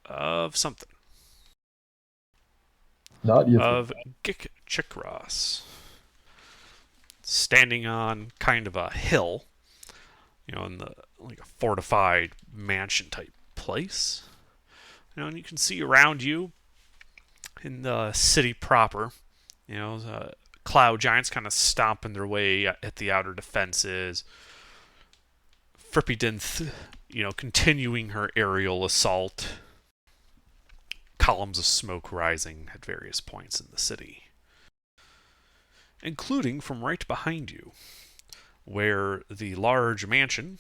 of something. Not yet. Of Gik Chikros. Standing on kind of a hill, in the like a fortified mansion type place. And you can see around you in the city proper, the cloud giants kind of stomping their way at the outer defenses. Frippidinth, continuing her aerial assault. Columns of smoke rising at various points in the city, including from right behind you, where the large mansion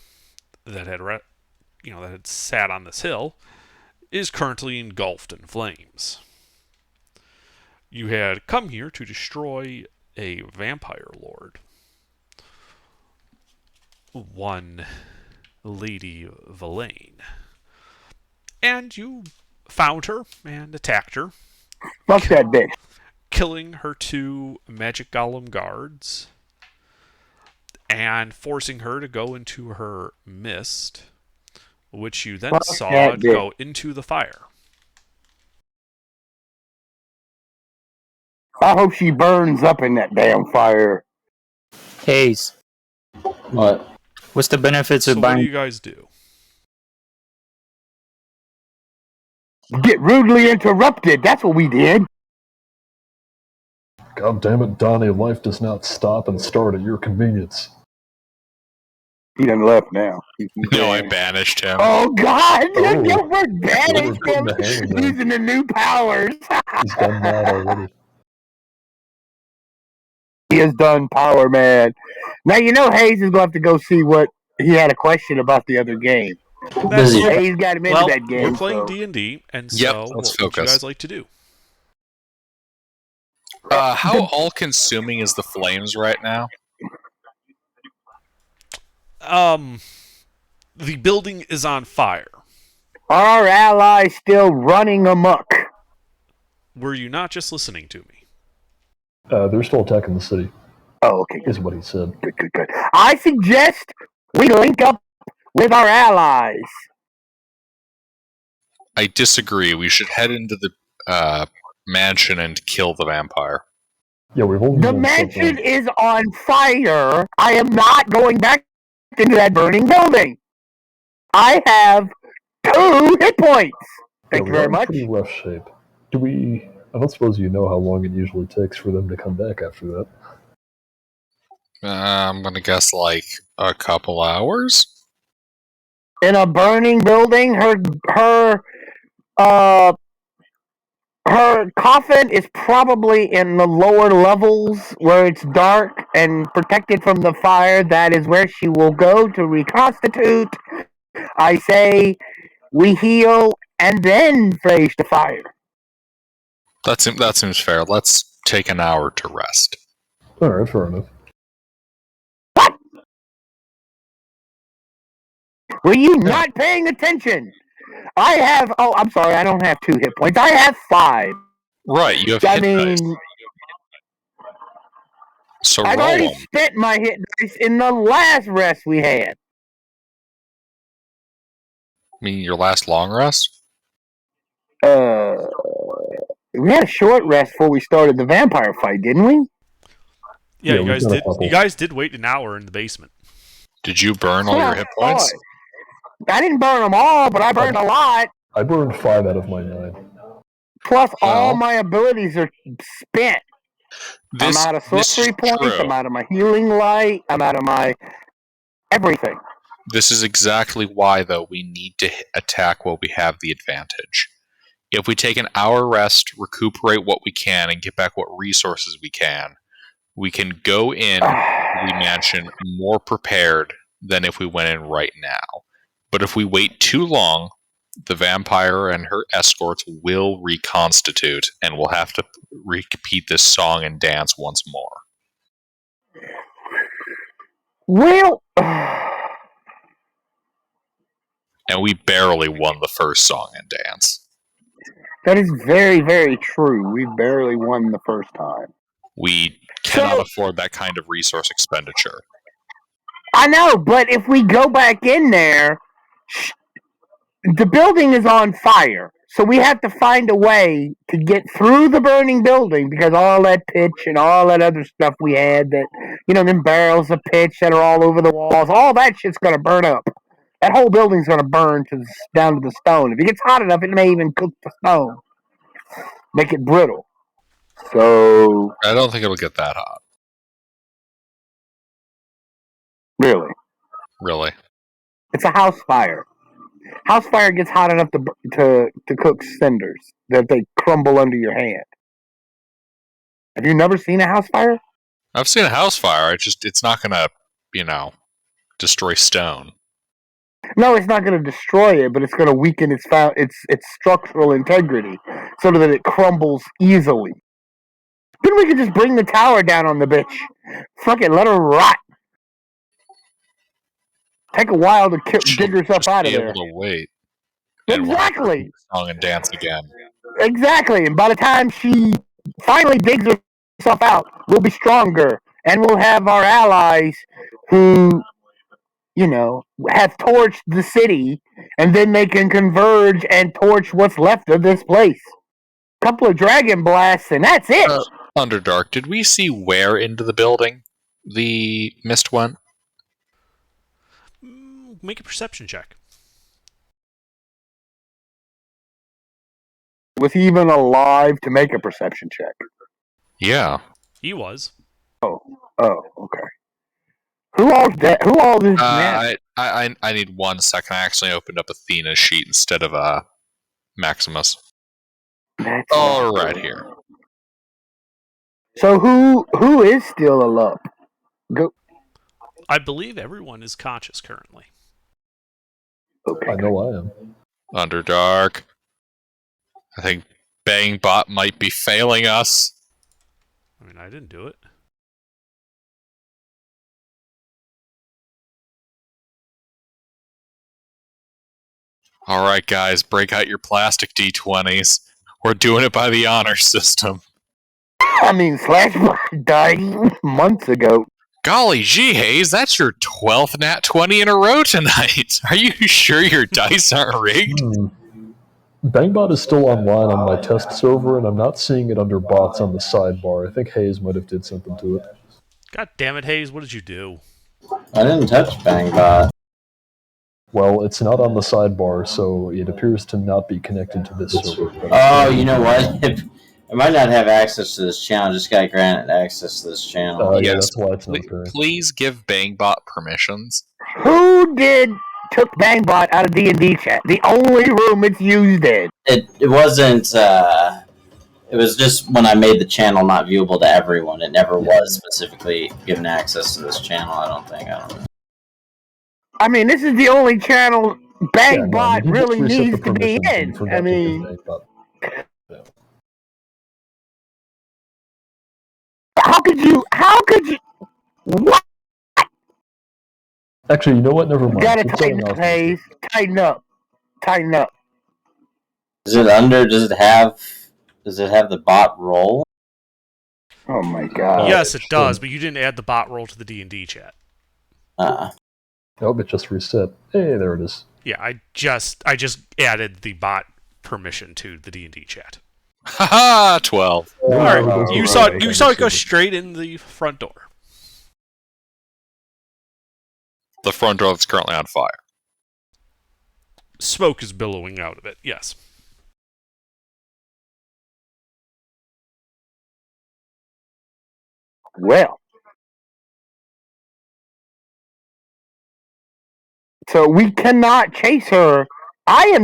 that had sat on this hill is currently engulfed in flames. You had come here to destroy a vampire lord, one Lady Verlaine, and you found her and attacked her. Fuck that bitch. Killing her 2 magic golem guards and forcing her to go into her mist, which you then saw go into the fire. I hope she burns up in that damn fire. Hayes. What? What's the benefits of So buying? what do you guys do? Get rudely interrupted. That's what we did. God damn it, Donnie, life does not stop and start at your convenience. He done left now. No, I banished him. Oh, God! Oh. We're banished him using the new powers. He's done that already. He has done Power Man. Now, Hayes is going to have to go see what he had a question about the other game. Hayes got him into that game. We're playing D&D, and so let's what would you focus. guys like to do? How all-consuming is the flames right now? The building is on fire. Our ally still running amok. Were you not just listening to me? They're still attacking the city. Oh, okay. Is what he said. Good. I suggest we link up with our allies. I disagree. We should head into the mansion and kill the vampire. Yeah, we've only The mansion is on fire. I am not going back into that burning building. I have 2 hit points. Thank you very much. Pretty rough shape. I don't suppose you know how long it usually takes for them to come back after that. I'm gonna guess like a couple hours. In a burning building, her coffin is probably in the lower levels where it's dark and protected from the fire. That is where she will go to reconstitute. I say we heal and then face the fire. That seems fair. Let's take an hour to rest. Alright, fair enough. What? Were you not paying attention? I'm sorry, I don't have 2 hit points. I have 5. Right, you have hit dice. So I've roll already them. spent my hit dice in the last rest we had. Meaning your last long rest? We had a short rest before we started the vampire fight, didn't we? Yeah, we got a couple. You guys did wait an hour in the basement. Did you burn all your hit points? I didn't burn them all, but I burned a lot. I burned 5 out of my 9. Plus, all my abilities are spent. I'm out of sorcery points. True. I'm out of my healing light. I'm out of my everything. This is exactly why, though, we need to attack while we have the advantage. If we take an hour rest, recuperate what we can, and get back what resources we can go in the mansion more prepared than if we went in right now. But if we wait too long, the vampire and her escorts will reconstitute, and we'll have to repeat this song and dance once more. Well, And we barely won the first song and dance. that is very, very true. We barely won the first time. We cannot afford that kind of resource expenditure. I know, but if we go back in there, the building is on fire. So we have to find a way to get through the burning building because all that pitch and all that other stuff we had that, them barrels of pitch that are all over the walls, all that shit's going to burn up. That whole building's going to burn down to the stone. If it gets hot enough, it may even cook the stone, make it brittle. So, I don't think it'll get that hot. really, Really. it's a house fire. House fire gets hot enough to cook cinders that they crumble under your hand. Have you never seen a house fire? I've seen a house fire. It's not gonna, destroy stone. No, it's not going to destroy it, but it's going to weaken its structural integrity so that it crumbles easily. Then we could just bring the tower down on the bitch. Fuck it, let her rot. Take a while to dig herself out of there. Be able to wait. And Exactly. Song and dance again. Exactly. And by the time she finally digs herself out, we'll be stronger, and we'll have our allies who, have torched the city, and then they can converge and torch what's left of this place. A couple of dragon blasts, and that's it. Underdark, did we see where into the building the mist went? Make a perception check. Was he even alive to make a perception check? Yeah. He was. Oh, okay. Who all dead? Who all this man? I need 1 second. I actually opened up Athena's sheet instead of Maximus. That's All right here. So who is still alive? Go. I believe everyone is conscious currently. Okay. I know I am. Underdark. I think Bangbot might be failing us. I mean, I didn't do it. All right, guys, break out your plastic D20s. We're doing it by the honor system. I mean, Slashbot died months ago. Golly gee, Hayes, that's your 12th nat 20 in a row tonight. Are you sure your dice aren't rigged? Bangbot is still online on my test server, and I'm not seeing it under bots on the sidebar. I think Hayes might have did something to it. God damn it, Hayes, what did you do? I didn't touch Bangbot. Well, it's not on the sidebar, so it appears to not be connected to this server. Oh, you know what? I might not have access to this channel. Just got granted access to this channel. Yeah, Yes. that's why it's not appearing. Please give Bangbot permissions. Who took Bangbot out of D&D chat? The only room it's used in. It wasn't. It was just when I made the channel not viewable to everyone. It never was specifically given access to this channel. I don't know. I mean, this is the only channel Bangbot he just really reset the needs to be permissions and in. forgot I to mean, give Bangbot. how could you? What? Actually, you know what? Never mind. Gotta It's tighten something up, else. Hayes. Tighten up. Is it under? Does it have the bot roll? Oh my god. Yes, it does, but you didn't add the bot roll to the D&D chat. Nope, it just reset. Hey, there it is. Yeah, I just added the bot permission to the D&D chat. Haha, 12. All right, those you were saw right. it go straight in the front door. The front door that's currently on fire. Smoke is billowing out of it. Yes. Well. So we cannot chase her. I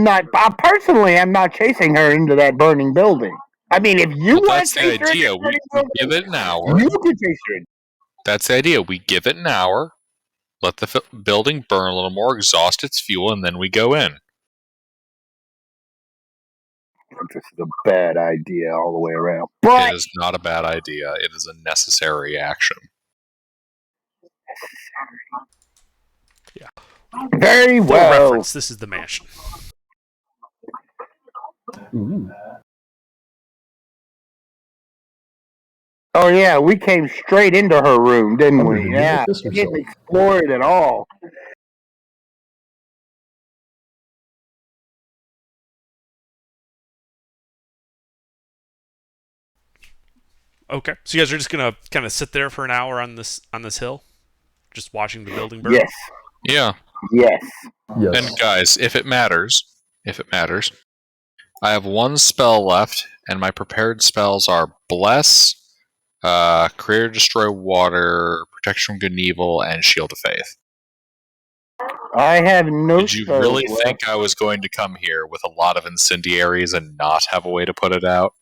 personally am not chasing her into that burning building. I mean, if you Well, want that's to the chase her idea. into the We burning give building, it an hour. you can chase her. That's the idea. We give it an hour, let the building burn a little more, exhaust its fuel, and then we go in. This is a bad idea all the way around. But It is not a bad idea. It is a necessary action. very For well. reference, this is the mansion. Ooh. Oh yeah, we came straight into her room, didn't we? Did you Yeah, make this we didn't yourself? explore it at all. Okay. So you guys are just gonna kind of sit there for an hour on this hill, just watching the building burn. Yes. Yeah. Yes. Yes. And guys, if it matters, I have one spell left, and my prepared spells are Bless, Create or Destroy Water, Protection from Good and Evil, and Shield of Faith. I have no. Did you spells really left. think I was going to come here with a lot of incendiaries and not have a way to put it out?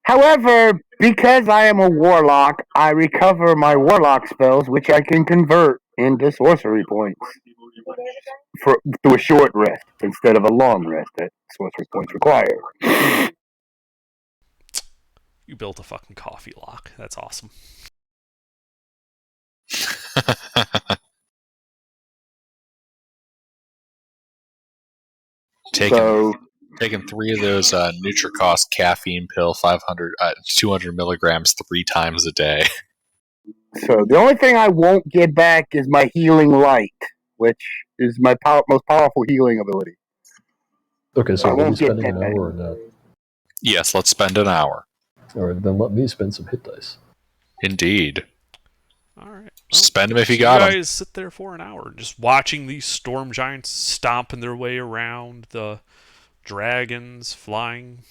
However, because I am a warlock, I recover my warlock spells, which I can convert into sorcery points to a short rest instead of a long rest that sorcery points require. You built a fucking coffee lock. That's awesome. Taking 3 of those Nutricost caffeine pill, 200 milligrams 3 times a day. So the only thing I won't get back is my healing light, which is my most powerful healing ability. Okay, so I are we won't get spending an that hour or not? Yes, let's spend an hour. Alright, then let me spend some hit dice. Indeed. All right. Spend them if you You got them. guys sit there for an hour, just watching these storm giants stomping their way around, the dragons flying,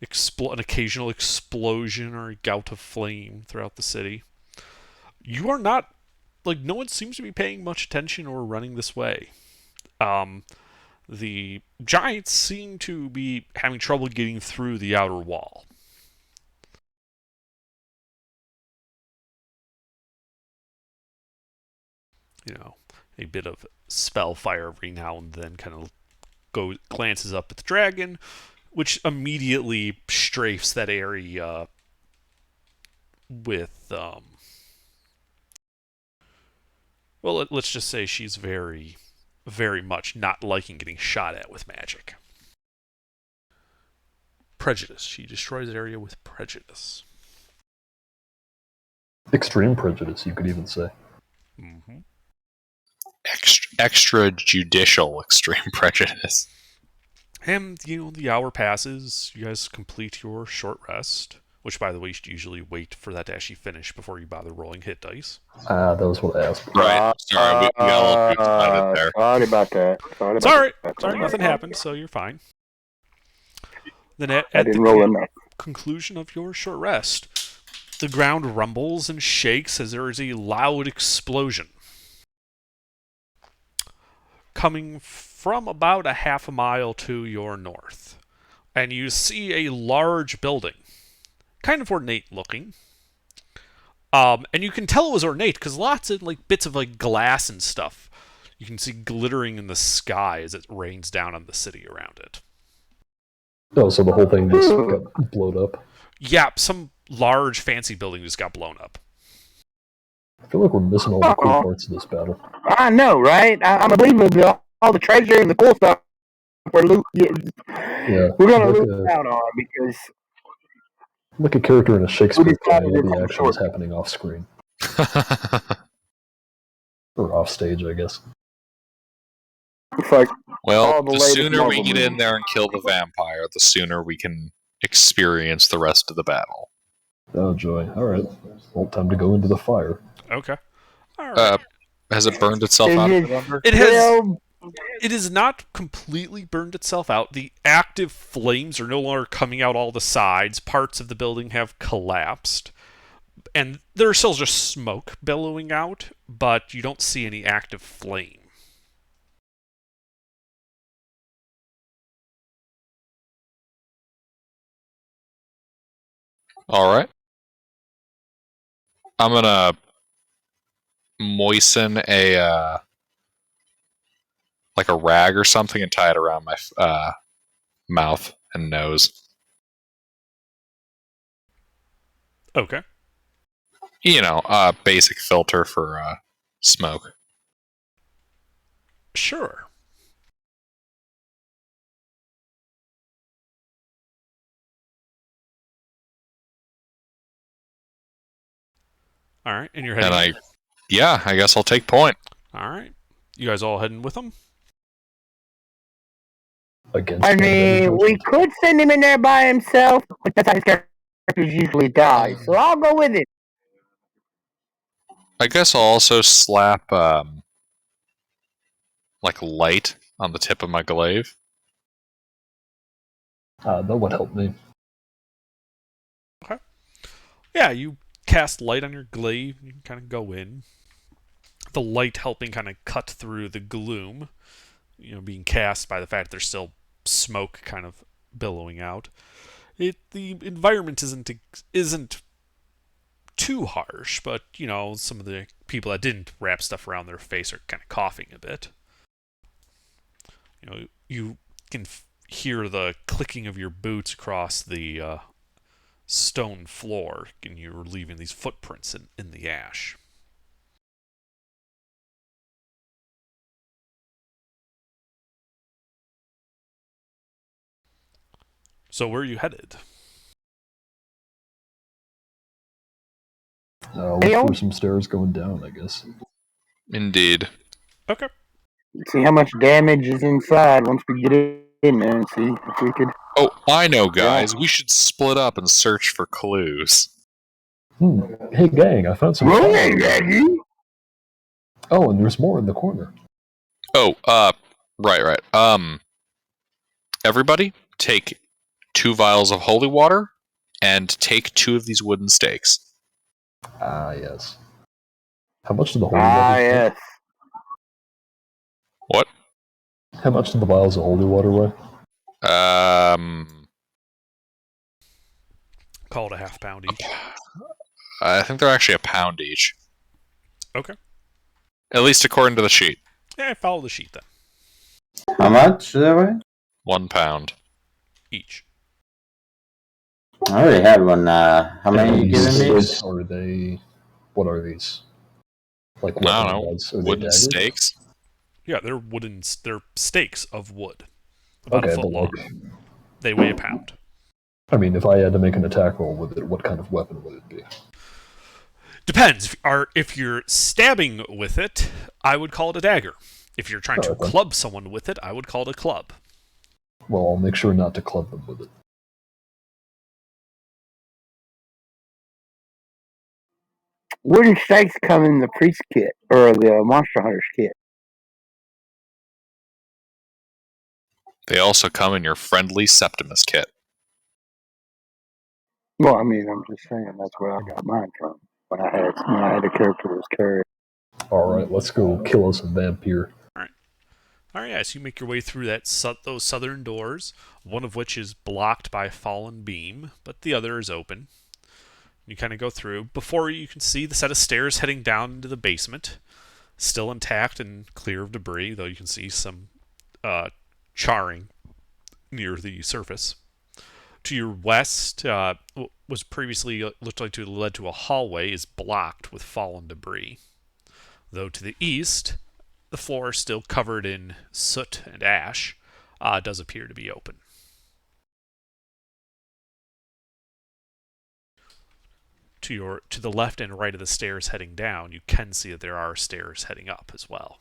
an occasional explosion or a gout of flame throughout the city. You are not, no one seems to be paying much attention or running this way. The giants seem to be having trouble getting through the outer wall. A bit of spell fire every now and then kind of glances up at the dragon, which immediately strafes that area with, well, let's just say she's very, very much not liking getting shot at with magic. Prejudice. She destroys the area with prejudice. Extreme prejudice, you could even say. Mm-hmm. Extra judicial extreme prejudice. And, the hour passes. You guys complete your short rest, which, by the way, you should usually wait for that to actually finish before you bother rolling hit dice. That was what I asked. Right. Sorry, we got a little bit excited there. Sorry about that. Sorry, nothing happened, so you're fine. Then at didn't the roll enough. conclusion of your short rest, the ground rumbles and shakes as there is a loud explosion. Coming from about a half a mile to your north. And you see a large building. Kind of ornate looking. And you can tell it was ornate because lots of bits of glass and stuff you can see glittering in the sky as it rains down on the city around it. Oh, so the whole thing just got blown up. Yeah, some large fancy building just got blown up. I feel like we're missing all the cool parts of this battle. I know, right? I'm believing all the treasure and the cool stuff we're Yeah, we're gonna like lose out on because like a character in a Shakespeare We play, decided the it's action is short. happening off screen. Or off stage, I guess. it's like Well, all the the latest sooner we Marvel get in movies. there and kill the vampire, the sooner we can experience the rest of the battle. Oh, joy. Alright. Well, time to go into the fire. Okay. All right. Has it burned itself out? Remember? It has. Well, It has not completely burned itself out. The active flames are no longer coming out all the sides. Parts of the building have collapsed. And there's still just smoke billowing out, but you don't see any active flame. All right. I'm gonna moisten a like a rag or something and tie it around my mouth and nose. Okay. Basic filter for smoke. Sure. All right, and you're heading. And I guess I'll take point. All right, you guys all heading with them? Against I my mean, we imagination. could send him in there by himself, but that's not his character. characters usually die, so I'll go with it. I guess I'll also slap like light on the tip of my glaive. That would help me. Yeah, you cast light on your glaive. You can kind of go in. The light helping kind of cut through the gloom, being cast by the fact there's still smoke kind of billowing out. The environment isn't too harsh, but some of the people that didn't wrap stuff around their face are kind of coughing a bit. You can hear the clicking of your boots across the stone floor, and you're leaving these footprints in the ash. So where are you headed? Look for some stairs going down, I guess. Indeed. Okay. See how much damage is inside once we get in there and see if we could. Oh, I know, guys. We should split up and search for clues. Hey, gang, I found some. Daddy. Oh, and there's more in the corner. Oh, right. Everybody, take 2 vials of holy water and take 2 of these wooden stakes. Ah, yes. How much did the holy water? Yes. What? How much did the vials of holy water weigh? Call it a half pound each. I think they're actually a pound each. Okay. At least according to the sheet. Yeah, follow the sheet then. How much is that way? 1 pound. Each. I already had one. How many are you giving me? Are they? What are these? Like I don't know. rods? Are they Wooden daggers? stakes? Yeah, they're they're stakes of wood. About a Okay, foot but long. They weigh a pound. I mean, if I had to make an attack roll with it, what kind of weapon would it be? Depends. If you're stabbing with it, I would call it a dagger. If you're trying to Alright, then. club someone with it, I would call it a club. Well, I'll make sure not to club them with it. Wooden stakes come in the priest kit or the monster hunter's kit. They also come in your friendly Septimus kit. Well, I mean, I'm just saying that's where I got mine from when I had a character that was carried. Alright, let's go kill us a vampire. Alright, yeah, so you make your way through those southern doors, one of which is blocked by a fallen beam, but the other is open. You kind of go through. Before you can see the set of stairs heading down into the basement, still intact and clear of debris, though you can see some charring near the surface. To your west, was previously looked like to led to a hallway, is blocked with fallen debris. Though to the east, the floor, still covered in soot and ash, does appear to be open. To the left and right of the stairs heading down, you can see that there are stairs heading up as well.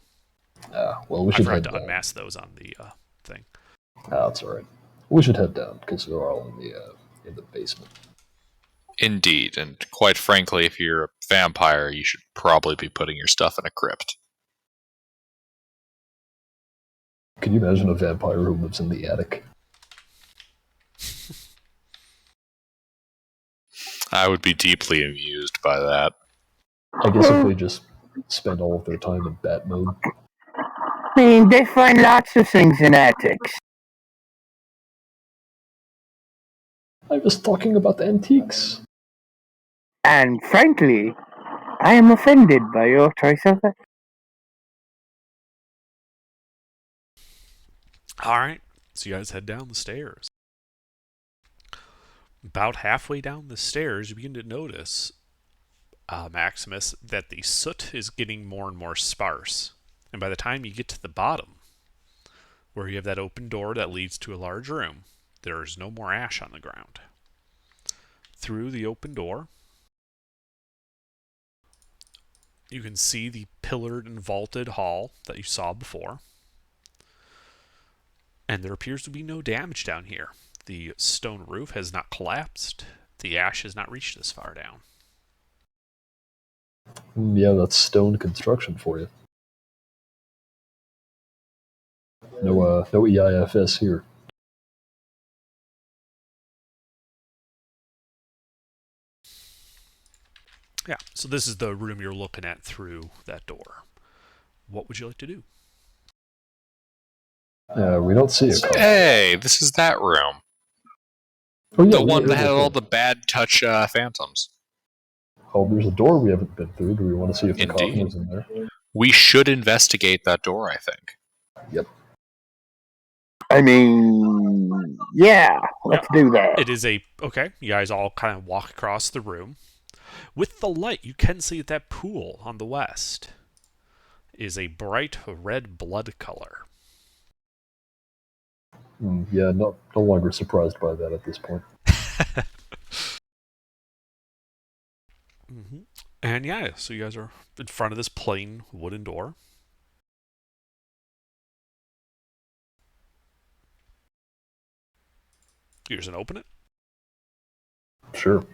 Well, we I should forgot head to down. unmask those on the thing. That's alright. We should head down, because they're all in the basement. Indeed, and quite frankly, if you're a vampire, you should probably be putting your stuff in a crypt. Can you imagine a vampire who lives in the attic? I would be deeply amused by that. I guess if they just spend all of their time in bat mode. I mean, they find lots of things in attics. I was talking about antiques. And frankly, I am offended by your choice of it. Alright, so you guys head down the stairs. About halfway down the stairs, you begin to notice, Maximus, that the soot is getting more and more sparse. And by the time you get to the bottom, where you have that open door that leads to a large room, there is no more ash on the ground. Through the open door, you can see the pillared and vaulted hall that you saw before. And there appears to be no damage down here. The stone roof has not collapsed. The ash has not reached this far down. Yeah, that's stone construction for you. No EIFS here. Yeah, so this is the room you're looking at through that door. What would you like to do? We don't see it. Hey, this is that room. Oh, yeah, The one that yeah, had all yeah. the bad touch phantoms. Oh, there's a door we haven't been through. Do we want to see if the Indeed. coffin is in there? We should investigate that door, I think. Yep. I mean, yeah, let's do that. It is okay, you guys all kind of walk across the room. With the light, you can see that pool on the west is a bright red blood color. Yeah, no longer surprised by that at this point. Mm-hmm. And yeah, so you guys are in front of this plain wooden door. You're just gonna open it? Sure.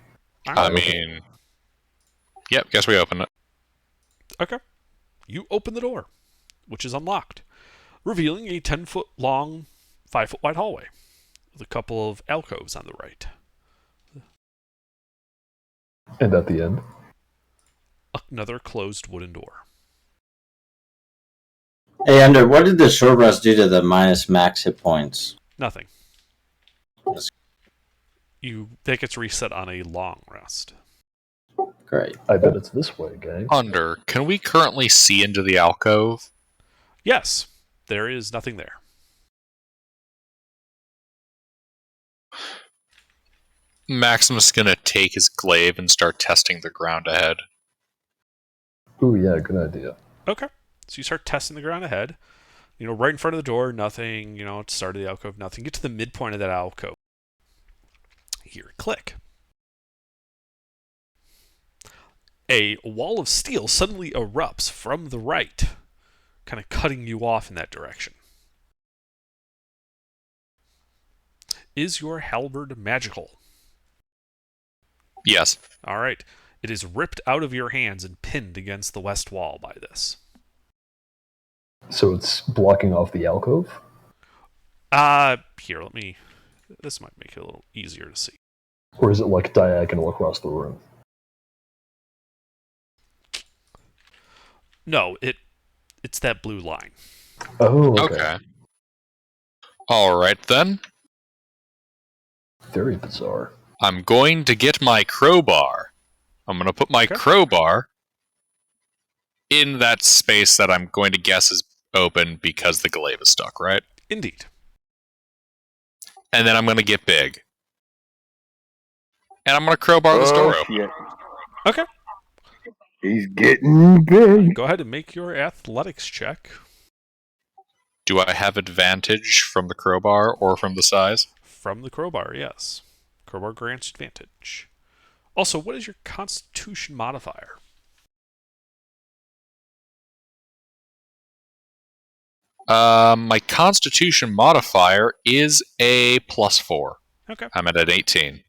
I mean, yep, guess we open it. Okay. You open the door, which is unlocked, revealing a 10-foot long, 5-foot wide hallway with a couple of alcoves on the right. And at the end? Another closed wooden door. Hey, Ender, what did the short rest do to the minus max hit points? Nothing. That gets reset on a long rest. Great. I bet it's this way, gang. Under, can we currently see into the alcove? Yes, there is nothing there. Maximus is gonna take his glaive and start testing the ground ahead. Ooh, yeah, good idea. Okay. So you start testing the ground ahead. Right in front of the door, nothing. At the start of the alcove, nothing. Get to the midpoint of that alcove. Hear a click. A wall of steel suddenly erupts from the right, kind of cutting you off in that direction. Is your halberd magical? Yes. All right. It is ripped out of your hands and pinned against the west wall by this. So it's blocking off the alcove? Here, this might make it a little easier to see. Or is it like diagonal across the room? No, it's that blue line. Oh, Okay. Alright then. Very bizarre. I'm going to get my crowbar. I'm going to put my crowbar in that space that I'm going to guess is open because the glaive is stuck, right? Indeed. And then I'm going to get big. And I'm going to crowbar this door open. Shit. Okay. He's getting big. Go ahead and make your athletics check. Do I have advantage from the crowbar or from the size? From the crowbar, yes. Crowbar grants advantage. Also, what is your Constitution modifier? My Constitution modifier is a +4. Okay. I'm at an 18.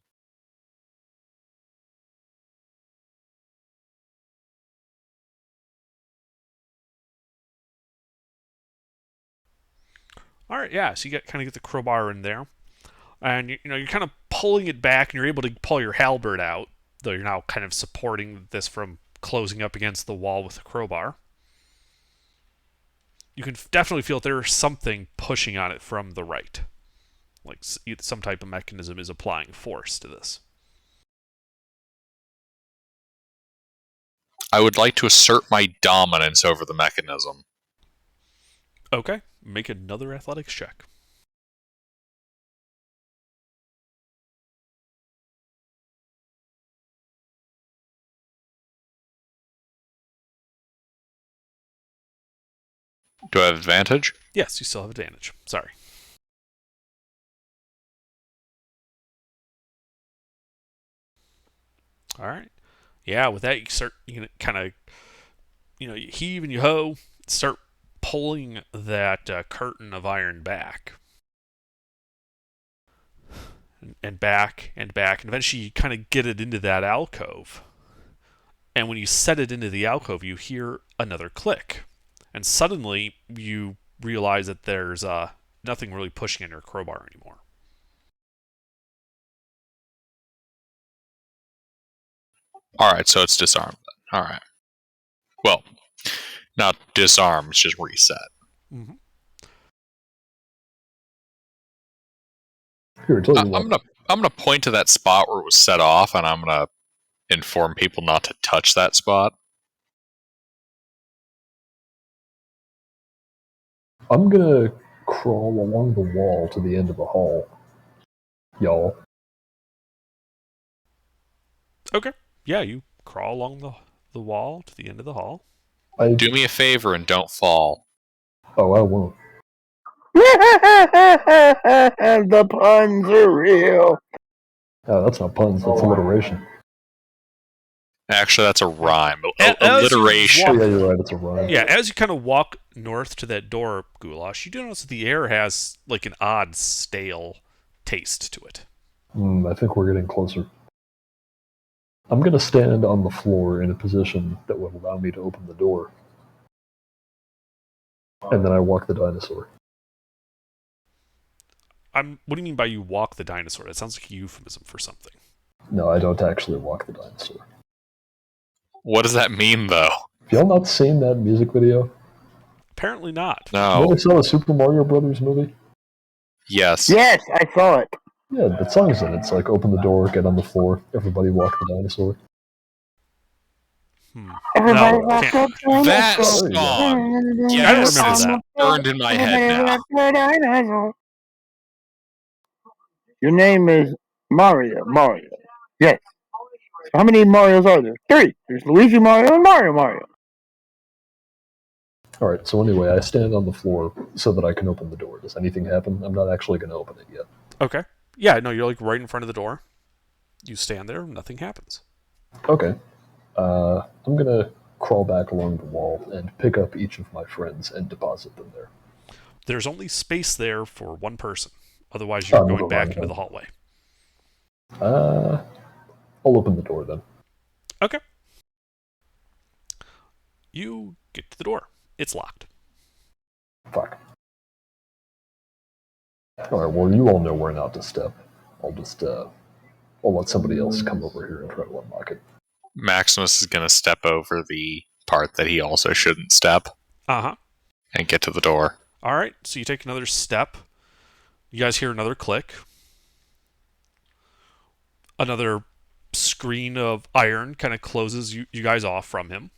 All right, yeah. So you kind of get the crowbar in there, and you're kind of pulling it back, and you're able to pull your halberd out, though you're now kind of supporting this from closing up against the wall with the crowbar. You can definitely feel there's something pushing on it from the right, like some type of mechanism is applying force to this. I would like to assert my dominance over the mechanism. Okay, make another athletics check. Do I have advantage? Yes, you still have advantage. Sorry. All right. Yeah, with that, you kind of, you heave and you hoe, start pulling that curtain of iron back. and back and back, and eventually you kind of get it into that alcove. And when you set it into the alcove, you hear another click, and suddenly you realize that there's nothing really pushing on your crowbar anymore. All right, so it's disarmed. All right. Well, not disarm. It's just reset. Mm-hmm. Here, tell you what. I'm gonna point to that spot where it was set off, and I'm gonna inform people not to touch that spot. I'm gonna crawl along the wall to the end of the hall. Y'all. Okay. Yeah, you crawl along the wall to the end of the hall. Do me a favor and don't fall. Oh, I won't. The puns are real. Oh, that's not puns, that's alliteration. Actually, that's a rhyme. As you Alliteration. Oh, yeah, you're right, it's a rhyme. Yeah, as you kind of walk north to that door, Goulash, you do notice that the air has like an odd stale taste to it. I think we're getting closer. I'm gonna stand on the floor in a position that would allow me to open the door. And then I walk the dinosaur. What do you mean by you walk the dinosaur? That sounds like a euphemism for something. No, I don't actually walk the dinosaur. What does that mean, though? Have y'all not seen that music video? Apparently not. You No. only saw the Super Mario Brothers movie? Yes. Yes, I saw it. Yeah, the song's in it. It's like, open the door, get on the floor, everybody walk the dinosaur. Everybody No, walk can't. up That dinosaur. song. I Yes, remember it's that. burned in my head now. Dinosaur. Your name is Mario. Mario. Yes. How many Marios are there? 3. There's Luigi Mario and Mario Mario. Alright, so anyway, I stand on the floor so that I can open the door. Does anything happen? I'm not actually going to open it yet. Okay. Yeah, no, you're like right in front of the door. You stand there, nothing happens. Okay. I'm going to crawl back along the wall and pick up each of my friends and deposit them there. There's only space there for one person. Otherwise, you're going back into the hallway. I'll open the door then. Okay. You get to the door. It's locked. Fuck. Alright, well, you all know where not to step. I'll let somebody else come over here and try to unlock it. Maximus is going to step over the part that he also shouldn't step Uh-huh. and get to the door. All right, so you take another step. You guys hear another click. Another screen of iron kind of closes you guys off from him.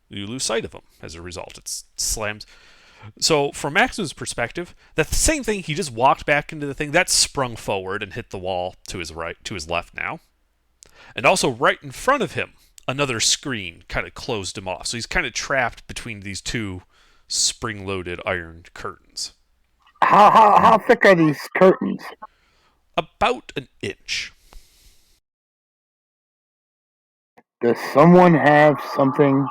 You lose sight of him as a result. It slams. So from Maximus' perspective, that's the same thing. He just walked back into the thing. That sprung forward and hit the wall to his right, to his left now. And also right in front of him, another screen kind of closed him off. So he's kind of trapped between these two spring-loaded iron curtains. How thick are these curtains? About an inch. Does someone have something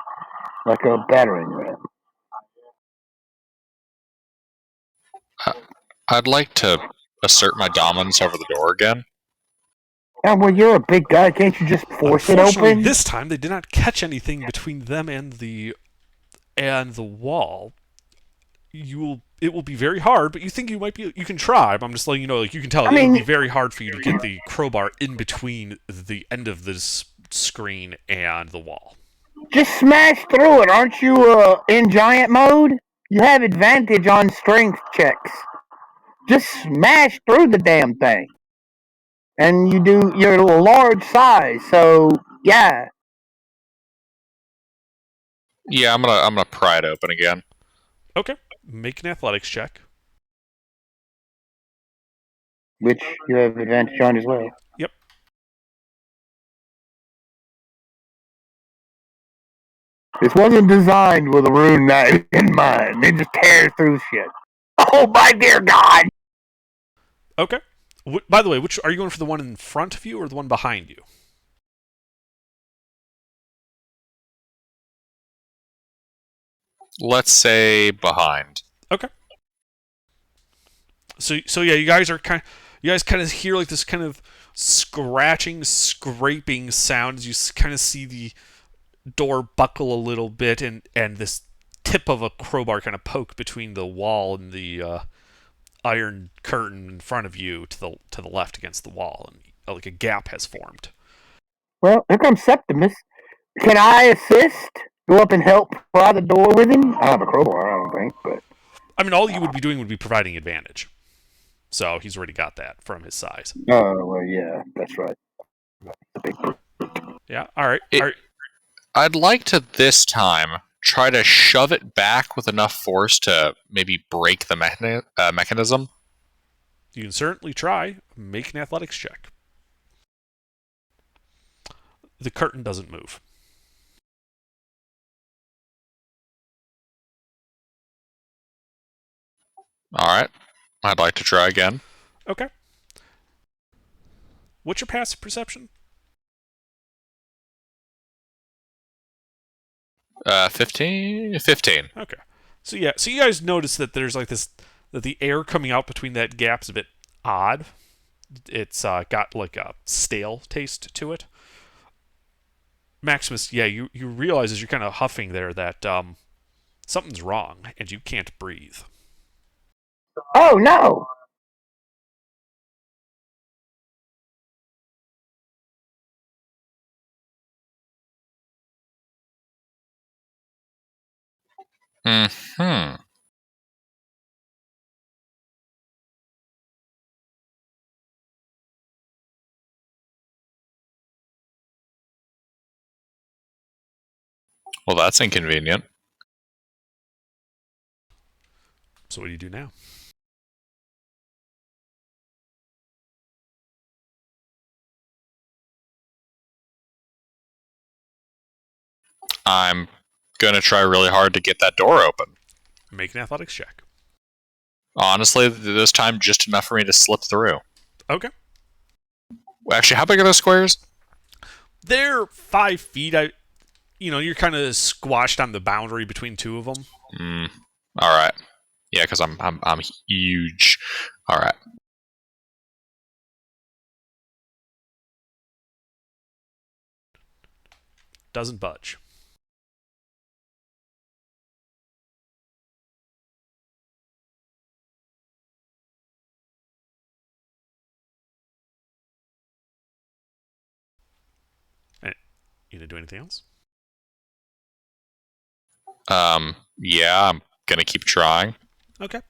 like a battering ram? I'd like to assert my dominance over the door again. Yeah, well, you're a big guy. Can't you just force it Unfortunately, open? this time they did not catch anything between them and the wall. It will be very hard, but you think you can try. But I'm just letting you know, like, you can tell it will be very hard for you to get the crowbar in between the end of this screen and the wall. Just smash through it. Aren't you in giant mode? You have advantage on strength checks. Just smash through the damn thing. And you're a large size, so yeah. Yeah, I'm gonna pry it open again. Okay, make an athletics check. Which you have advantage on as well. Yep. This wasn't designed with a rune knife in mind. It just tears through shit. Oh my dear God! Okay. By the way, which are you going for, the one in front of you or the one behind you? Let's say behind. Okay. So yeah, you guys are You guys kind of hear like this kind of scratching, scraping sound as you kind of see the door buckle a little bit, and this tip of a crowbar kind of poke between the wall and the iron curtain in front of you to the left against the wall, and like a gap has formed. Well, here comes Septimus. Can I assist? Go up and help pry the door with him? I don't have a crowbar, I don't think, but... I mean, all you would be doing would be providing advantage. So he's already got that from his size. Oh, well, yeah, that's right. Yeah, all right. I'd like to this time try to shove it back with enough force to maybe break the mechanism. You can certainly try. Make an athletics check. The curtain doesn't move. Alright. I'd like to try again. Okay. What's your passive perception? 15? Okay. So you guys notice that there's like this, that the air coming out between that gap's a bit odd. It's got like a stale taste to it. Maximus, yeah, you realize as you're kind of huffing there that something's wrong and you can't breathe. Oh, no! Hmm. Well, that's inconvenient. So what do you do now? I'm gonna try really hard to get that door open. Make an athletics check. Honestly, this time just enough for me to slip through. Okay. Actually, how big are those squares? They're 5 feet. You're kind of squashed on the boundary between two of them. All right. Yeah, because I'm huge. All right. Doesn't budge. You gonna do anything else? Yeah, I'm gonna keep trying. Okay.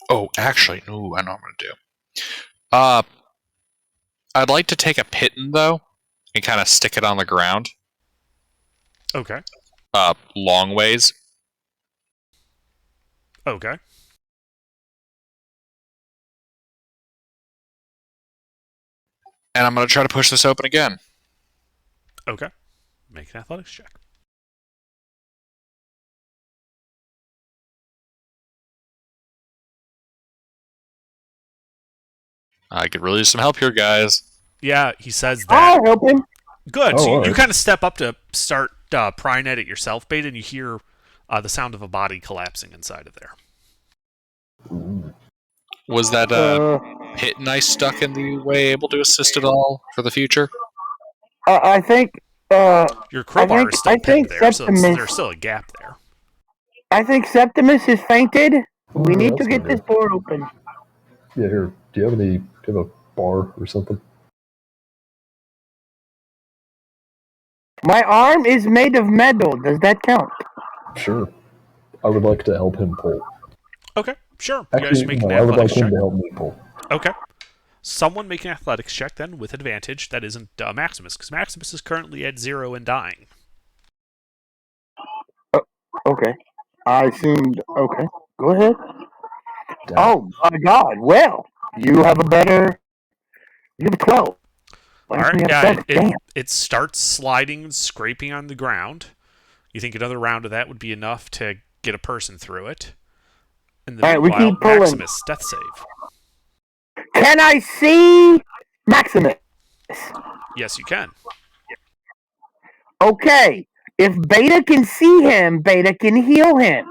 Oh, actually, no, I know what I'm gonna do. I'd like to take a piton though, and kind of stick it on the ground. Okay. Long ways. Okay. And I'm gonna try to push this open again. Okay. Make an athletics check. I could really use some help here, guys. Yeah, he says that. I'll help him. Good. Oh, So you alright. kind of step up to start prying at it yourself, Bait, and you hear the sound of a body collapsing inside of there. Was that piton I stuck in the way able to assist at all for the future? I think. Your crowbar is still I think pinned there, so Septimus- there's still a gap there. I think Septimus is fainted. We Yeah, need to that's get not this good. door open. Yeah, here. Do you have a bar or something? My arm is made of metal. Does that count? Sure. I would like to help him pull. Okay, sure. You guys Actually, make no, an I would like athletics him check. to help me pull. Okay. Someone make an athletics check then with advantage. That isn't Maximus, because Maximus is currently at 0 and dying. Okay. I assumed. Okay. Go ahead. Damn. Oh, my God. Well, you have a better. You have a 12. All right, You have yeah, seven. Damn. it starts sliding and scraping on the ground. You think another round of that would be enough to get a person through it? And then All right, we keep pulling. Maximus, death save. Can I see Maximus? Yes, you can. Okay. If Beta can see him, Beta can heal him.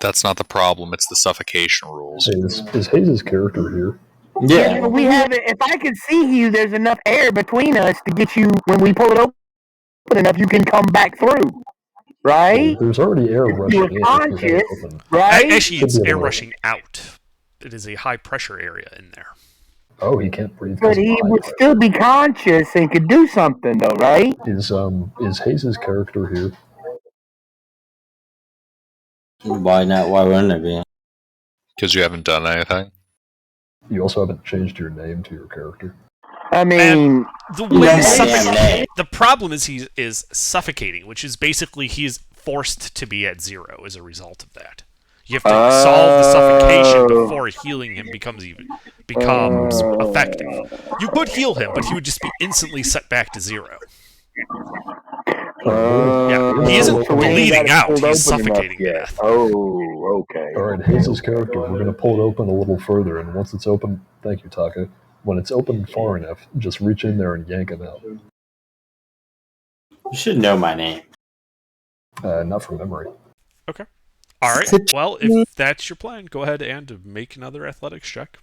That's not the problem. It's the suffocation rules. Is Hayes' character here? Yeah. We have it. If I can see you, there's enough air between us to get you. When we pull it open enough, you can come back through. Right? There's already air rushing in. You're conscious, Open. right? Actually, Should it's be able air to- rushing out. It is a high pressure area in there. Oh, he can't breathe. But 'cause of he high would pressure. still be conscious and could do something, though, right? Is Hayes' character here? Why not? Why wouldn't it be? Because you haven't done anything. You also haven't changed your name to your character. I mean, The You way don't Yeah. have a damn name. the problem is he is suffocating, which is basically he's forced to be at 0 as a result of that. You have to solve the suffocation before healing him becomes effective. You could heal him, but he would just be instantly set back to 0. Yeah, he isn't so we ain't bleeding got it out, pulled he's open enough suffocating to yet. death. Oh, okay. All right, Hayes' character. We're going to pull it open a little further, and once it's open, thank you, Taka. When it's open far enough, just reach in there and yank him out. You should know my name. Not from memory. All right. Well, if that's your plan, go ahead and make another athletics check.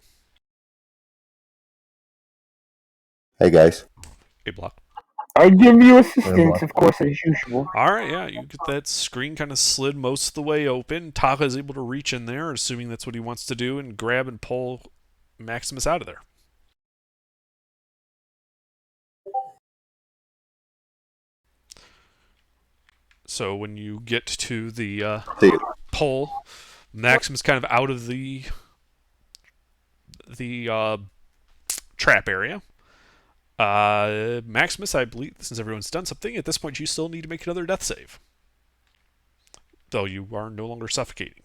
Hey guys. A block. I give you assistance, of course, as usual. All right. Yeah, you get that screen kind of slid most of the way open. Taka is able to reach in there, assuming that's what he wants to do, and grab and pull Maximus out of there. So when you get to the pole, Maximus kind of out of the trap area. Maximus, I believe, since everyone's done something, at this point you still need to make another death save. Though you are no longer suffocating.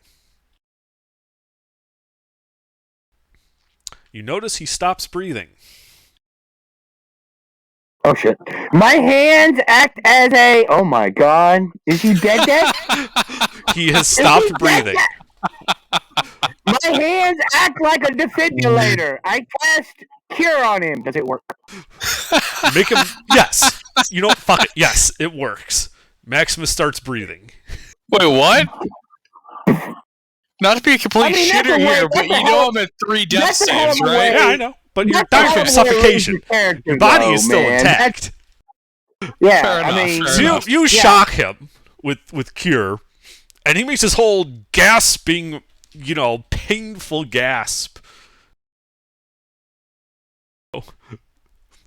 You notice he stops breathing. Oh shit! My hands act as a. Oh my god! Is he dead? Dead? He has stopped breathing. My hands act like a defibrillator. I cast cure on him. Does it work? Make him. Yes. You know, fuck it. Yes, it works. Maximus starts breathing. Wait, what? Not to be a complete I mean, that's shitter a here, word- but that's a you know hell- I'm at 3 death that's a hell of saves, a right? way- Yeah, I know. But you're That's dying how from it suffocation. is your character, Your body though, is still man. intact. Yeah, Fair I enough, mean, fair So enough. you shock him with cure, and he makes this whole gasping, painful gasp.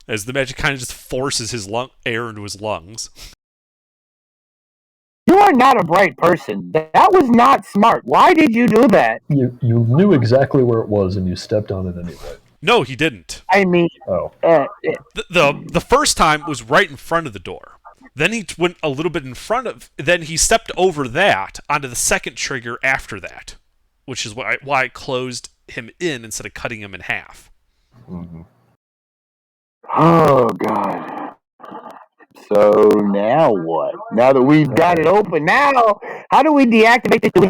As the magic kind of just forces his air into his lungs. you are not a bright person. That was not smart. Why did you do that? You knew exactly where it was, and you stepped on it anyway. No, he didn't. I mean, Oh. The first time was right in front of the door. Then he went a little bit in front of. Then he stepped over that onto the second trigger after that, which is why I closed him in instead of cutting him in half. Mm-hmm. oh god. So now what? Now that we've got it open, now how do we deactivate this? Do we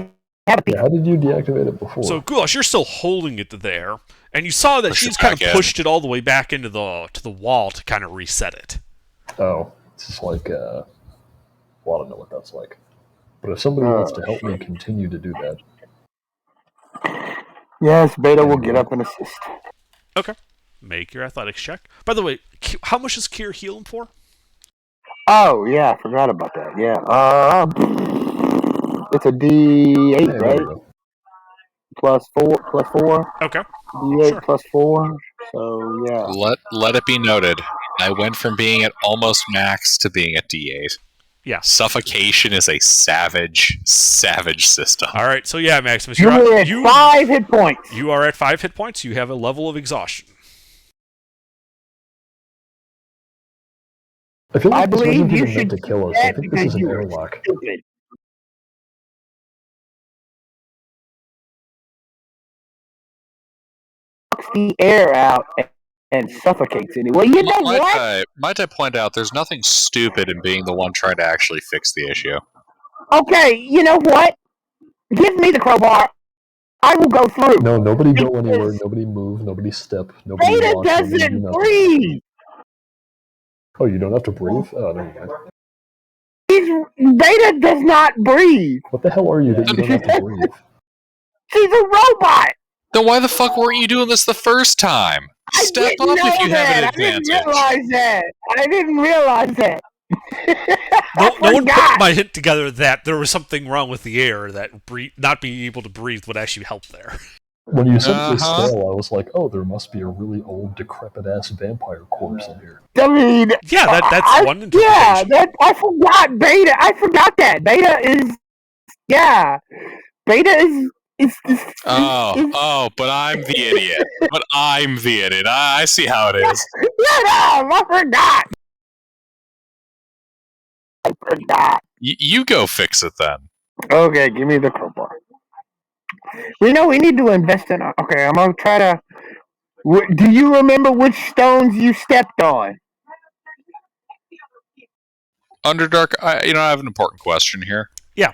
have a Yeah, how did you deactivate it before? So Goulash, you're still holding it there, and you saw that Push it she's kind of back in. pushed it all the way back into the wall to kind of reset it. Oh, it's just like, well, I don't know what that's like. But if somebody wants to help me continue to do that, Yes, Beta will get up and assist. Okay. Make your athletics check. By the way, how much does Kier heal him for? Oh yeah, I forgot about that. Yeah. It's a D8, hey, there right? we go. Plus 4. Okay. D8 Sure. plus 4. So yeah. Let it be noted, I went from being at almost max to being at D8. Yeah. Suffocation is a savage system. All right. So yeah, Maximus, You're you're at 5 hit points. you are at 5 hit points. You have a level of exhaustion. I feel I like this believe wasn't you even meant should to kill us. do I that think this because is an you are airlock. Stupid. Sucks the air out and suffocates it. Well, you know what? Might I point out, there's nothing stupid in being the one trying to actually fix the issue. Okay, you know what? Give me the crowbar. I will go through. No, nobody go Because- anywhere. Nobody move. Nobody step. Nobody Beta walk. Nobody do doesn't nothing. breathe. Oh, you don't have to breathe? Oh, never mind. Beta does not breathe. What the hell are you that you don't have to breathe? She's a robot. Then why the fuck weren't you doing this the first time? Step I up didn't if you know have an that. advantage. I didn't realize that. No one put forgot. my hint together that there was something wrong with the air, that not being able to breathe would actually help there. When you said this Uh-huh. tale, I was like, oh, there must be a really old, decrepit-ass vampire corpse in here. I mean, Yeah, that's one interpretation. yeah, I forgot Beta. I forgot that Beta is. Yeah, Beta is Oh, but I'm the idiot. I see how it is. Shut up! I forgot. You go fix it then. Okay, give me the crowbar. We know we need to invest in. Okay, I'm gonna try to. Do you remember which stones you stepped on? Underdark, I have an important question here. Yeah.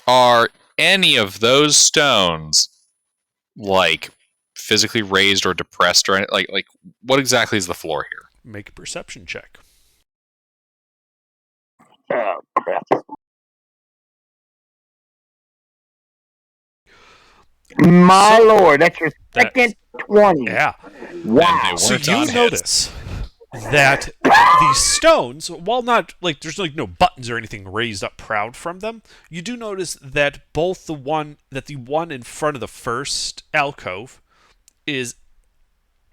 Are any of those stones like physically raised or depressed or anything? Like what exactly is the floor here? Make a perception check. Oh, crap. My lord, that's your second 20. Yeah. Wow. And they So weren't you on hits. notice that these stones, while not like there's like no buttons or anything raised up proud from them, you do notice that the one in front of the first alcove is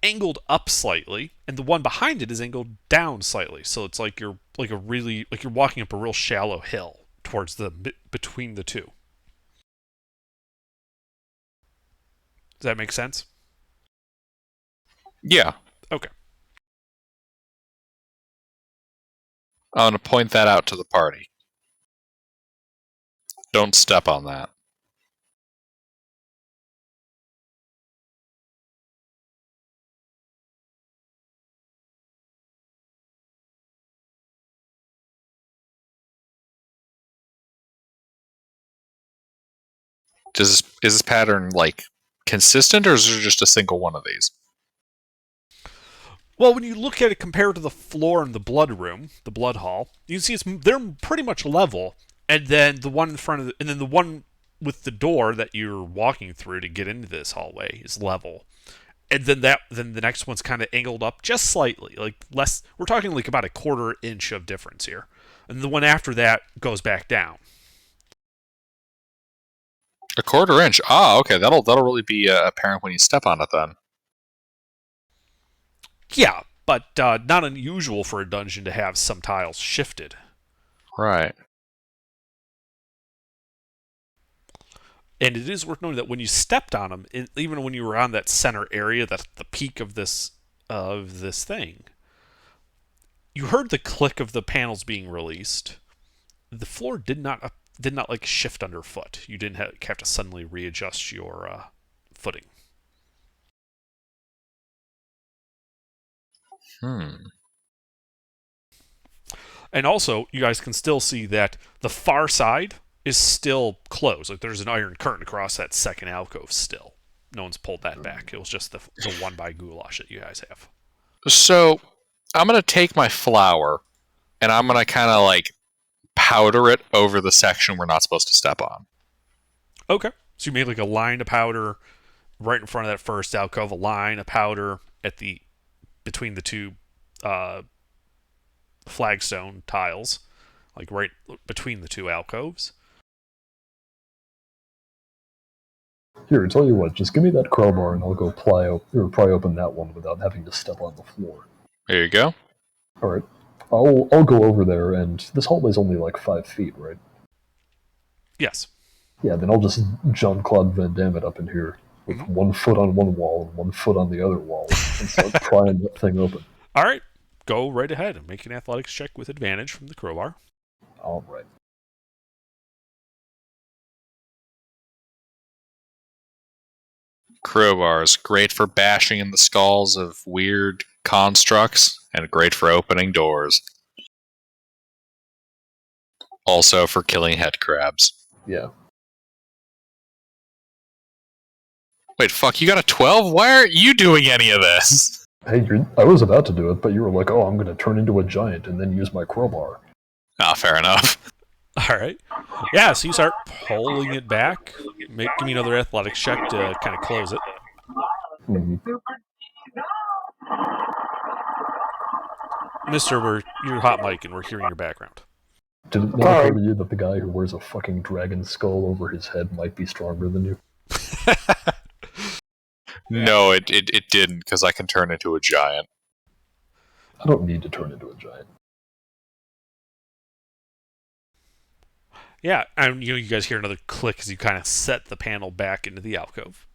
angled up slightly, and the one behind it is angled down slightly. So it's like you're walking up a real shallow hill towards between the two. Does that make sense? Yeah. Okay. I'm going to point that out to the party. Don't step on that. Is this pattern like consistent, or is there just a single one of these? Well, when you look at it compared to the floor in the blood room, the blood hall, you can see they're pretty much level, and then the one in front of and then the one with the door that you're walking through to get into this hallway is level, and then the next one's kind of angled up just slightly, like less. We're talking like about a quarter inch of difference here, and the one after that goes back down. A quarter inch. Ah, okay. That'll really be apparent when you step on it then. Yeah, but not unusual for a dungeon to have some tiles shifted. Right. And it is worth noting that when you stepped on them, even when you were on that center area, that's the peak of this thing, you heard the click of the panels being released. The floor did not like shift underfoot. You didn't have to suddenly readjust your footing. And also, you guys can still see that the far side is still closed. Like there's an iron curtain across that second alcove still. No one's pulled that back. It was just the one by Goulash that you guys have. So I'm gonna take my flour and I'm gonna kind of like powder it over the section we're not supposed to step on. Okay. So you made like a line of powder right in front of that first alcove, a line of powder between the two flagstone tiles, like right between the two alcoves. Here, tell you what, just give me that crowbar and I'll go pry open that one without having to step on the floor. There you go. Alright. I'll go over there, and this hallway's only like 5 feet, right? Yes. Yeah, then I'll just Jean-Claude Van Damme it up in here with 1 foot on one wall and 1 foot on the other wall and start prying that thing open. All right. Go right ahead and make an athletics check with advantage from the crowbar. Alright. Crowbars, great for bashing in the skulls of weird constructs, and great for opening doors. Also for killing head crabs. Yeah. Wait, fuck, you got a 12? Why aren't you doing any of this? Hey, I was about to do it, but you were like, oh, I'm going to turn into a giant and then use my crowbar. Fair enough. All right. Yeah, so you start pulling it back. Give me another athletics check to kind of close it. Mhm. Mister, you're hot mic and we're hearing your background. Did it not occur to you that the guy who wears a fucking dragon skull over his head might be stronger than you? No, it didn't, because I can turn into a giant. I don't need to turn into a giant. Yeah, and you guys hear another click as you kind of set the panel back into the alcove.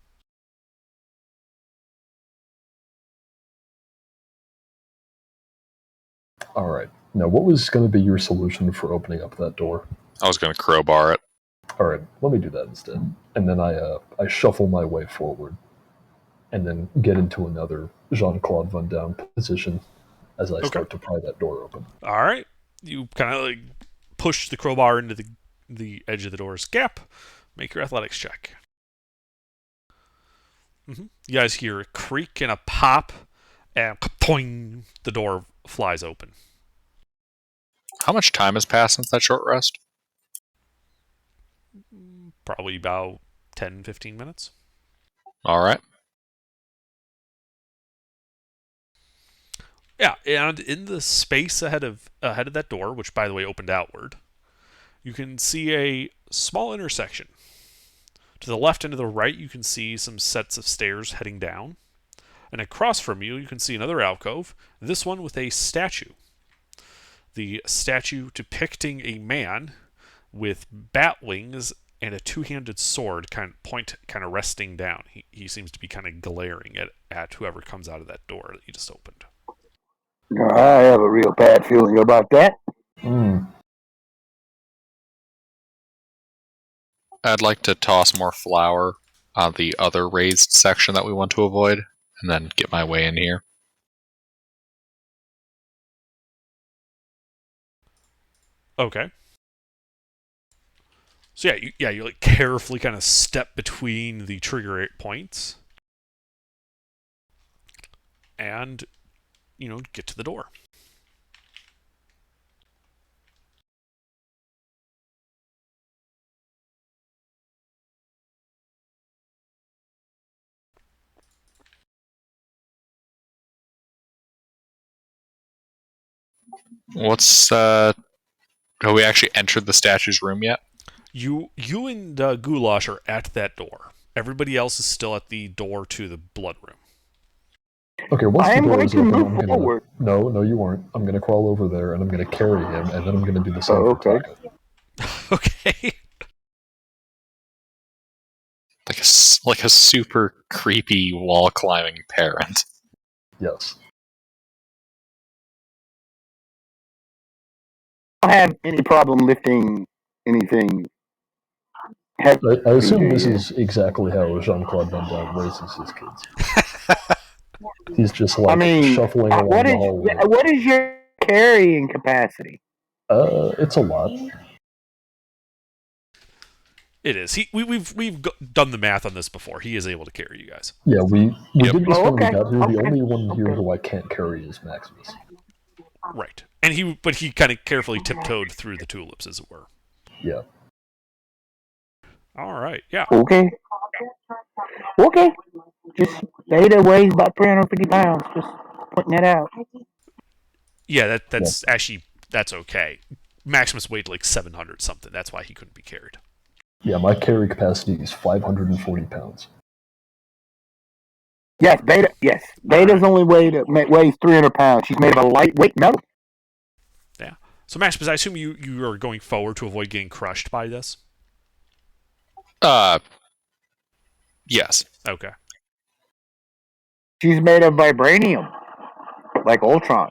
Alright. Now, what was going to be your solution for opening up that door? I was going to crowbar it. Alright, let me do that instead. And then I shuffle my way forward. And then get into another Jean-Claude Van Damme position as I start to pry that door open. All right. You kind of like push the crowbar into the edge of the door's gap. Make your athletics check. You guys hear a creak and a pop, and toing, the door flies open. How much time has passed since that short rest? Probably about 10, 15 minutes. All right. Yeah, and in the space ahead of that door, which by the way opened outward, you can see a small intersection. To the left and to the right, you can see some sets of stairs heading down. And across from you, you can see another alcove, this one with a statue. The statue depicting a man with bat wings and a two-handed sword kind of resting down. He seems to be kind of glaring at whoever comes out of that door that you just opened. I have a real bad feeling about that. I'd like to toss more flour on the other raised section that we want to avoid, and then get my way in here. Okay. So you like carefully kind of step between the trigger points, and get to the door. Have we actually entered the statue's room yet? You and Goulash are at that door. Everybody else is still at the door to the blood room. Okay, once I the am door going is to open, move I'm gonna... forward. No, you aren't. I'm gonna crawl over there, and I'm gonna carry him, and then I'm gonna do the same for okay. Taka. Okay. Like a super creepy wall climbing parent. Yes. I don't have any problem lifting anything heavy. I assume this is exactly how Jean-Claude Van Damme raises his kids. He's just like shuffling along the hallway. What is your carrying capacity? It's a lot. It is. We've done the math on this before. He is able to carry you guys. Yeah, we did this when we got here. Okay. The only one here who I can't carry is Maximus. Right. And he kind of carefully tiptoed through the tulips, as it were. Yeah. All right. Yeah. Okay. Just Beta weighs about 350 pounds. Just pointing that out. Yeah. That's actually that's okay. Maximus weighed like 700 something. That's why he couldn't be carried. Yeah, my carry capacity is 540 pounds. Yes, Beta. Yes, Beta's only weighs 300 pounds. She's made of a lightweight metal. Yeah. So Maximus, I assume you are going forward to avoid getting crushed by this. Yes. Okay. She's made of vibranium, like Ultron.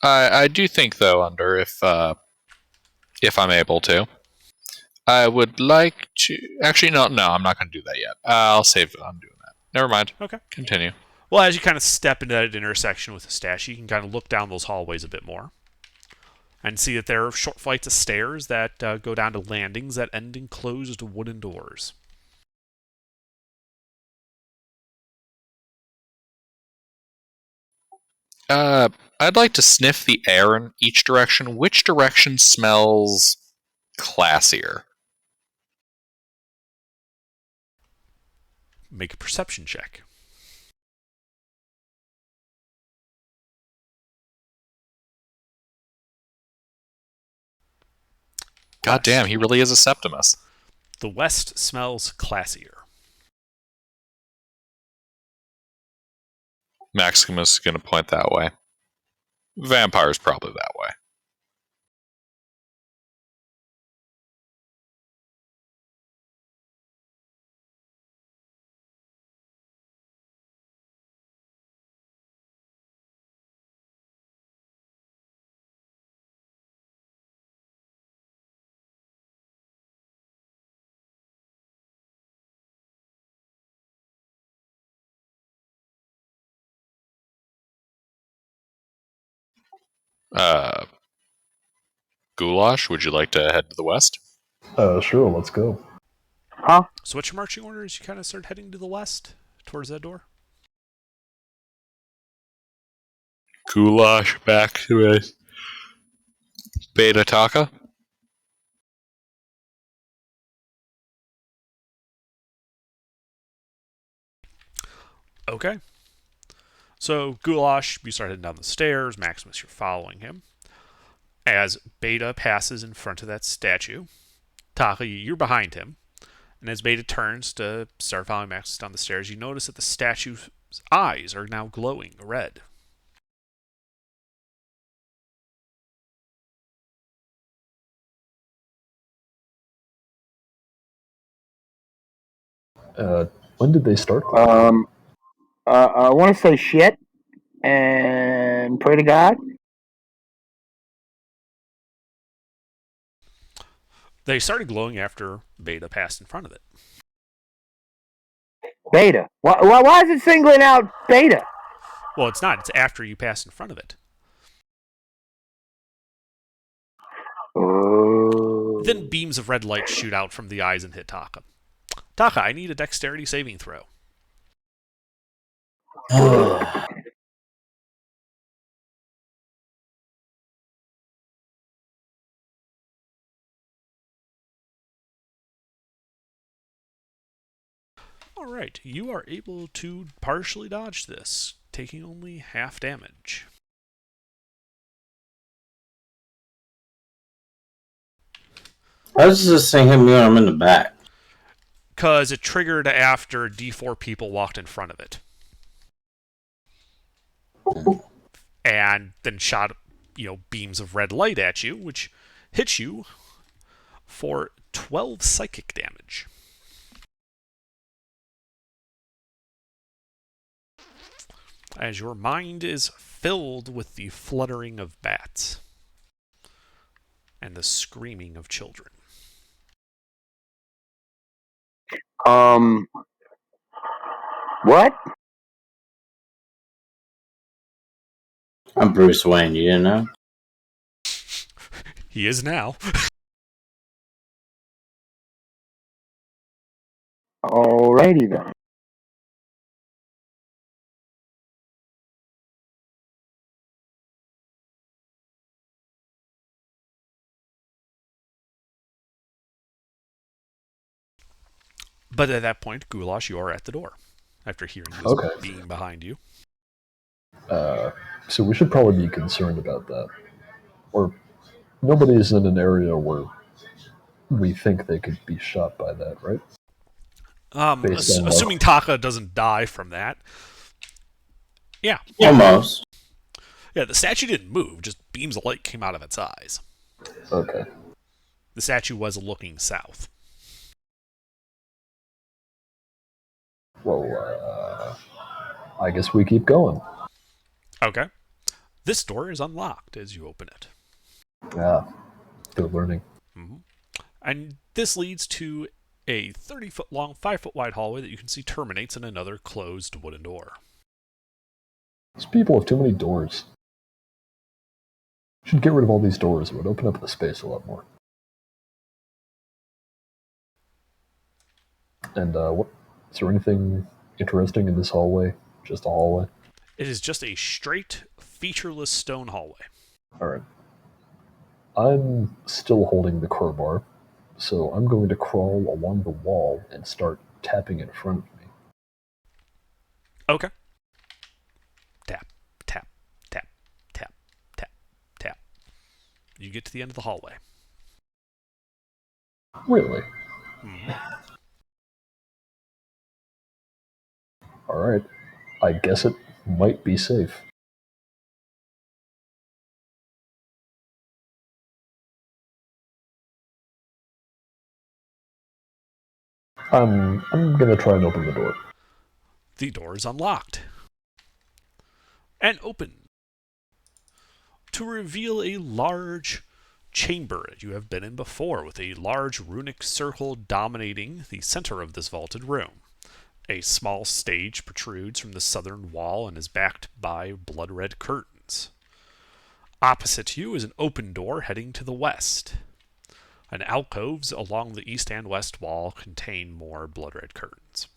I do think, though, Under, if I'm able to, I would like to... Actually, no, I'm not going to do that yet. I'll save it on doing that. Never mind. Okay. Continue. Well, as you kind of step into that intersection with the statue, you can kind of look down those hallways a bit more and see that there are short flights of stairs that go down to landings that end in closed wooden doors. I'd like to sniff the air in each direction. Which direction smells classier? Make a perception check. God damn, he really is a Septimus. The west smells classier. Maximus is going to point that way. Vampire's probably that way. Goulash, would you like to head to the west? Sure, let's go. Huh? So what's your marching order as you kind of start heading to the west towards that door? Goulash back to his Beta Taka. Okay. So Goulash, you start heading down the stairs. Maximus, you're following him. As Beta passes in front of that statue, Taka, you're behind him. And as Beta turns to start following Maximus down the stairs, you notice that the statue's eyes are now glowing red. When did they start? I want to say shit and pray to God. They started glowing after Beta passed in front of it. Beta. Why is it singling out Beta? Well, it's not. It's after you pass in front of it. Oh. Then beams of red light shoot out from the eyes and hit Taka. Taka, I need a dexterity saving throw. Alright, you are able to partially dodge this, taking only half damage. How does this thing hit me when I'm in the back? Because it triggered after D4 people walked in front of it. And then shot, beams of red light at you, which hits you for 12 psychic damage. As your mind is filled with the fluttering of bats and the screaming of children. What? I'm Bruce Wayne, you didn't know? He is now. Alrighty then. But at that point, Goulash, you are at the door after hearing this being behind you. So we should probably be concerned about that. Or nobody's in an area where we think they could be shot by that, right? Assuming Taka doesn't die from that. Yeah. Almost. Yeah, the statue didn't move, just beams of light came out of its eyes. Okay. The statue was looking south. Well, I guess we keep going. Okay. This door is unlocked as you open it. Yeah, good learning. Mm-hmm. And this leads to a 30-foot long, 5-foot wide hallway that you can see terminates in another closed wooden door. These people have too many doors. Should get rid of all these doors. It would open up the space a lot more. And is there anything interesting in this hallway? Just a hallway? It is just a straight featureless stone hallway. Alright. I'm still holding the crowbar, so I'm going to crawl along the wall and start tapping in front of me. Okay. Tap, tap, tap, tap, tap, tap. You get to the end of the hallway. Really? Mhm. Alright. I guess it might be safe. I'm gonna try and open the door. The door is unlocked and open to reveal a large chamber that you have been in before, with a large runic circle dominating the center of this vaulted room. A small stage protrudes from the southern wall and is backed by blood-red curtains. Opposite you is an open door heading to the west. And alcoves along the east and west wall contain more blood-red curtains.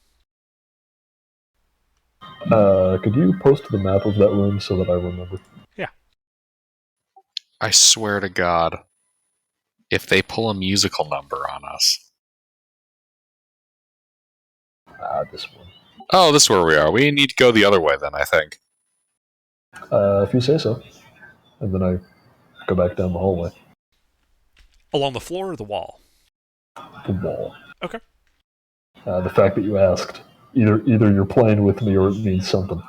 Could you post the map of that room so that I remember? I swear to God, if they pull a musical number on us. This one. Oh, this is where we are. We need to go the other way then, I think. If you say so. And then I go back down the hallway. Along the floor or the wall? The wall. Okay. The fact that you asked. Either you're playing with me or it means something.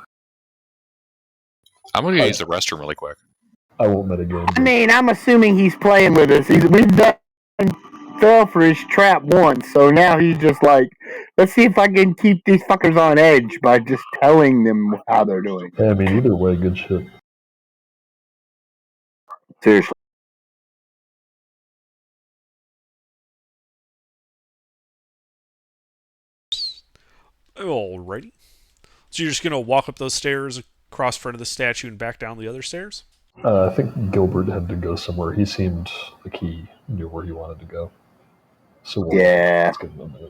I'm going to use the restroom really quick. I won't metagame. I mean, I'm assuming he's playing with us. We've done fell for his trap once, so now he's just like, let's see if I can keep these fuckers on edge by just telling them how they're doing. Yeah, I mean, either way, good shit. Seriously. Alrighty. So you're just going to walk up those stairs across front of the statue and back down the other stairs? I think Gilbert had to go somewhere. He seemed like he knew where he wanted to go. So Yeah. let's give him a minute.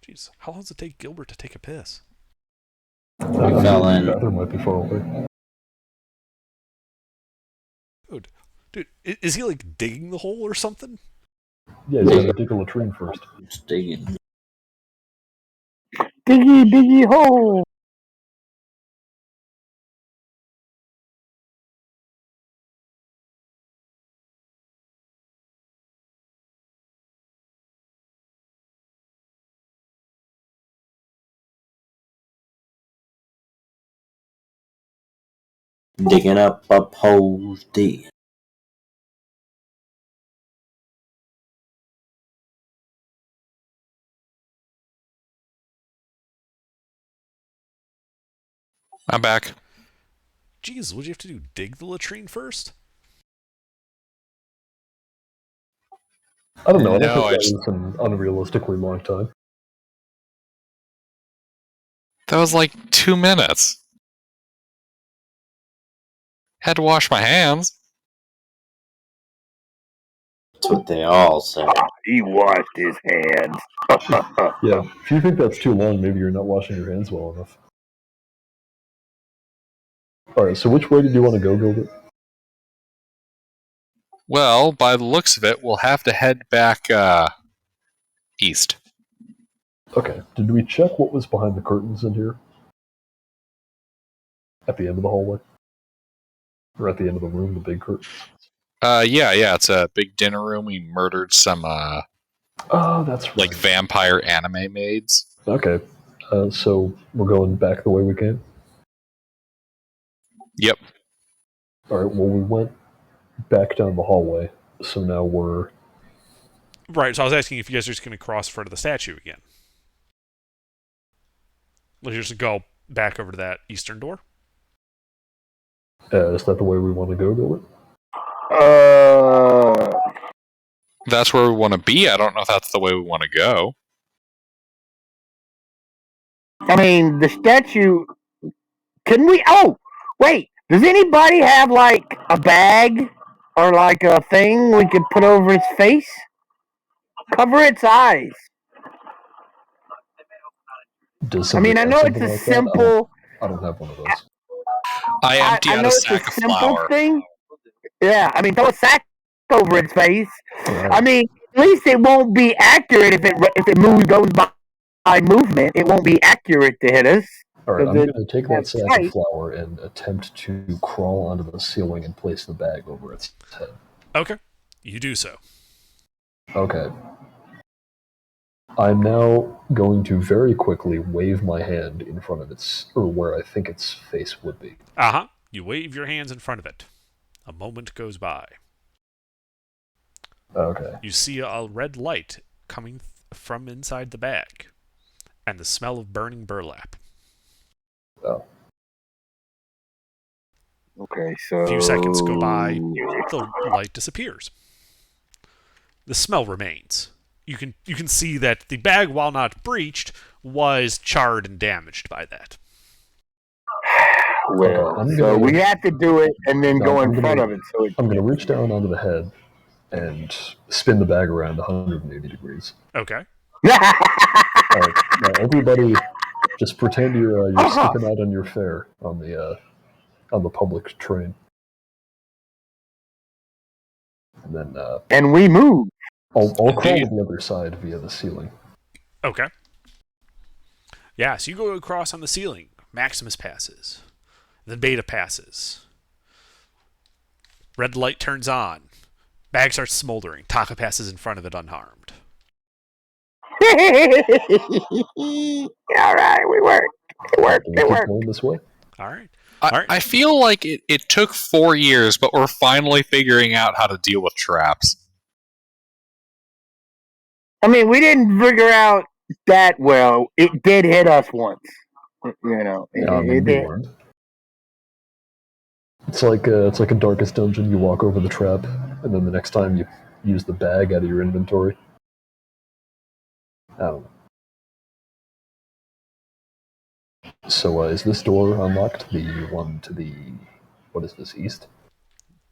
Jeez, how long does it take Gilbert to take a piss? fell in. The bathroom might be far away. Dude, is he like digging the hole or something? Yeah, he's gotta dig a latrine first. Just digging. Diggy, diggy hole. Digging up holes deep. I'm back. Jeez, what'd you have to do? Dig the latrine first? I don't know. I don't No, think that was an unrealistically long time. That was like 2 minutes. Had to wash my hands. That's what they all say. He washed his hands. Yeah, if you think that's too long, maybe you're not washing your hands well enough. Alright, so which way did you want to go, Gilbert? Well, by the looks of it, we'll have to head back east. Okay, did we check what was behind the curtains in here? At the end of the hallway? Or at the end of the room, the big curtain? Yeah, it's a big dinner room. We murdered some Oh, that's right. like vampire anime maids. Okay. So we're going back the way we came? Yep. Alright, well, we went back down the hallway, so now we're... Right, so I was asking if you guys are just going to cross in front of the statue again. Let's just go back over to that eastern door. Is that the way we want to go, Gilbert? That's where we want to be. I don't know if that's the way we want to go. I mean, the statue. Can we? Oh, wait. Does anybody have like a bag or like a thing we could put over its face? Cover its eyes. Does I mean, somebody I have know it's something a like that? simple. I don't have one of those. I empty I out know a it's sack a of simple flour. thing. Yeah, I mean, throw a sack over its face. Alright. I mean, at least it won't be accurate if it goes by movement. It won't be accurate to hit us. Alright, I'm Does it going to take that have sack sight? of flour and attempt to crawl onto the ceiling and place the bag over its head. Okay, you do so. Okay. I'm now going to very quickly wave my hand in front of its, or where I think its face would be. Uh-huh. You wave your hands in front of it. A moment goes by. Okay. You see a red light coming from inside the bag, and the smell of burning burlap. Oh. Okay, so A few seconds go by, the light disappears. The smell remains. You can see that the bag, while not breached, was charred and damaged by that. Well, I'm so gonna- we have to do it and then No, go I'm in gonna- front of it. So it, I'm going to reach down onto the head and spin the bag around 180 degrees. Okay. Alright, now everybody just pretend you're Uh-huh. skipping out on your fare on the public train. And then and we move. I'll crawl to Indeed. the other side via the ceiling. Okay. Yeah, so you go across on the ceiling. Maximus passes. Then Beta passes. Red light turns on. Bag starts smoldering. Taka passes in front of it unharmed. All right, we worked. It worked. Can we It keep worked. going this way? All right. I feel like it took 4 years, but we're finally figuring out how to deal with traps. I mean, we didn't figure out that well. It did hit us once. You know, Yeah, I mean, it we did. learned. It's like a Darkest Dungeon. You walk over the trap, and then the next time you use the bag out of your inventory. I don't know. So is this door unlocked? The one to the, what is this, east?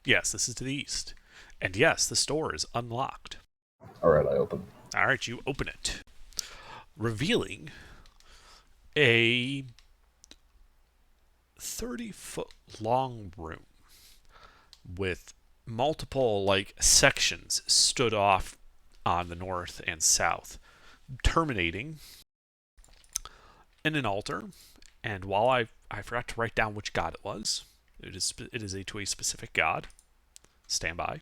Yes, this is to the east. And yes, the door is unlocked. Alright, I open. All right, you open it, revealing a 30-foot long room with multiple sections stood off on the north and south, terminating in an altar. And while I forgot to write down which god it was, it is to a specific god. Stand by.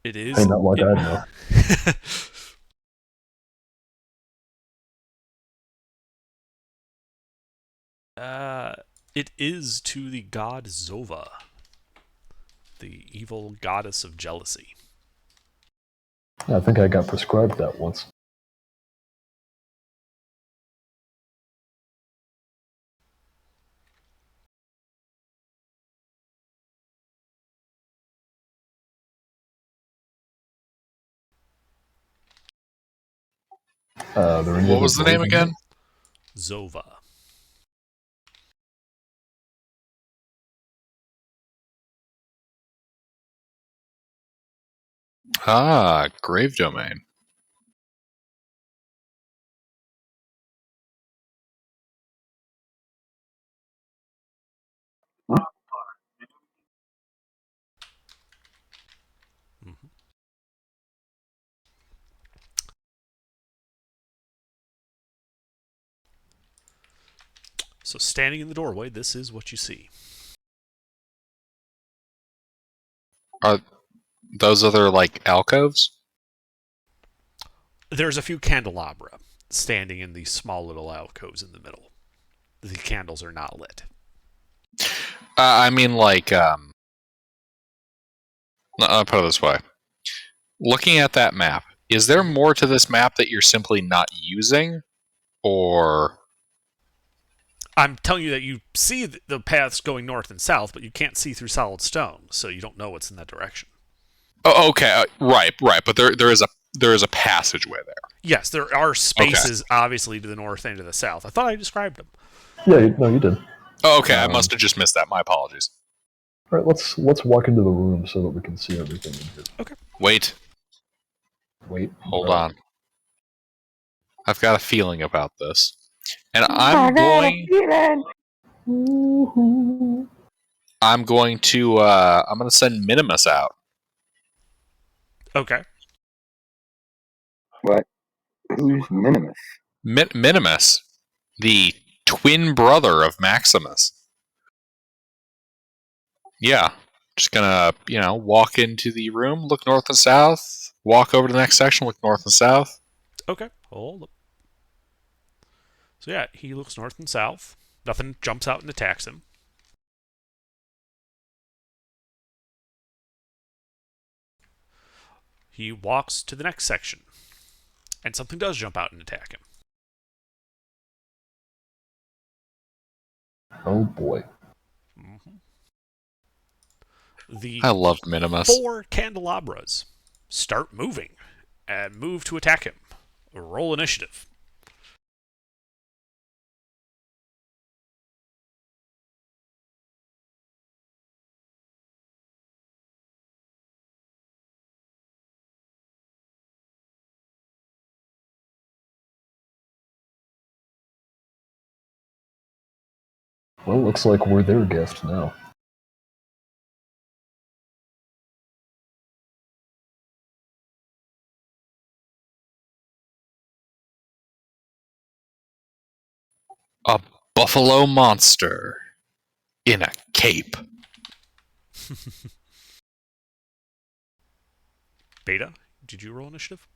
It is. Hey, not like I know. It is to the god Zova, the evil goddess of jealousy. I think I got prescribed that once. What was the name again? Zova. Ah, Grave Domain. Mhm. So standing in the doorway, this is what you see. Are those other like alcoves? There's a few candelabra standing in these small little alcoves in the middle. The candles are not lit. I mean, like, I'll put it this way. Looking at that map, is there more to this map that you're simply not using? Or... I'm telling you that you see the paths going north and south, but you can't see through solid stone, so you don't know what's in that direction. Oh, okay, right. But there is a passageway there. Yes, there are spaces, obviously, to the north and to the south. I thought I described them. Yeah, no, you did. Oh, okay, I must have just missed that. My apologies. All right, let's walk into the room so that we can see everything in here. Okay. Wait, hold on. I've got a feeling about this, and I'm going to send Minimus out. Okay. What? Who's Minimus? Minimus, the twin brother of Maximus. Yeah, just gonna, walk into the room, look north and south, walk over to the next section, look north and south. Okay, hold up. So yeah, he looks north and south. Nothing jumps out and attacks him. He walks to the next section, and something does jump out and attack him. Oh boy. The I love Minimus. 4 candelabras start moving and move to attack him. Roll initiative. Well, looks like we're their guest now. A buffalo monster in a cape. Beta, did you roll initiative?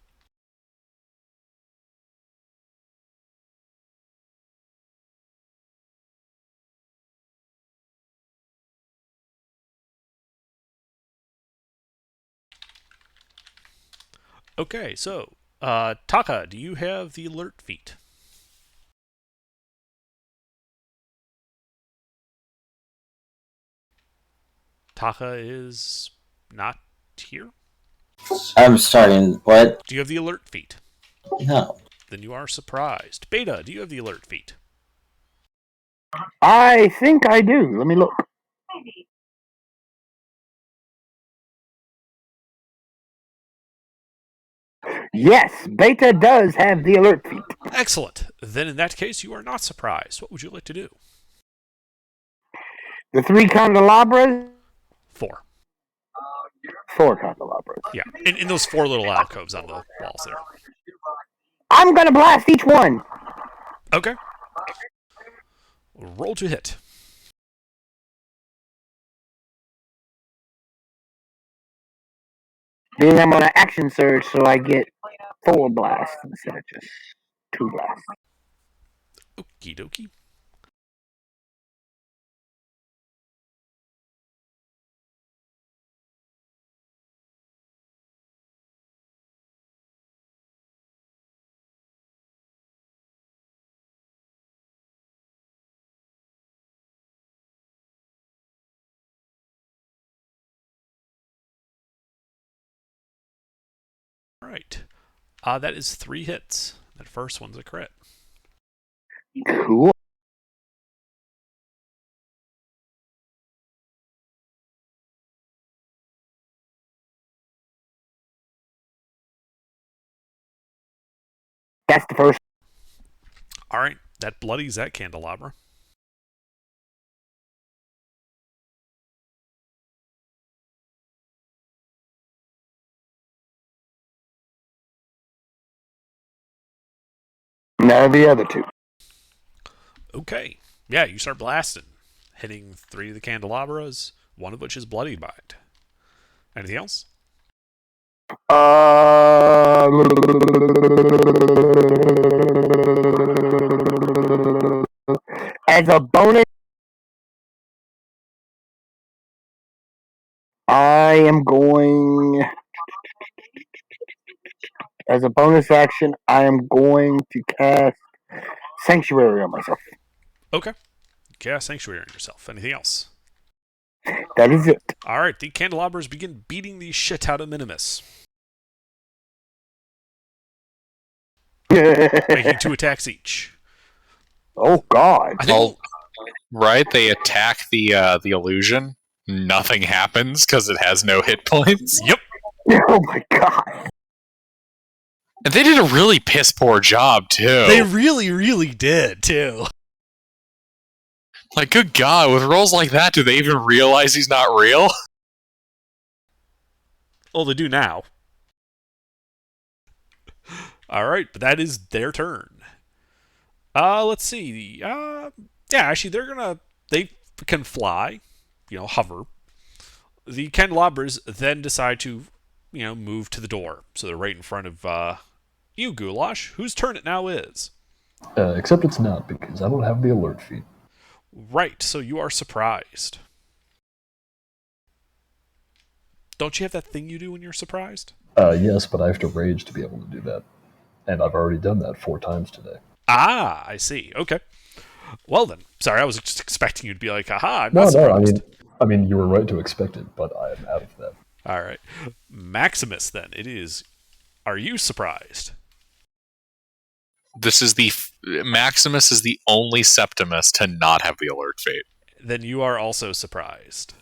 Okay, so, Taka, do you have the alert feat? Taka is not here? I'm starting. What? Do you have the alert feat? No. Then you are surprised. Beta, do you have the alert feat? I think I do. Let me look. Yes, Beta does have the alert feat. Excellent. Then in that case, you are not surprised. What would you like to do? The 3 candelabras? 4. 4 candelabras. Yeah, in those 4 little alcoves on the walls there. I'm gonna blast each one. Okay. Roll to hit. Then I'm gonna action surge so I get 4 blasts instead of just 2 blasts. Okie dokie. Right. That is 3 hits. That first one's a crit. Cool. That's the first. All right. That bloodies that candelabra. Now the other 2. Okay. Yeah, you start blasting, hitting 3 of the candelabras, one of which is bloodied by it. Anything else? As a bonus, I am going. As a bonus action, I am going to cast Sanctuary on myself. Okay. Cast Sanctuary on yourself. Anything else? That is it. Alright, the candelabras begin beating the shit out of Minimus, making 2 attacks each. Oh God! I think Well, right? They attack the illusion. Nothing happens because it has no hit points. Yep. Oh my God! And they did a really piss poor job too. They really, really did, too. Like, good God, with rolls like that, do they even realize he's not real? Well, they do now. Alright, but that is their turn. Let's see. Yeah, actually, they can fly, hover. The candelabras then decide to, move to the door. So they're right in front of you, Goulash, whose turn it now is. Except it's not, because I don't have the alert feat. Right, so you are surprised. Don't you have that thing you do when you're surprised? Yes, but I have to rage to be able to do that. And I've already done that 4 times today. Ah, I see. Okay. Well then, sorry, I was just expecting you to be like, "Haha, I'm No, not surprised." I mean, you were right to expect it, but I am out of that. All right, Maximus. Then it is. Are you surprised? This is Maximus is the only Septimus to not have the alert fate. Then you are also surprised.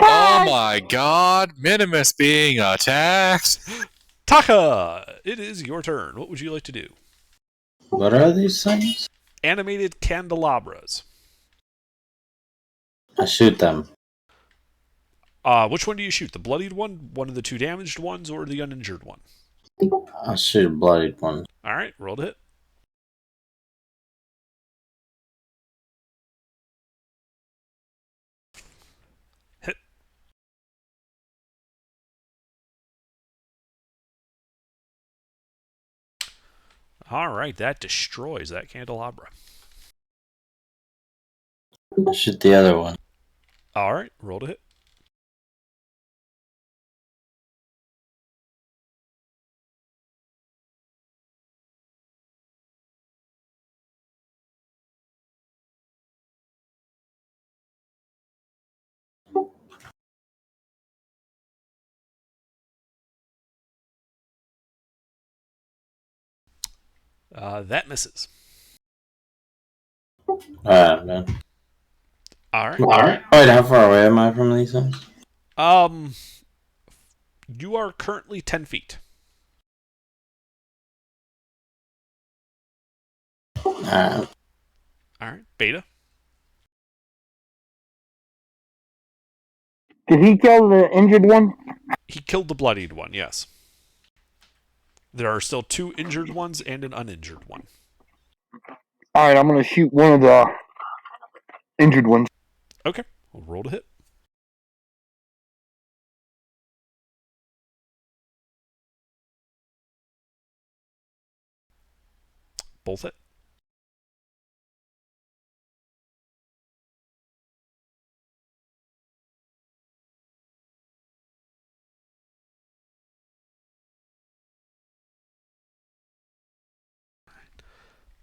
Oh my God, Minimus being attacked. Taka, it is your turn. What would you like to do? What are these things? Animated candelabras. I shoot them. Which one do you shoot? The bloodied one, one of the 2 damaged ones, or the uninjured one? I shoot a bloodied one. All right, roll to hit. Hit. All right, that destroys that candelabra. I shoot the other one. All right, roll to hit. That misses. Alright, man. All right. Alright. Wait, how far away am I from these things? You are currently 10 feet. Alright. All right, Beta. Did he kill the injured one? He killed the bloodied one, yes. There are still 2 injured ones and an uninjured one. All right, I'm gonna shoot one of the injured ones. Okay, we'll roll to hit. Both hit.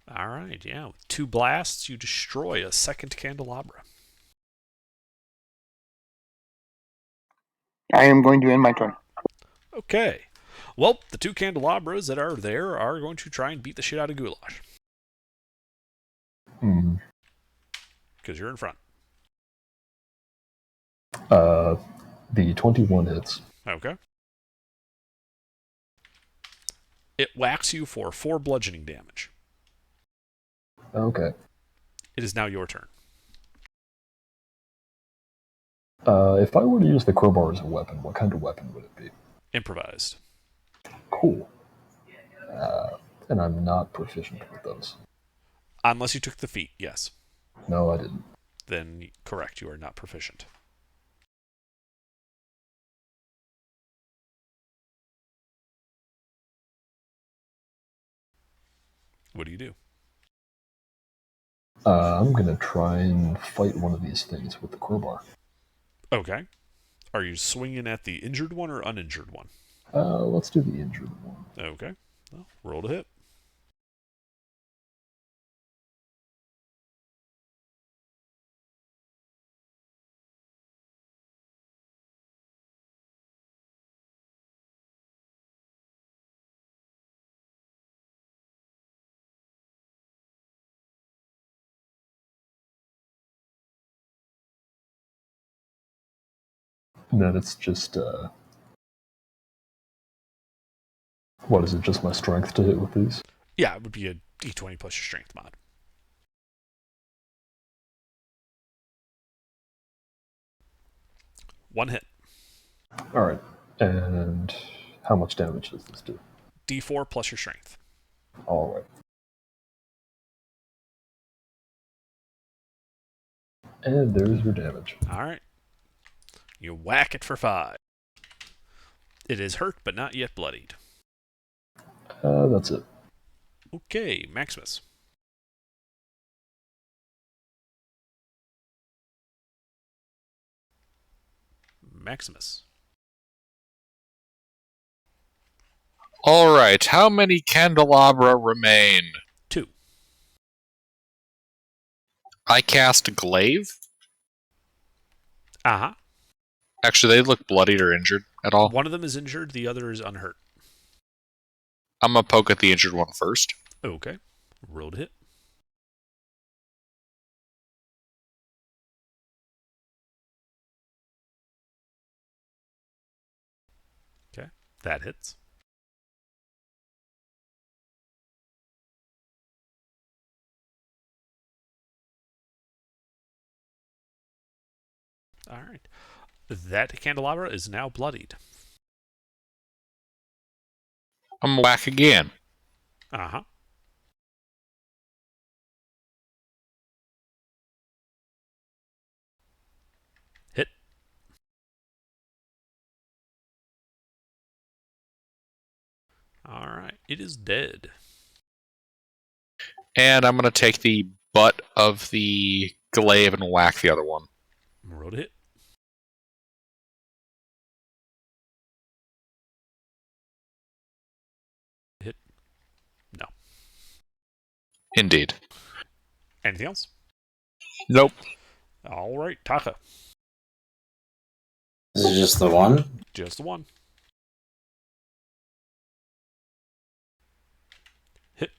All right, yeah. With 2 blasts, you destroy a second candelabra. I am going to end my turn. Okay. Well, the 2 candelabras that are there are going to try and beat the shit out of Goulash. Hmm. Because you're in front. The 21 hits. Okay. It whacks you for 4 bludgeoning damage. Okay. It is now your turn. If I were to use the crowbar as a weapon, what kind of weapon would it be? Improvised. Cool. And I'm not proficient with those. Unless you took the feat, yes. No, I didn't. Then, correct, you are not proficient. What do you do? I'm gonna try and fight one of these things with the crowbar. Okay. Are you swinging at the injured one or uninjured one? Let's do the injured one. Okay. Well, roll to hit. And then it's just, what is it, just my strength to hit with these? Yeah, it would be a d20 plus your strength mod. One hit. Alright, and how much damage does this do? D4 plus your strength. Alright. And there's your damage. Alright. You whack it for 5. It is hurt, but not yet bloodied. That's it. Okay, Maximus. Maximus. All right, how many candelabra remain? 2. I cast Glaive. Uh-huh. Actually, they look bloodied or injured at all. One of them is injured, the other is unhurt. I'm gonna poke at the injured one first. Okay. Roll to hit. Okay. That hits. Alright. That candelabra is now bloodied. I'm gonna whack again. Uh-huh. Hit. Alright. It is dead. And I'm gonna take the butt of the glaive and whack the other one. Roll to hit. Hit. No. Indeed. Anything else? Nope. Alright, Taka. This is just the one? Just the one. Hit.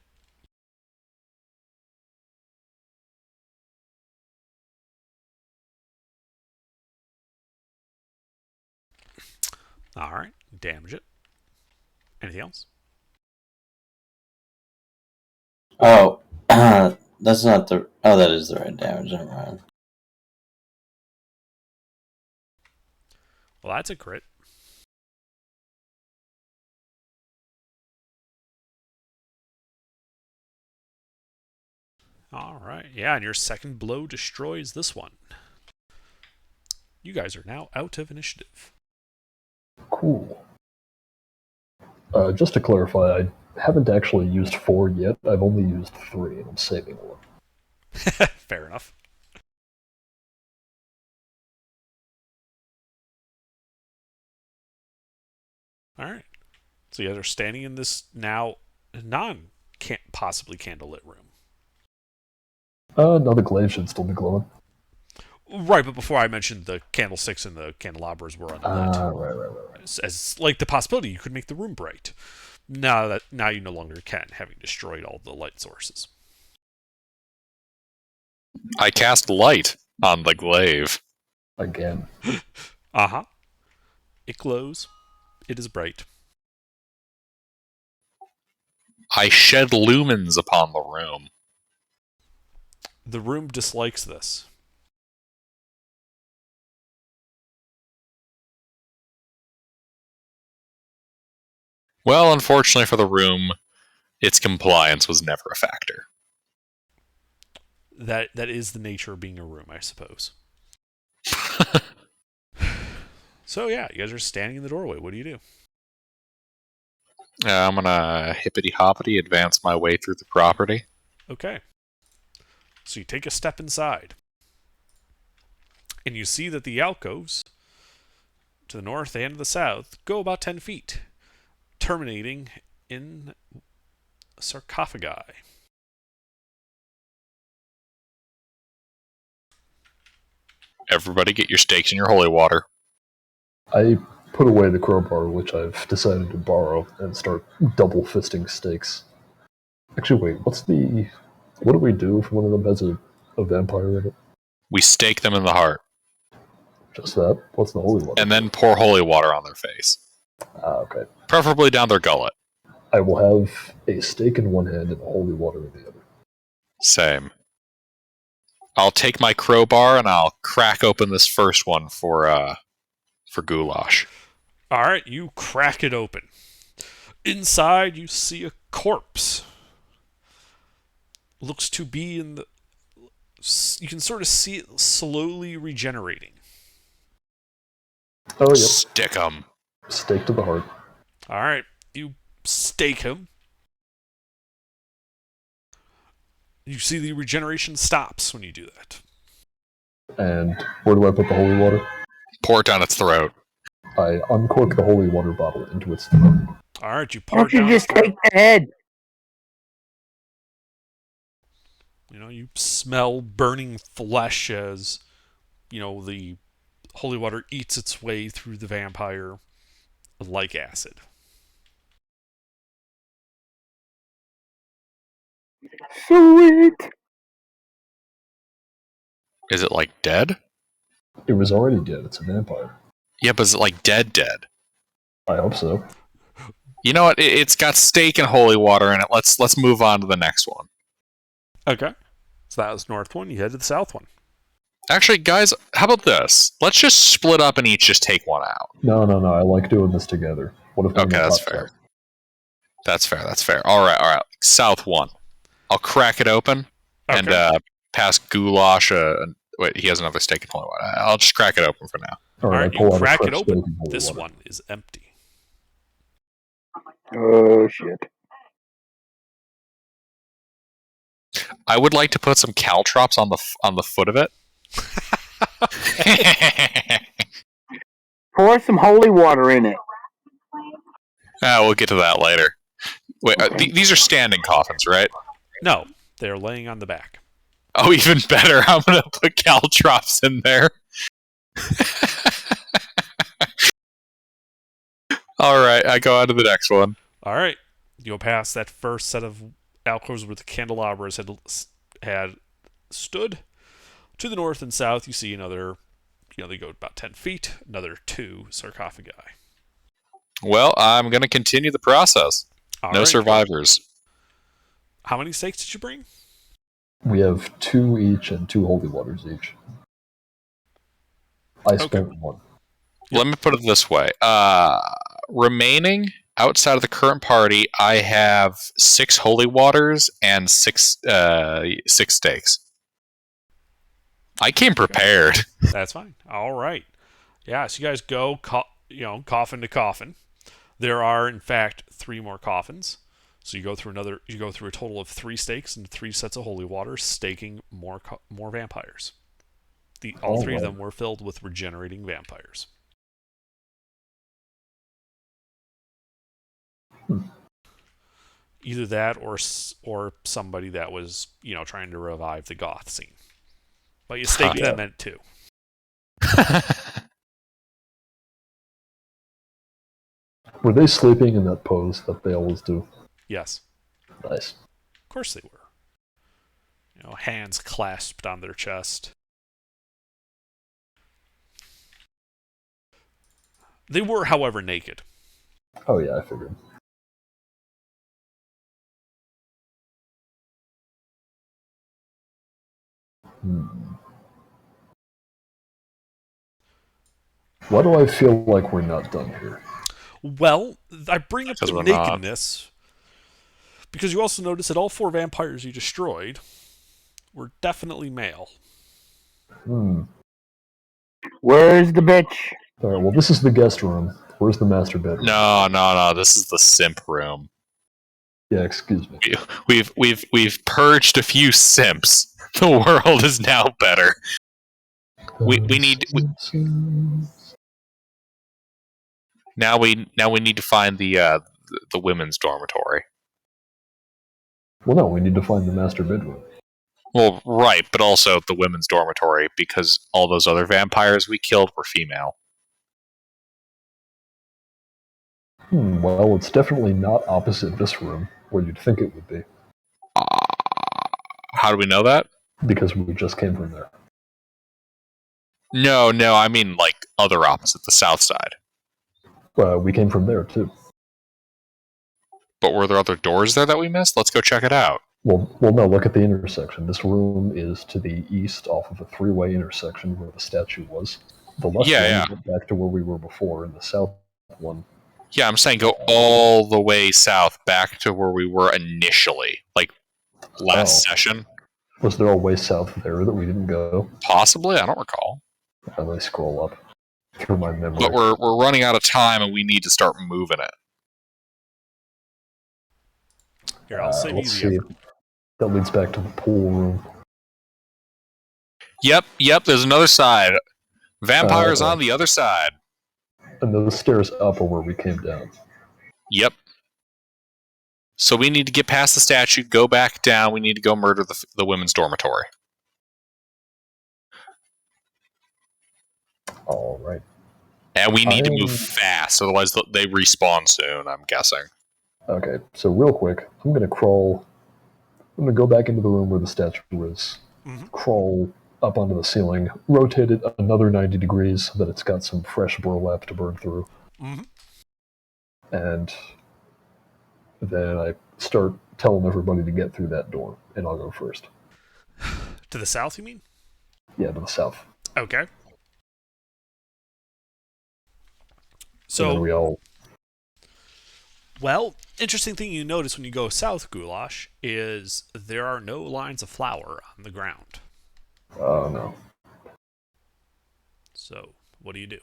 Alright, damage it. Anything else? Oh, that's not the. Oh, that is the right damage. Never mind. Well, that's a crit. Alright, yeah, and your second blow destroys this one. You guys are now out of initiative. Cool. Just to clarify, I haven't actually used 4 yet. I've only used 3, and I'm saving 1. Fair enough. Alright. So you guys are standing in this now possibly candlelit room. No, the glaive should still be glowing. Right, but before I mentioned the candlesticks and the candelabras were unlit. Right. As like the possibility you could make the room bright. Now you no longer can, having destroyed all the light sources. I cast light on the glaive. Again. Uh-huh. It glows. It is bright. I shed lumens upon the room. The room dislikes this. Well, unfortunately for the room, its compliance was never a factor. that is the nature of being a room, I suppose. So yeah, you guys are standing in the doorway. What do you do? I'm gonna hippity hoppity advance my way through the property. Okay. So you take a step inside, and you see that the alcoves to the north and the south go about 10 feet, terminating in sarcophagi. Everybody get your stakes and your holy water. I put away the crowbar, which I've decided to borrow, and start double fisting stakes. Actually, wait, what do we do if one of them has a vampire in it? We stake them in the heart, Just that? What's the holy water? and then pour holy water on their face. Okay. Preferably down their gullet. I will have a stake in one hand and holy water in the other. Same. I'll take my crowbar and I'll crack open this first one for goulash. All right, you crack it open. Inside, you see a corpse. Looks to be in the... You can sort of see it slowly regenerating. Oh, yep. Stick 'em. Stake to the heart. All right, you stake him. You see the regeneration stops when you do that. And where do I put the holy water? Pour it down its throat. I uncork the holy water bottle into its throat. All right, you Why pour don't it you down. just take the head? You know, you smell burning flesh as, you know, the holy water eats its way through the vampire like acid. Sweet. Is it like dead? It was already dead. It's a vampire. Yeah, but is it like dead? I hope so. You know what? It's got steak and holy water in it. Let's move on to the next one. Okay. So that was north one. You head to the south one. Actually, guys, how about this? Let's just split up and each just take one out. No. I like doing this together. What if we Okay, make that's hot fair. sauce? That's fair. All right. South one. I'll crack it open and pass goulash. Wait, he has another steak and holy water. I'll just crack it open for now. All All right, right, I pull you out a crack fresh it open. steak and holy This water. one is empty. Oh shit. I would like to put some caltrops on the foot of it. Pour some holy water in it. We'll get to that later. Wait, these are standing coffins, right? No, they're laying on the back. Oh, even better. I'm gonna put caltrops in there. All right, I go on to the next one. All right. You'll pass that first set of alcoves where the candelabras had stood. To the north and south, you see another, they go about 10 feet, another 2 sarcophagi. Well, I'm gonna continue the process. All No right. survivors. How many stakes did you bring? We have 2 each and 2 holy waters each. I spent 1. Let me put it this way. Remaining outside of the current party, I have 6 holy waters and 6 stakes. I came prepared. That's fine. All right. Yeah, so you guys go, coffin to coffin. There are, in fact, 3 more coffins. So you go through a total of 3 stakes and 3 sets of holy water, staking more vampires. All 3 of them were filled with regenerating vampires. Either that or somebody that was, trying to revive the goth scene. But you staked them in too. Were they sleeping in that pose that they always do? Yes. Nice. Of course they were. Hands clasped on their chest. They were, however, naked. Oh yeah, I figured. Why do I feel like we're not done here? Well, I bring up the Because we're not. nakedness because you also notice that all 4 vampires you destroyed were definitely male. Where's the bitch? All right. Well, this is the guest room. Where's the master bedroom? No. This is the simp room. Yeah. Excuse me. We've purged a few simps. The world is now better. We need now we need to find the women's dormitory. Well, no. We need to find the master bedroom. Well, right, but also the women's dormitory because all those other vampires we killed were female. Well, it's definitely not opposite this room where you'd think it would be, How do we know that? because we just came from there. No, I mean like other opposite, the south side. We came from there too. But were there other doors there that we missed? Let's go check it out. Well, no. Look at the intersection. This room is to the east, off of a three-way intersection where the statue was. The left one went back to where we were before, and the south one. Yeah, I'm saying go all the way south back to where we were initially, like last session. Was there a way south there that we didn't go? Possibly, I don't recall. Let me scroll up through my memory. But we're running out of time, and we need to start moving it. Here, I'll save you let's the see. effort. That leads back to the pool room. Yep. There's another side. Vampires okay. on the other side. And those stairs up are where we came down. Yep. So we need to get past the statue, go back down. We need to go murder the women's dormitory. All right. And we need to move fast, otherwise they respawn soon, I'm guessing. Okay, so real quick, I'm going to crawl. I'm going to go back into the room where the statue is, crawl up onto the ceiling, rotate it another 90 degrees so that it's got some fresh burlap to burn through. And then I start telling everybody to get through that door, and I'll go first. To the south, you mean? Yeah, to the south. Okay. And then we all... Well, interesting thing you notice when you go south, Goulash, is there are no lines of flour on the ground. Oh, no. So, what do you do?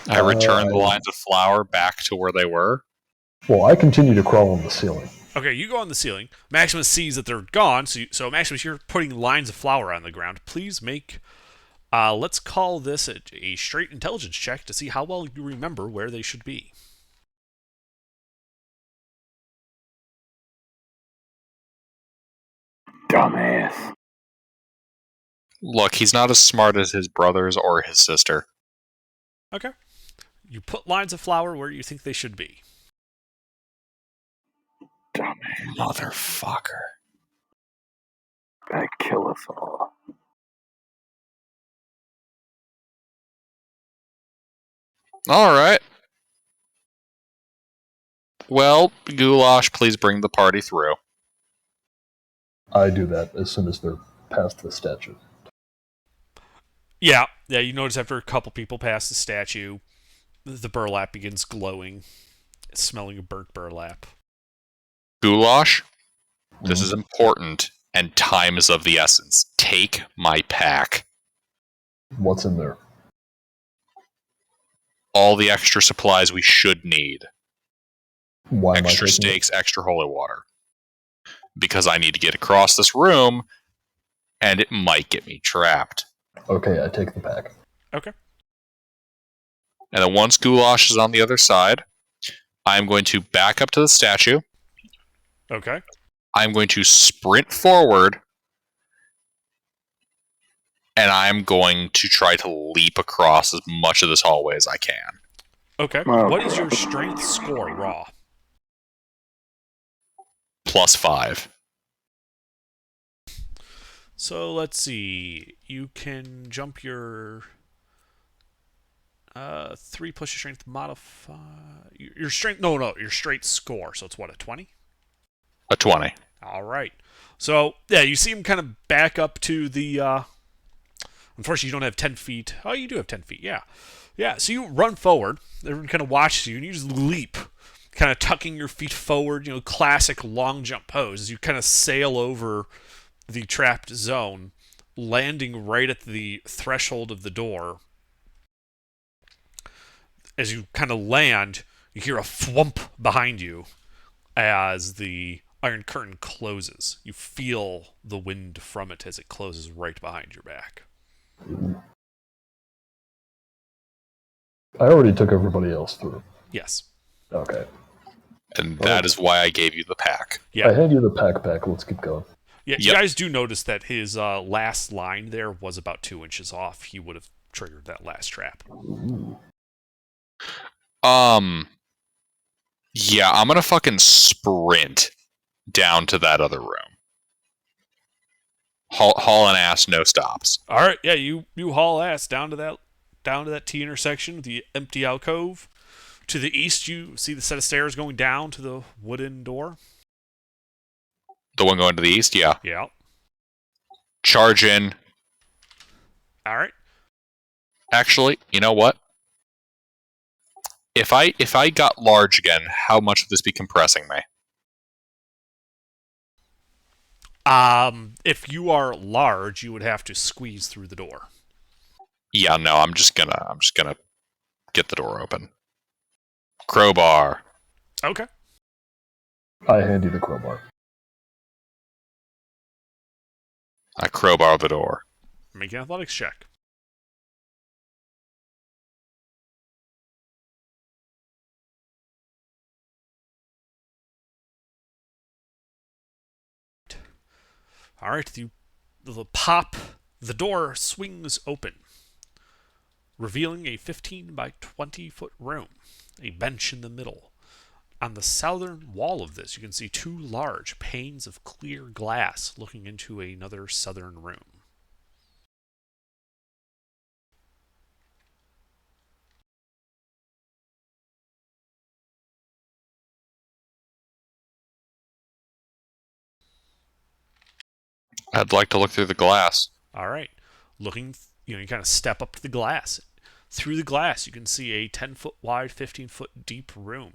I return the lines of flour back to where they were. Well, I continue to crawl on the ceiling. Okay, you go on the ceiling. Maximus sees that they're gone, so Maximus, you're putting lines of flour on the ground. Please make, let's call this a straight intelligence check to see how well you remember where they should be. Dumbass. Look, he's not as smart as his brothers or his sister. Okay. You put lines of flour where you think they should be. Dumbass. Motherfucker. Gonna kill us all. Alright. Well, Goulash, please bring the party through. I do that as soon as they're past the statue. Yeah, you notice after a couple people pass the statue, the burlap begins glowing. It's smelling of burnt burlap. Goulash, this is important, and time is of the essence. Take my pack. What's in there? All the extra supplies we should need. Why am I Extra taking it? steaks, extra holy water. Because I need to get across this room, and it might get me trapped. Okay, I take the pack. Okay. And then once Goulash is on the other side, I'm going to back up to the statue. Okay. I'm going to sprint forward, and I'm going to try to leap across as much of this hallway as I can. Okay. What is your strength score, raw? +5. So let's see. You can jump your 3 plus your strength modify. Your strength. No, your straight score. So it's what, a 20? A 20. All right. So yeah, you see him kind of back up to the. Unfortunately, you don't have 10 feet. Oh, you do have 10 feet. Yeah. So you run forward. Everyone kind of watches you, and you just leap, kind of tucking your feet forward. Classic long jump pose as you kind of sail over the trapped zone, landing right at the threshold of the door. As you kind of land, you hear a thwump behind you as the iron curtain closes. You feel the wind from it as it closes right behind your back. I already took everybody else through. Yes. Okay. And that is why I gave you the pack. Yeah. I hand you the pack back. Let's keep going. Yeah, you Yep. guys do notice that his last line there was about 2 inches off. He would have triggered that last trap. Yeah, I'm gonna fucking sprint down to that other room. Hauling ass, no stops. All right, yeah, you haul ass down to that T intersection, the empty alcove. To the east, you see the set of stairs going down to the wooden door. The one going to the east, yeah. Yeah. Charge in. All right. Actually, you know what? If I got large again, how much would this be compressing me? If you are large, you would have to squeeze through the door. Yeah, no, I'm just gonna get the door open. Crowbar. Okay. I hand you the crowbar. I crowbar the door. Make an athletics check. All right, the pop, the door swings open, revealing a 15 by 20 foot room, a bench in the middle. On the southern wall of this, you can see 2 large panes of clear glass looking into another southern room. I'd like to look through the glass. All right, you kind of step up to the glass. Through the glass, you can see a 10-foot wide, 15-foot deep room.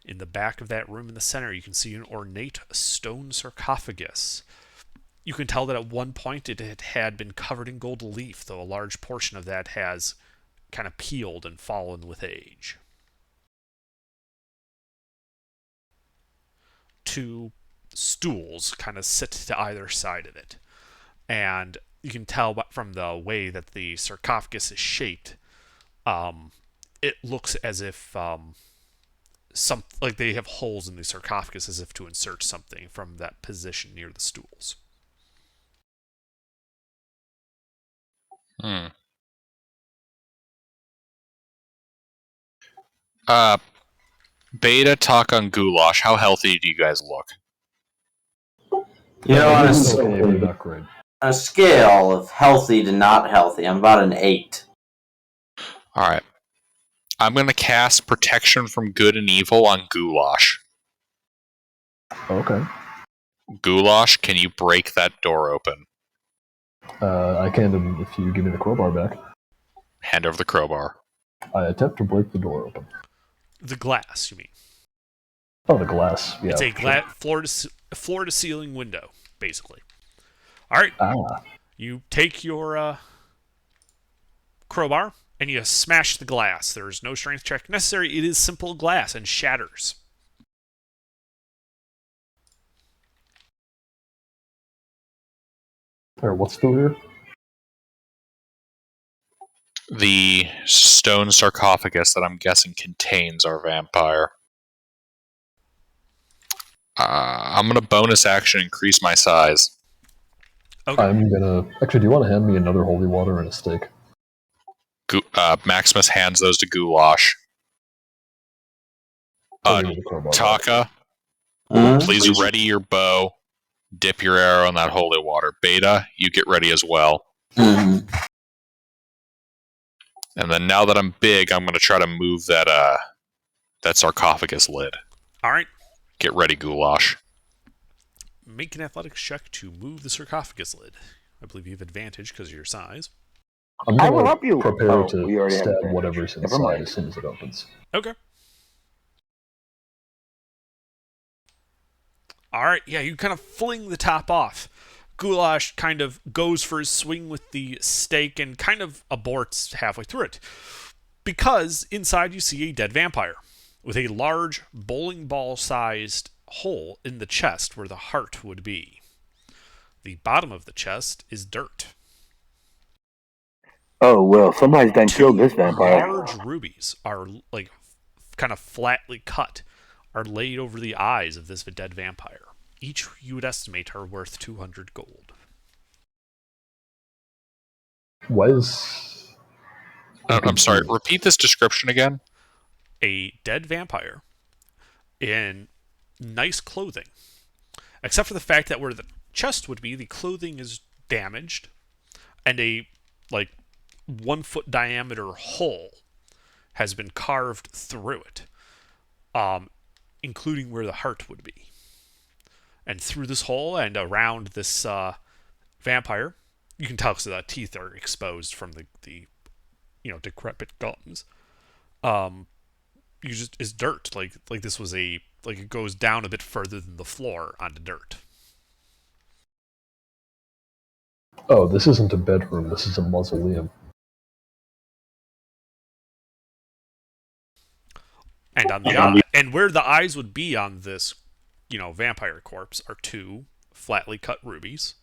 In the back of that room in the center, you can see an ornate stone sarcophagus. You can tell that at one point it had been covered in gold leaf, though a large portion of that has kind of peeled and fallen with age. 2 stools kind of sit to either side of it. And you can tell from the way that the sarcophagus is shaped, it looks as if like they have holes in the sarcophagus as if to insert something from that position near the stools. Beta, Taka, and Goulash, how healthy do you guys look? You know, on Okay, but not great. a scale of healthy to not healthy, I'm about an 8. Alright. I'm going to cast Protection from Good and Evil on Goulash. Okay. Goulash, can you break that door open? I can if you give me the crowbar back. Hand over the crowbar. I attempt to break the door open. The glass, you mean? Oh, the glass. Yeah. It's a sure. floor to ceiling window, basically. All right. Ah. You take your crowbar and you smash the glass. There's no strength check necessary. It is simple glass and shatters. Alright, what's through here? The stone sarcophagus that I'm guessing contains our vampire. I'm going to bonus action increase my size. Okay. I'm gonna... Actually, do you want to hand me another holy water and a steak? Maximus hands those to Goulash. I'll give you the crowbar back. Taka, please ready your bow. Dip your arrow in that holy water. Beta, you get ready as well. Mm-hmm. And then now that I'm big, I'm going to try to move that sarcophagus lid. All right. Get ready, Goulash. Make an athletics check to move the sarcophagus lid. I believe you have advantage because of your size. I'm I gonna will help you. prepare Oh, to we already have stab advantage. whatever's Never inside mind. as soon as it opens. Okay. All right. Yeah, you kind of fling the top off. Goulash kind of goes for his swing with the stake and kind of aborts halfway through it. Because inside you see a dead vampire with a large bowling ball sized hole in the chest where the heart would be. The bottom of the chest is dirt. Oh, well, somebody's done killed this vampire. Large rubies are like kind of flatly cut, are laid over the eyes of this dead vampire. Each you would estimate are worth 200 gold. Why is... I'm sorry, repeat this description again. A dead vampire in nice clothing, except for the fact that where the chest would be, the clothing is damaged, and a 1 foot diameter hole has been carved through it, including where the heart would be. And through this hole and around this vampire, you can tell because the teeth are exposed from the decrepit gums. Is dirt. Like this was it goes down a bit further than the floor onto dirt. Oh, this isn't a bedroom. This is a mausoleum. And on the and where the eyes would be on this, vampire corpse are 2 flatly cut rubies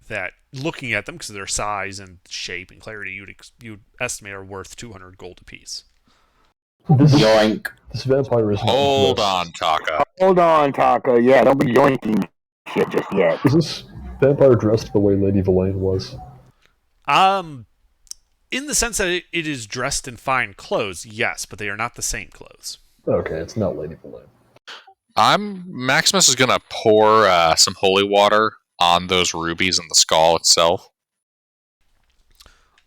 that, looking at them because of their size and shape and clarity, you'd estimate are worth 200 gold apiece. Yoink. This vampire is... Hold on, Taka. Hold on, Taka. Yeah, don't be yoinking shit just yet. Is this vampire dressed the way Lady Villain was? In the sense that it is dressed in fine clothes, yes, but they are not the same clothes. Okay, it's not Lady Villain. Maximus is gonna pour some holy water on those rubies and the skull itself.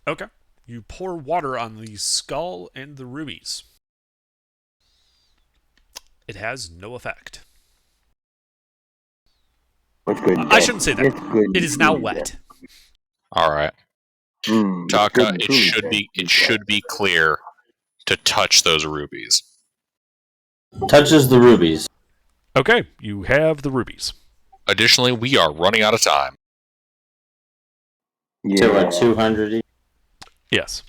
Okay. You pour water on the skull and the rubies. It has no effect. It's good. I shouldn't say that. It's good. It is now wet. All right, It's Taka. good and truly It should be clear to touch those rubies. Touches the rubies. Okay, you have the rubies. Additionally, we are running out of time. To a 200 each. Yes.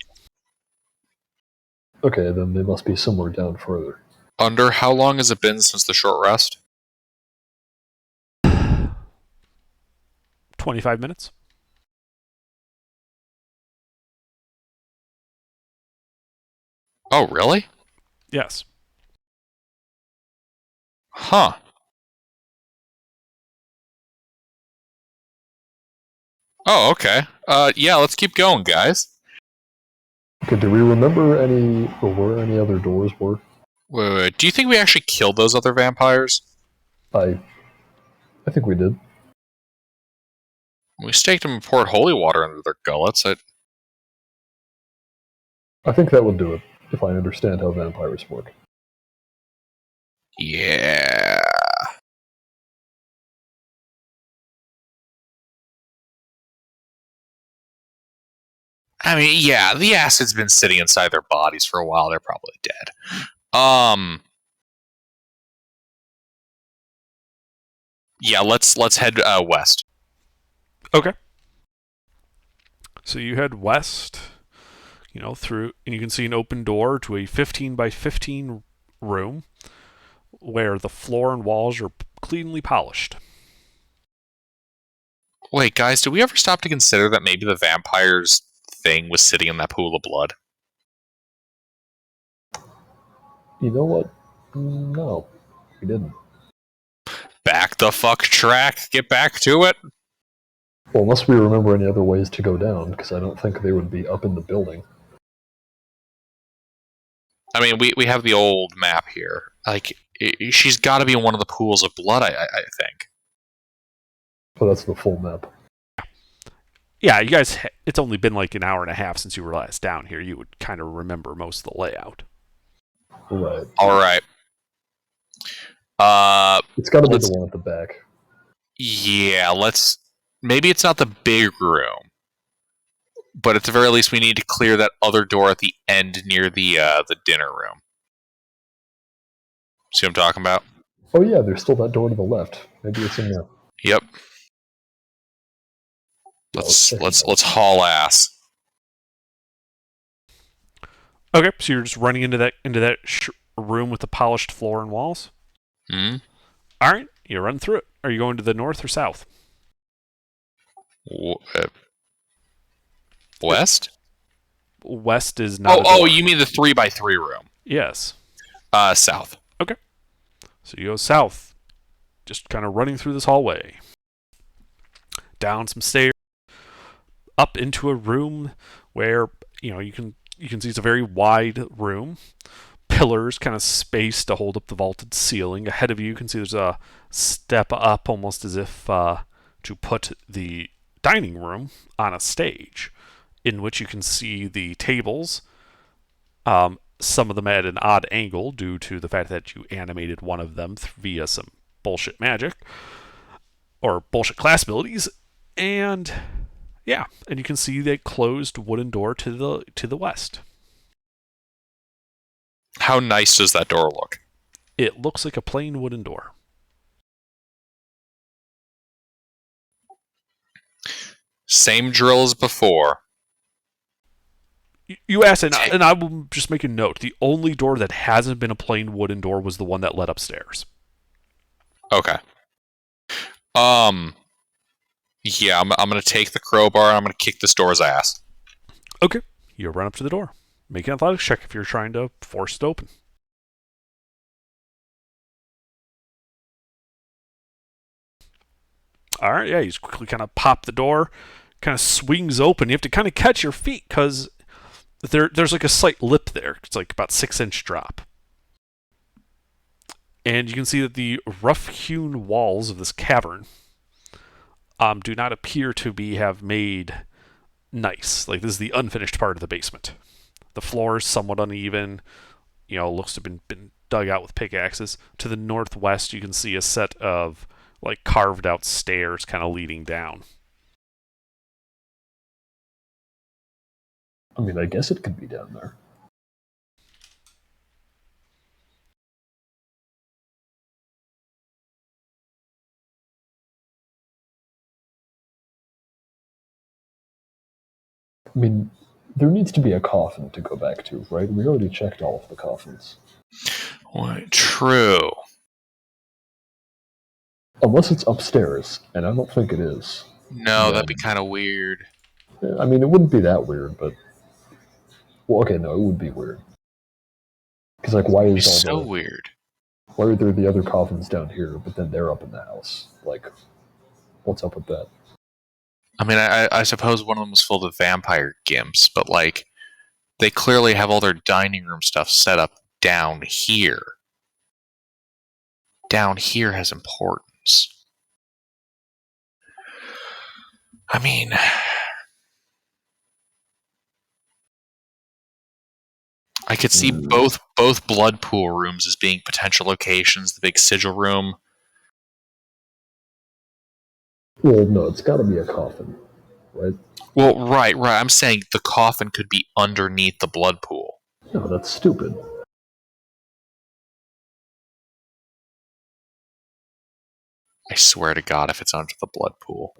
Okay, then they must be somewhere down further. Under how long has it been since the short rest? 25 minutes. Oh, really? Yes. Huh. Oh, okay. Yeah, let's keep going, guys. Okay, do we remember where any other doors were? Wait. Do you think we actually killed those other vampires? I think we did. We staked them and poured holy water into their gullets. I think that would do it, if I understand how vampires work. Yeah. I mean, yeah, the acid's been sitting inside their bodies for a while. They're probably dead. Yeah, let's head west. Okay. So you head west, through, and you can see an open door to a 15 by 15 room where the floor and walls are cleanly polished. Wait, guys, did we ever stop to consider that maybe the vampire's thing was sitting in that pool of blood? You know what? No, we didn't. Back the fuck track. Get back to it. Well, unless we remember any other ways to go down, because I don't think they would be up in the building. I mean, we have the old map here. She's got to be in one of the pools of blood, I think. But that's the full map. Yeah, you guys, it's only been like an hour and a half since you were last down here. You would kind of remember most of the layout. Right. All right. It's got to be the one at the back. Yeah, maybe it's not the big room, but at the very least, we need to clear that other door at the end near the dinner room. See what I'm talking about? Oh yeah, there's still that door to the left. Maybe it's in there. Yep. Let's haul ass. Okay, so you're just running into that room with the polished floor and walls. Hmm? All right, you run through it. Are you going to the north or south? West? West is not. Oh, you mean the 3x3 room? Yes. South. So you go south, just kind of running through this hallway, down some stairs, up into a room where you can see it's a very wide room. Pillars kind of spaced to hold up the vaulted ceiling. Ahead of you can see there's a step up, almost as if to put the dining room on a stage, in which you can see the tables. Some of them at an odd angle due to the fact that you animated one of them via some bullshit magic or bullshit class abilities, and yeah, and you can see the closed wooden door to the west. How nice does that door look? It looks like a plain wooden door. Same drill as before. You asked, and I will just make a note. The only door that hasn't been a plain wooden door was the one that led upstairs. Okay. Yeah, I'm gonna take the crowbar and I'm gonna kick this door's ass. Okay. You run up to the door. Make an athletics check if you're trying to force it open. All right, yeah, you just quickly kind of pop the door, kind of swings open. You have to kind of catch your feet because there's like a slight lip there. It's like about 6-inch drop. And you can see that the rough-hewn walls of this cavern do not appear to have made nice. Like, this is the unfinished part of the basement. The floor is somewhat uneven. Looks to have been dug out with pickaxes. To the northwest, you can see a set of like carved out stairs kind of leading down. I mean, I guess it could be down there. I mean, there needs to be a coffin to go back to, right? We already checked all of the coffins. What? True. Unless it's upstairs, and I don't think it is. No, Yeah. that'd be kind of weird. I mean, it wouldn't be that weird, but... Well, okay, no, it would be weird. Because, like, why It'd be is so weird. Why are there the other coffins down here, but then they're up in the house? Like, what's up with that? I mean, I suppose one of them was full of vampire gimps, but like, they clearly have all their dining room stuff set up down here. Down here has importance. I mean, I could see both blood pool rooms as being potential locations. The big sigil room. Well, no, it's got to be a coffin, right? Well, right. I'm saying the coffin could be underneath the blood pool. No, that's stupid. I swear to God, if it's under the blood pool.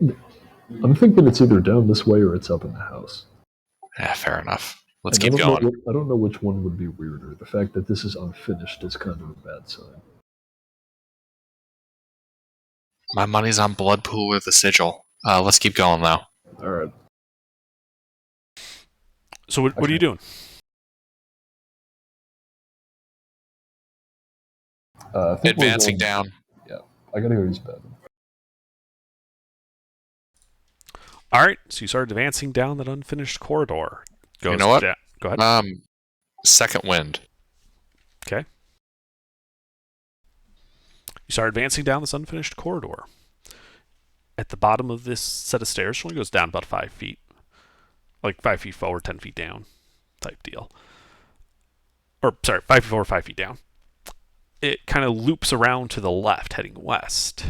I'm thinking it's either down this way or it's up in the house. Yeah, fair enough. Let's And keep going. I don't know which one would be weirder. The fact that this is unfinished is kind of a bad sign. My money's on blood pool or the sigil. Let's keep going, though. All right. So what are you doing? I think we're Advancing going- down. I gotta go use the bathroom. All right, so you start advancing down that unfinished corridor. You know what? Go ahead. Second wind. Okay. You start advancing down this unfinished corridor. At the bottom of this set of stairs, it only goes down about 5 feet. Like 5 feet forward, 10 feet down type deal. Or, sorry, 5 feet forward, 5 feet down. It kind of loops around to the left, heading west.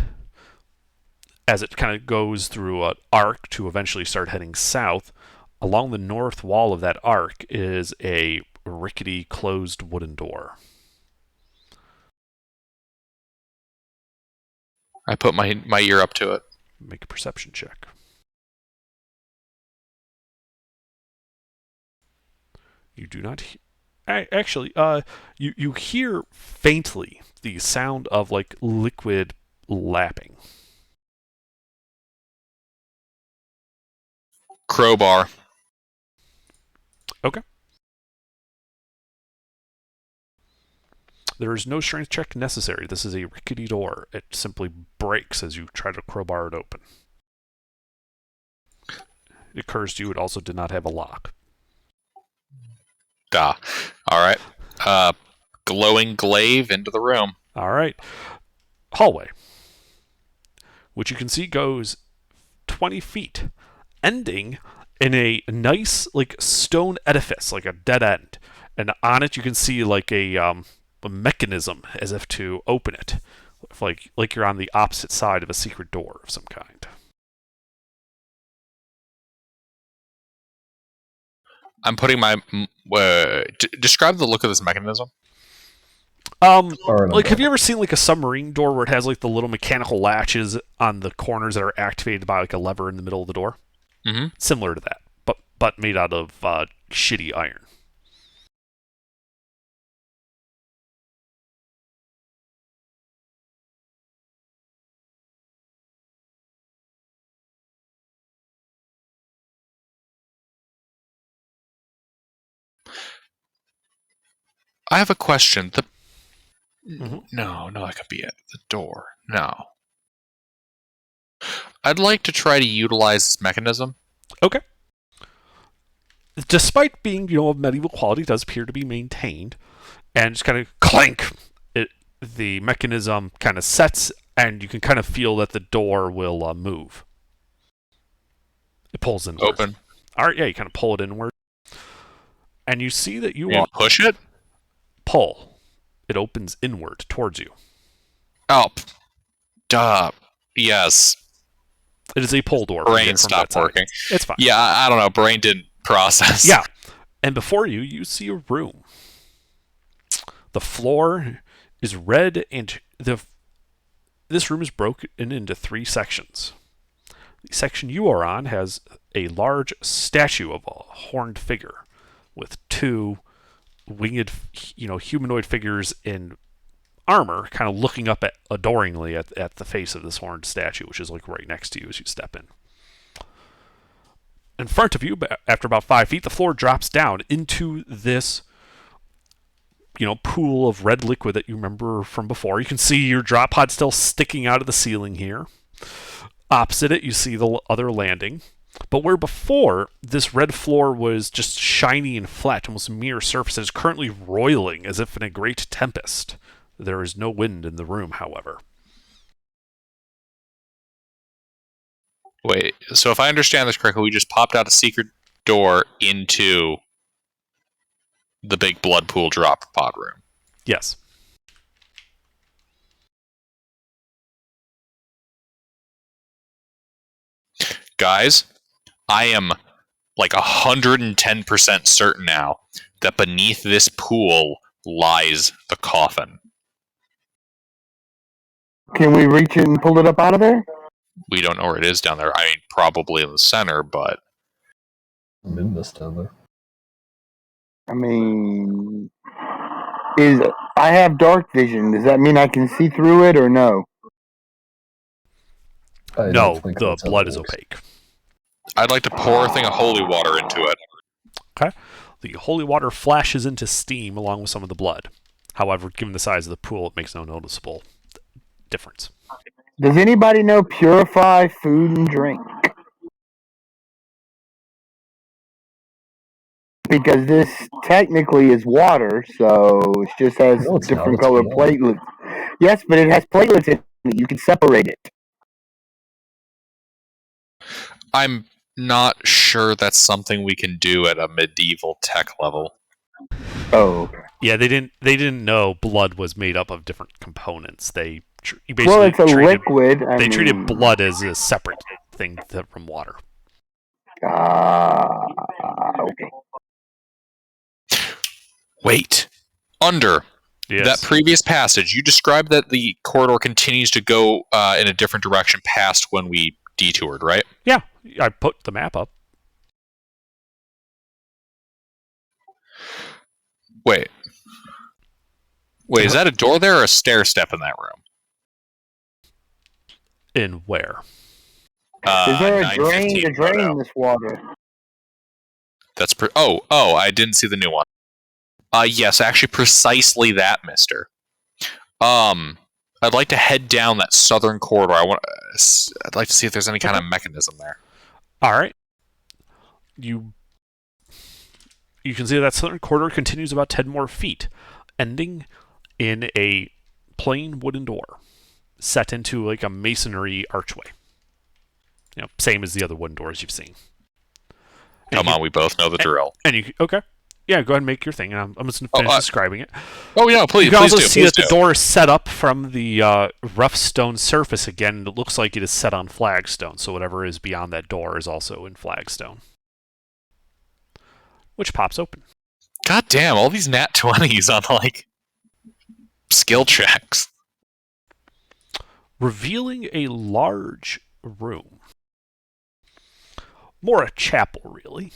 As it kind of goes through an arc to eventually start heading south. Along the north wall of that arc is a rickety closed wooden door. I put my ear up to it. Make a perception check. You do not. Actually, you hear faintly the sound of like liquid lapping. Crowbar. Okay. There is no strength check necessary. This is a rickety door. It simply breaks as you try to crowbar it open. It occurs to you it also did not have a lock. All right. Glowing glaive into the room. All right. Hallway, which you can see goes 20 feet, ending in a nice like stone edifice, like a dead end. And on it you can see like a mechanism as if to open it, like you're on the opposite side of a secret door of some kind. I'm putting my. Describe the look of this mechanism. Like, have you ever seen like a submarine door where it has like the little mechanical latches on the corners that are activated by like a lever in the middle of the door? Mm-hmm. Similar to that, but made out of shitty iron. I have a question. Mhm. No, that could be it. The door. No. I'd like to try to utilize this mechanism. Okay. Despite being, of medieval quality, it does appear to be maintained, and just kind of clank. The mechanism kind of sets, and you can kind of feel that the door will move. It pulls inward. Open. All right, yeah, you kind of pull it inward, and you see that you You push it? pull. It opens inward towards you. Oh. Duh. Yes. It is a pull door. Brain stopped working. It's fine. Yeah, I don't know. Brain didn't process. Yeah. And before you, you see a room. The floor is red, and this room is broken into 3 sections. The section you are on has a large statue of a horned figure with 2 winged, humanoid figures in armor, kind of looking up adoringly at the face of this horned statue, which is like right next to you as you step in. In front of you, after about 5 feet, the floor drops down into this, pool of red liquid that you remember from before. You can see your drop pod still sticking out of the ceiling here. Opposite it, you see the other landing. But where before, this red floor was just shiny and flat, almost a mirror surface, is currently roiling as if in a great tempest. There is no wind in the room, however. Wait, so if I understand this correctly, we just popped out a secret door into the big blood pool drop pod room. Yes. Guys, I am like 110% certain now that beneath this pool lies the coffin. Can we reach it and pull it up out of there? We don't know where it is down there. I mean, probably in the center, but I'm in this down there. I mean, I have dark vision. Does that mean I can see through it or no? I No, don't think the that's how blood it is works. opaque. I'd like to pour a thing of holy water into it. Okay. The holy water flashes into steam along with some of the blood. However, given the size of the pool, it makes no noticeable difference. Does anybody know purify food and drink? Because this technically is water, so it just has No, it's not. different It's color blood. platelets. Yes, but it has platelets in it. You can separate it. I'm not sure that's something we can do at a medieval tech level. Oh, okay. Yeah, they didn't know blood was made up of different components. They basically Well, it's a treated, liquid. They treated blood as a separate thing from water. Okay. Wait. Under Yes. that previous passage, you described that the corridor continues to go in a different direction past when we detoured, right? Yeah, I put the map up. Wait. Wait, is that a door there or a stair step in that room? In where? Is there a 915 drain to drain photo. this water? That's oh, I didn't see the new one. Yes, actually, precisely that, Mister. I'd like to head down that southern corridor. I'd like to see if there's any kind of mechanism there. All right. You can see that southern corridor continues about 10 more feet, ending in a plain wooden door set into like a masonry archway. You know, same as the other wooden doors you've seen. Come on, we both know the drill. And you okay? Yeah, go ahead and make your thing. I'm just going to finish describing it. Oh yeah, please. You can please also do, see please that do. the door is set up from the rough stone surface again. And it looks like it is set on flagstone, so whatever is beyond that door is also in flagstone, which pops open. God damn, all these nat 20s on like skill checks. Revealing a large room. More a chapel, really.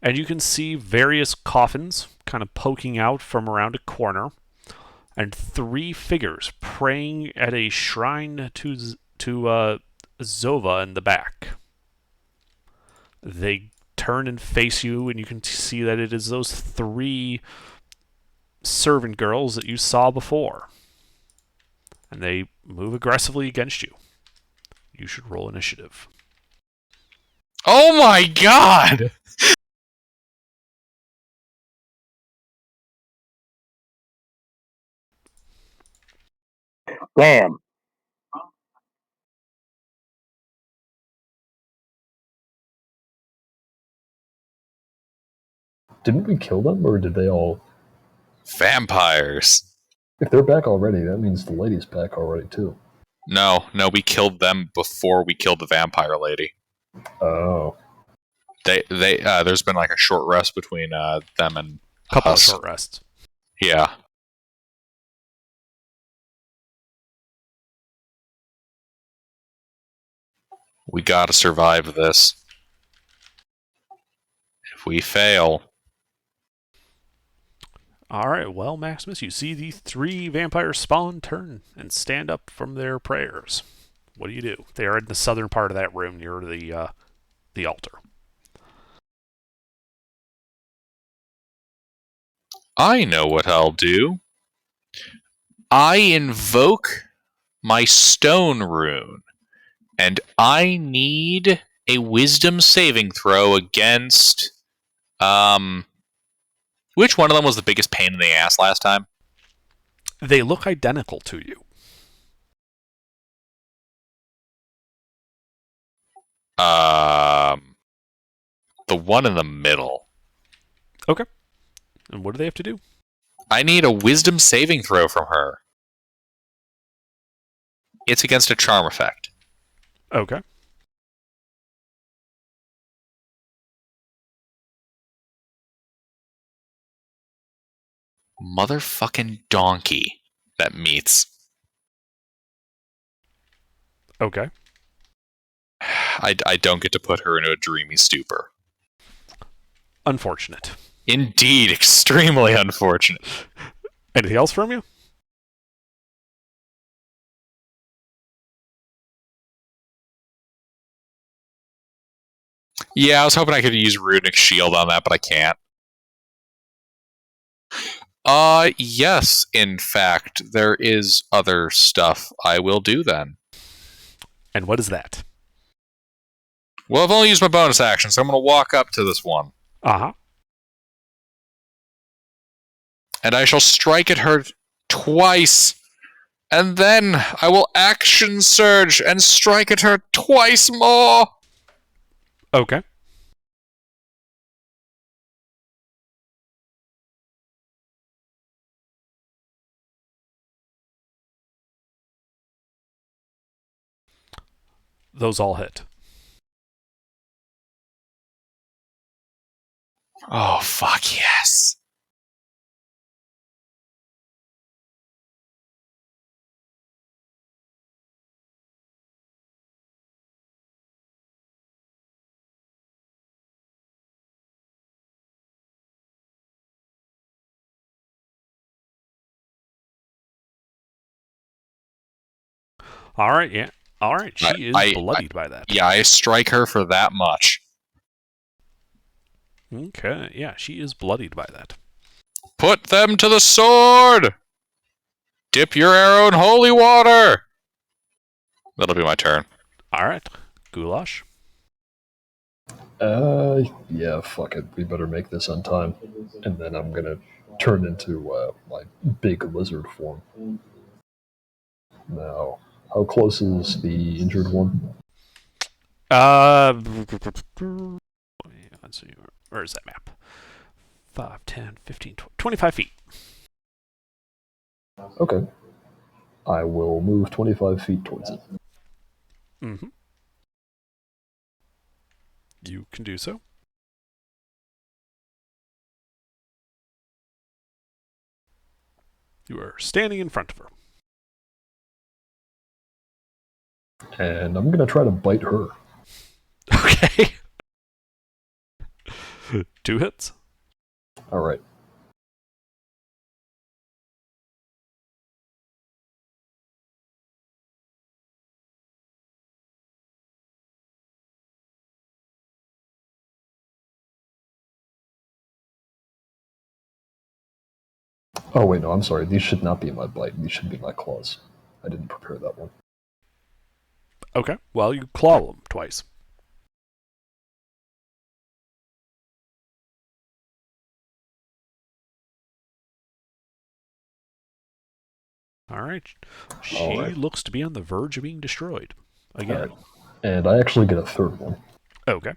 And you can see various coffins kind of poking out from around a corner, and 3 figures praying at a shrine to Zova in the back. They turn and face you, and you can see that it is those 3 servant girls that you saw before. And they move aggressively against you. You should roll initiative. Oh my god! Damn. Didn't we kill them, or did they all? Vampires. If they're back already, that means the lady's back already too. No, we killed them before we killed the vampire lady. Oh. There's been like a short rest between them and Couple us. of short rests. Yeah. We gotta survive this. If we fail... Alright, well, Maximus, you see these 3 vampires spawn, turn, and stand up from their prayers. What do you do? They are in the southern part of that room near the altar. I know what I'll do. I invoke my stone rune, and I need a wisdom saving throw against... Which one of them was the biggest pain in the ass last time? They look identical to you. The one in the middle. Okay. And what do they have to do? I need a wisdom saving throw from her. It's against a charm effect. Okay. Motherfucking donkey that meets. Okay. I don't get to put her into a dreamy stupor. Unfortunate. Indeed, extremely unfortunate. Anything else from you? Yeah, I was hoping I could use Runic Shield on that, but I can't. Yes, in fact, there is other stuff I will do then. And what is that? Well, I've only used my bonus action, so I'm going to walk up to this one. Uh-huh. And I shall strike at her twice. And then I will action surge and strike at her twice more. Okay. Those all hit. Oh, fuck yes. All right, yeah. All right, she is I- bloodied by that. Yeah, I strike her for that much. Okay, yeah, she is bloodied by that. Put them to the sword! Dip your arrow in holy water! That'll be my turn. All right, Goulash. Yeah, fuck it. We better make this on time. And then I'm gonna turn into my big lizard form. Now, how close is the injured one? Let's see. Where is that map? 5, 10, 15, 20, 25 feet. Okay. I will move 25 feet towards it. Mm-hmm. You can do so. You are standing in front of her. And I'm gonna try to bite her. Okay. 2 hits. Alright. Oh, wait, no, I'm sorry. These should not be my bite. These should be my claws. I didn't prepare that one. Okay. Well, you claw them twice. All right. She All right. looks to be on the verge of being destroyed. Again. Alright. And I actually get a third one. Okay.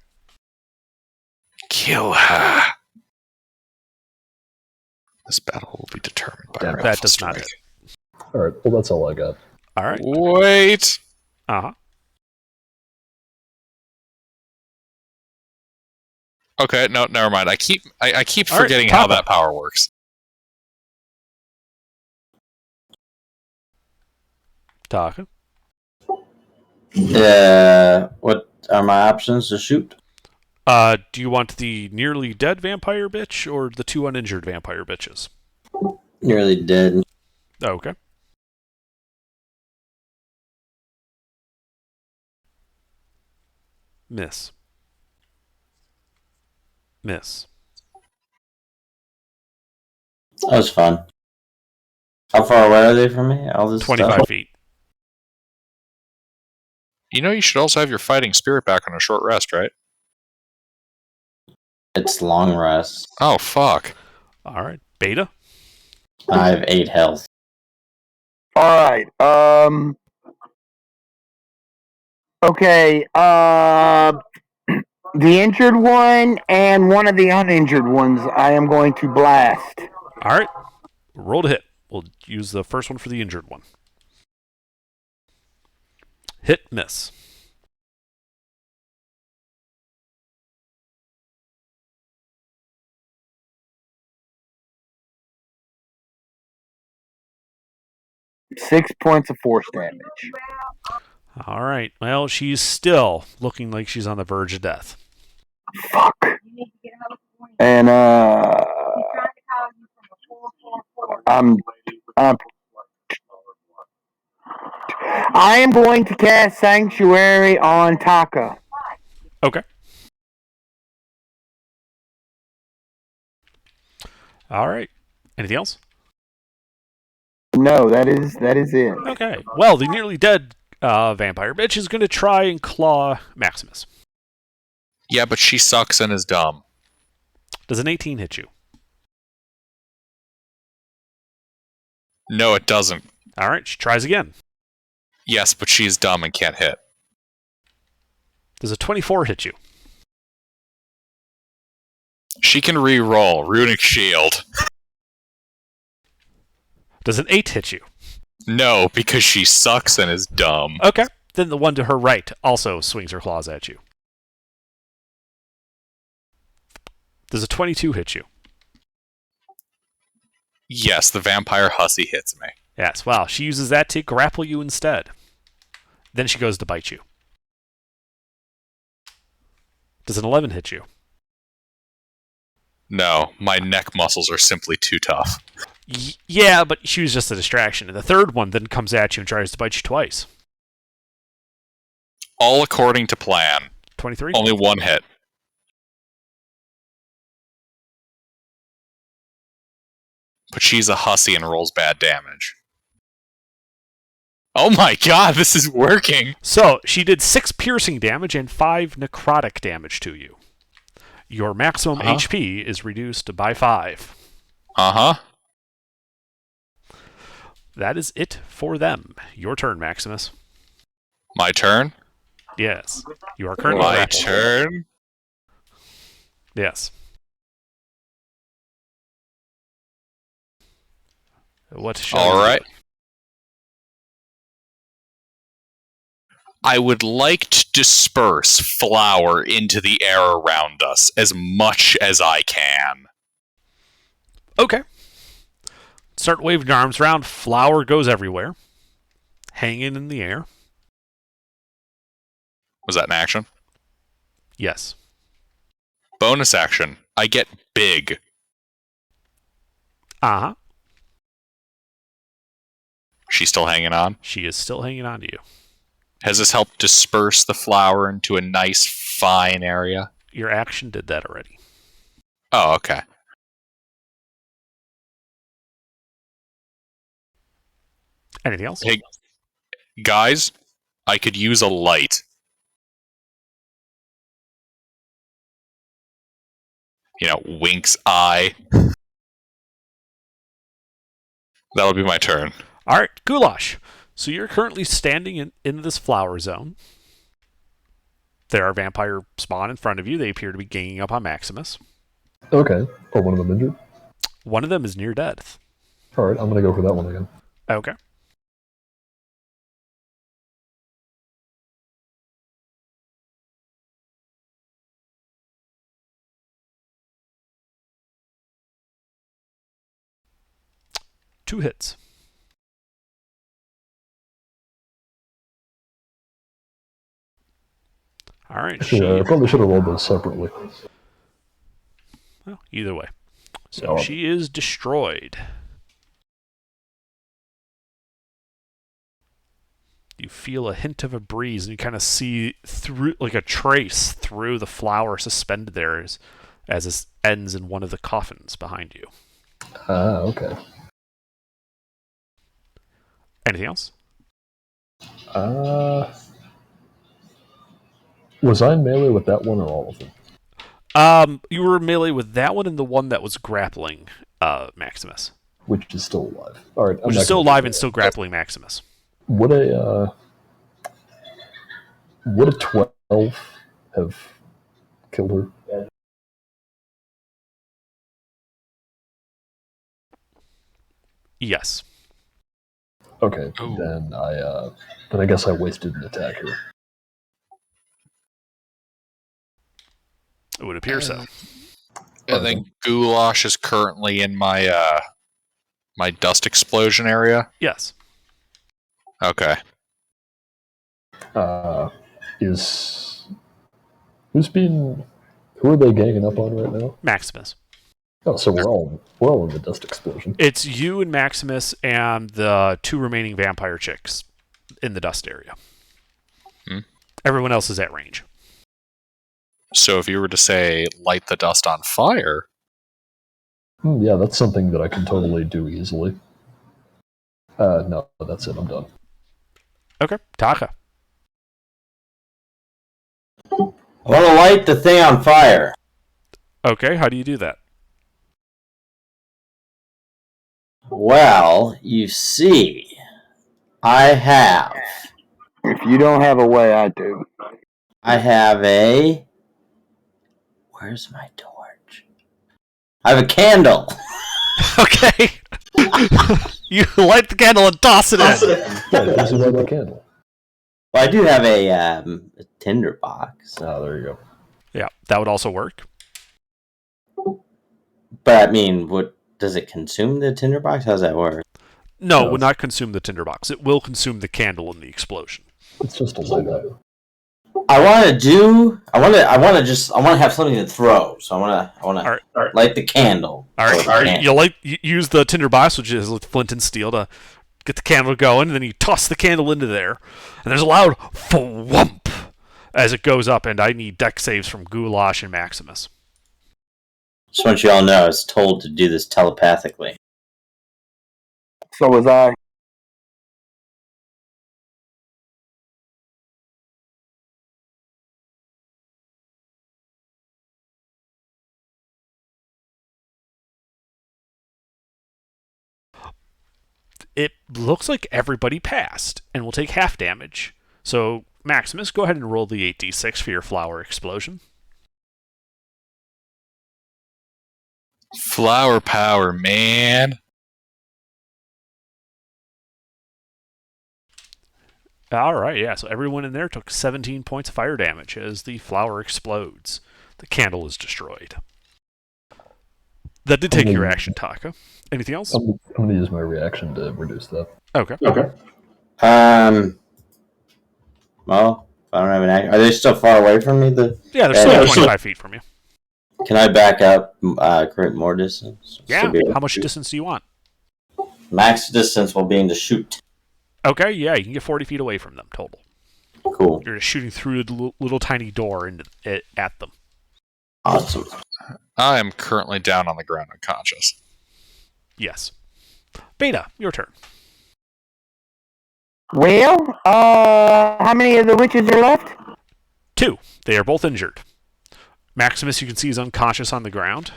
Kill her! This battle will be determined by Damn our it. That alpha does not strike. Alright, well, that's all I got. All right. Wait! Uh-huh. Okay, no, never mind. I keep All right, forgetting how Papa. that power works. Taka. What are my options to shoot? Do you want the nearly dead vampire bitch or the 2 uninjured vampire bitches? Nearly dead. Okay. Miss. Miss. That was fun. How far away are they from me? All this 25 stuff? feet. You know you should also have your fighting spirit back on a short rest, right? It's long rest. Oh, fuck. All right. Beta. I have 8 health. All right. Okay. The injured one and one of the uninjured ones, I am going to blast. All right. Roll to hit. We'll use the first one for the injured one. Hit, miss. Six points of force damage. All right. Well, she's still looking like she's on the verge of death. Fuck. And I am going to cast Sanctuary on Taka. Okay. All right. Anything else? No, that is it. Okay. Well, the nearly dead vampire bitch is going to try and claw Maximus. Yeah, but she sucks and is dumb. Does an 18 hit you? No, it doesn't. All right. She tries again. Yes, but she's dumb and can't hit. Does a 24 hit you? She can re-roll. Runic Shield. Does an 8 hit you? No, because she sucks and is dumb. Okay. Then the one to her right also swings her claws at you. Does a 22 hit you? Yes, the vampire hussy hits me. Yes. Wow. She uses that to grapple you instead. Then she goes to bite you. Does an 11 hit you? No, my neck muscles are simply too tough. Yeah, but she was just a distraction. And the third one then comes at you and tries to bite you twice. All according to plan. 23? Only one hit. But she's a hussy and rolls bad damage. Oh my god, this is working! So, she did 6 piercing damage and 5 necrotic damage to you. Your maximum HP is reduced by 5. Uh-huh. That is it for them. Your turn, Maximus. My turn? Yes. You are currently My grappled. turn? Yes. What shall you Alright. do? I would like to disperse flour into the air around us as much as I can. Okay. Start waving your arms around. Flour goes everywhere. Hanging in the air. Was that an action? Yes. Bonus action. I get big. Uh-huh. She's still hanging on. She is still hanging on to you. Has this helped disperse the flour into a nice, fine area? Your action did that already. Oh, okay. Anything else? Hey, guys, I could use a light. You know, Wink's eye. That'll be my turn. All right, Goulash. So you're currently standing in this flower zone. There are vampire spawn in front of you. They appear to be ganging up on Maximus. Okay. Are one of them injured? One of them is near death. All right, I'm going to go for that one again. Okay. Two hits. All right. Actually, I probably should have rolled those separately. Well, either way. So Oh. she is destroyed. You feel a hint of a breeze, and you kind of see through, like a trace through the flower suspended there as this ends in one of the coffins behind you. Ah, okay. Anything else? Was I melee with that one or all of them? You were melee with that one and the one that was grappling Maximus. Which is still alive. All right. I'm Which not is still gonna do alive that. and still grappling Maximus. Would a 12 have killed her? Yes. Okay, Ooh. then I guess I wasted an attack here. It would appear so. I think Goulash is currently in my my dust explosion area. Yes. Okay. Who are they ganging up on right now? Maximus. Oh, so we're all in the dust explosion. It's you and Maximus and the two remaining vampire chicks in the dust area. Hmm. Everyone else is at range. So if you were to say light the dust on fire, Yeah, that's something that I can totally do easily. No, that's it. I'm done. Okay. Taka. I want to light the thing on fire. Okay, how do you do that? Well, you see, I have If you don't have a way, I do. a... Where's my torch? I have a candle. Okay. You light the candle and toss it in. Yeah, just light the candle. Well, I do have a tinder box. Ah, there you go. Yeah, that would also work. But I mean, what does it consume the tinder box? How does that work? No, No. it would not consume the tinderbox. It will consume the candle in the explosion. It's just a light up. I want to have something to throw. So I want to Alright. light the candle. All right. So it can't- You use the tinderbox, which is with flint and steel, to get the candle going, and then you toss the candle into there, and there's a loud thwump as it goes up, and I need deck saves from Goulash and Maximus. Just want you all to know, I was told to do this telepathically. So was I. It looks like everybody passed, and will take half damage. So, Maximus, go ahead and roll the 8d6 for your flower explosion. Flower power, man. Alright, yeah, so everyone in there took 17 points of fire damage as the flower explodes. The candle is destroyed. That did take your action, Taka. Anything else? I'm going to use my reaction to reduce that. Okay. Well, I don't have an action. Are they still far away from me? Yeah, they're still 25 feet from you. Can I back up, create more distance? Yeah, So how much distance do you want? max distance will be in the shoot. Okay, yeah, you can get 40 feet away from them total. Cool. You're just shooting through the little tiny door at them. Awesome. I am currently down on the ground unconscious. Yes. Beta, your turn. Well, how many of the witches are left? 2. They are both injured. Maximus, you can see, is unconscious on the ground.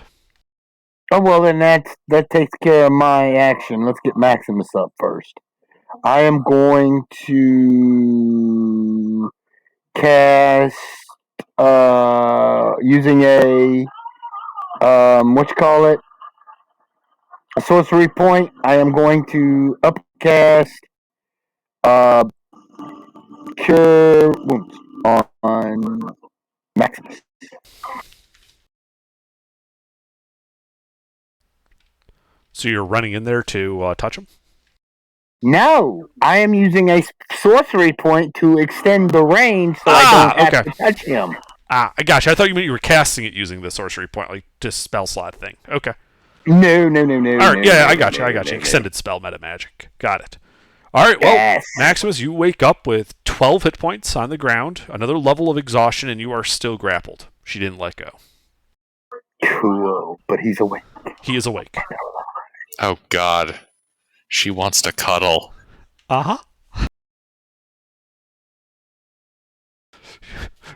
Oh, well, then that takes care of my action. Let's get Maximus up first. I am going to cast, using a, a sorcery point. I am going to upcast, Cure Wounds on Maximus. So you're running in there to touch him? No, I am using a sorcery point to extend the range so I don't have to touch him. I gotcha. I thought you meant you were casting it using the sorcery point, like just spell slot thing. Okay. No. All right, I got you. Extended spell meta magic. Got it. All right, well, Yes. Maximus, you wake up with 12 hit points on the ground, another level of exhaustion, and you are still grappled. She didn't let go. Cool, but he's awake. He is awake. Oh god. She wants to cuddle. Uh-huh.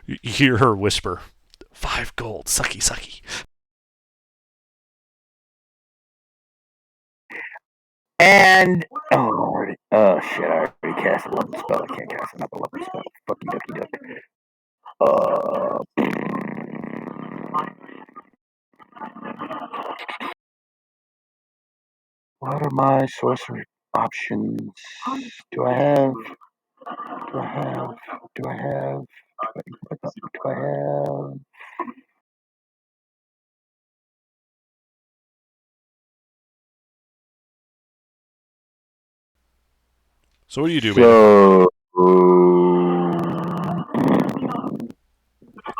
You hear her whisper, 5 gold, sucky, sucky. And oh lord, oh shit! I already cast a 11 spell. I can't cast another 11 spell. Fucking ducky duck. What are my sorcery options? Do I have? So what do you do, baby? So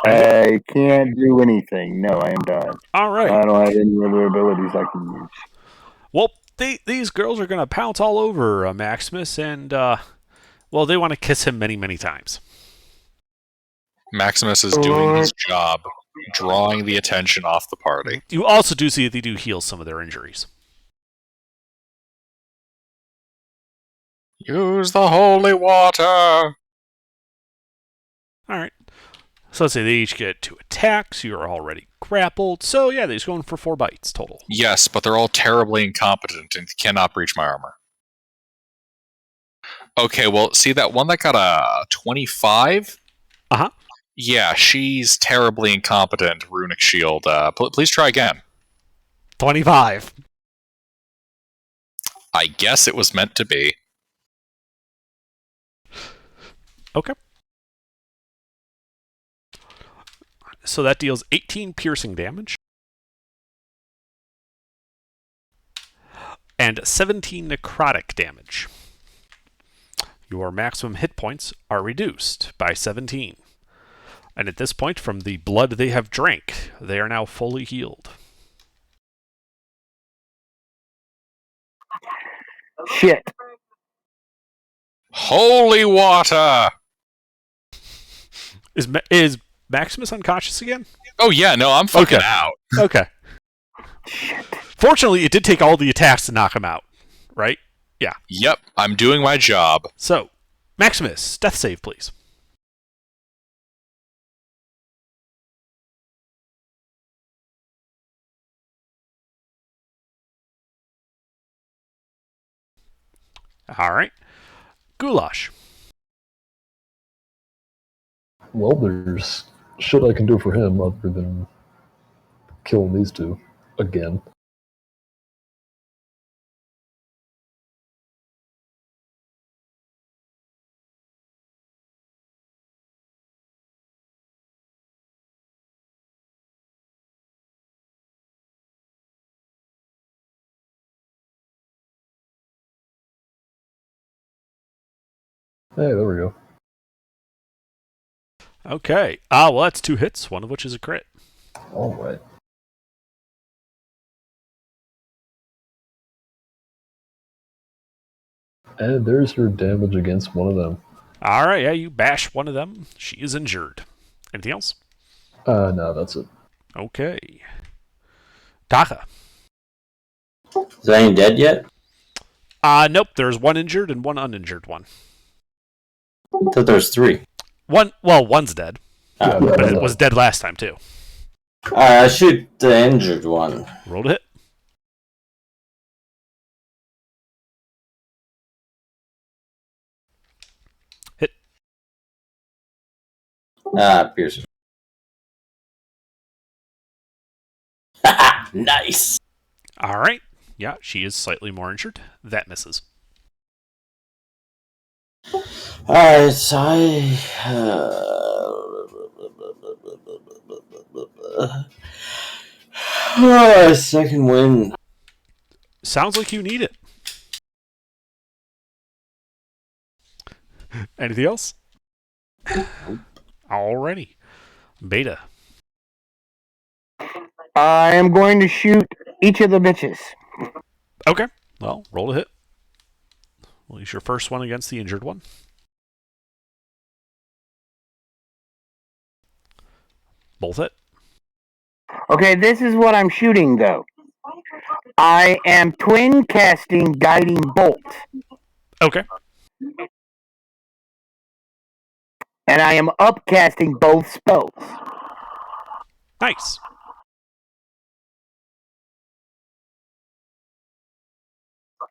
I can't do anything. No, I am done. All right. I don't have any other abilities I can use. Well, these girls are going to pounce all over Maximus, and, well, they want to kiss him many, many times. Maximus is doing his job, drawing the attention off the party. You also do see that they do heal some of their injuries. Use the holy water! All right. So let's say they each get 2 attacks. You are already grappled. So, yeah, they're just going for 4 bites total. Yes, but they're all terribly incompetent and cannot breach my armor. Okay, well, see that one that got a 25? Uh-huh. Yeah, she's terribly incompetent, Runic Shield. Please try again. 25. I guess it was meant to be. Okay. So that deals 18 piercing damage. And 17 necrotic damage. Your maximum hit points are reduced by 17. And at this point, from the blood they have drank, they are now fully healed. Shit. Holy water! Is Maximus unconscious again? Oh yeah, no, I'm fucking Okay. out. Okay. Fortunately, it did take all the attacks to knock him out, right? Yep, I'm doing my job. So, Maximus, death save, please. All right. Goulash. Well, there's shit I can do for him other than killing these two again. Hey, there we go. Okay. Well, that's 2 hits, one of which is a crit. All right. And there's your damage against one of them. All right. Yeah, you bash one of them. She is injured. Anything else? No, that's it. Okay. Taka. Is any dead yet? Nope. There's one injured and one uninjured one. I thought there was 3. One's dead, Yeah, but that's it was dead last time too. I shoot the injured one. Roll to hit. Hit. Pierce. Nice. All right. Yeah, she is slightly more injured. That misses. Alright, so second win. Sounds like you need it. Anything else? Alrighty. Beta. I am going to shoot each of the bitches. Okay. Well, roll to hit. We'll use your first one against the injured one. Both hit. Okay, this is what I'm shooting, though. I am twin casting Guiding Bolt, Okay. and I am upcasting both spells. Nice.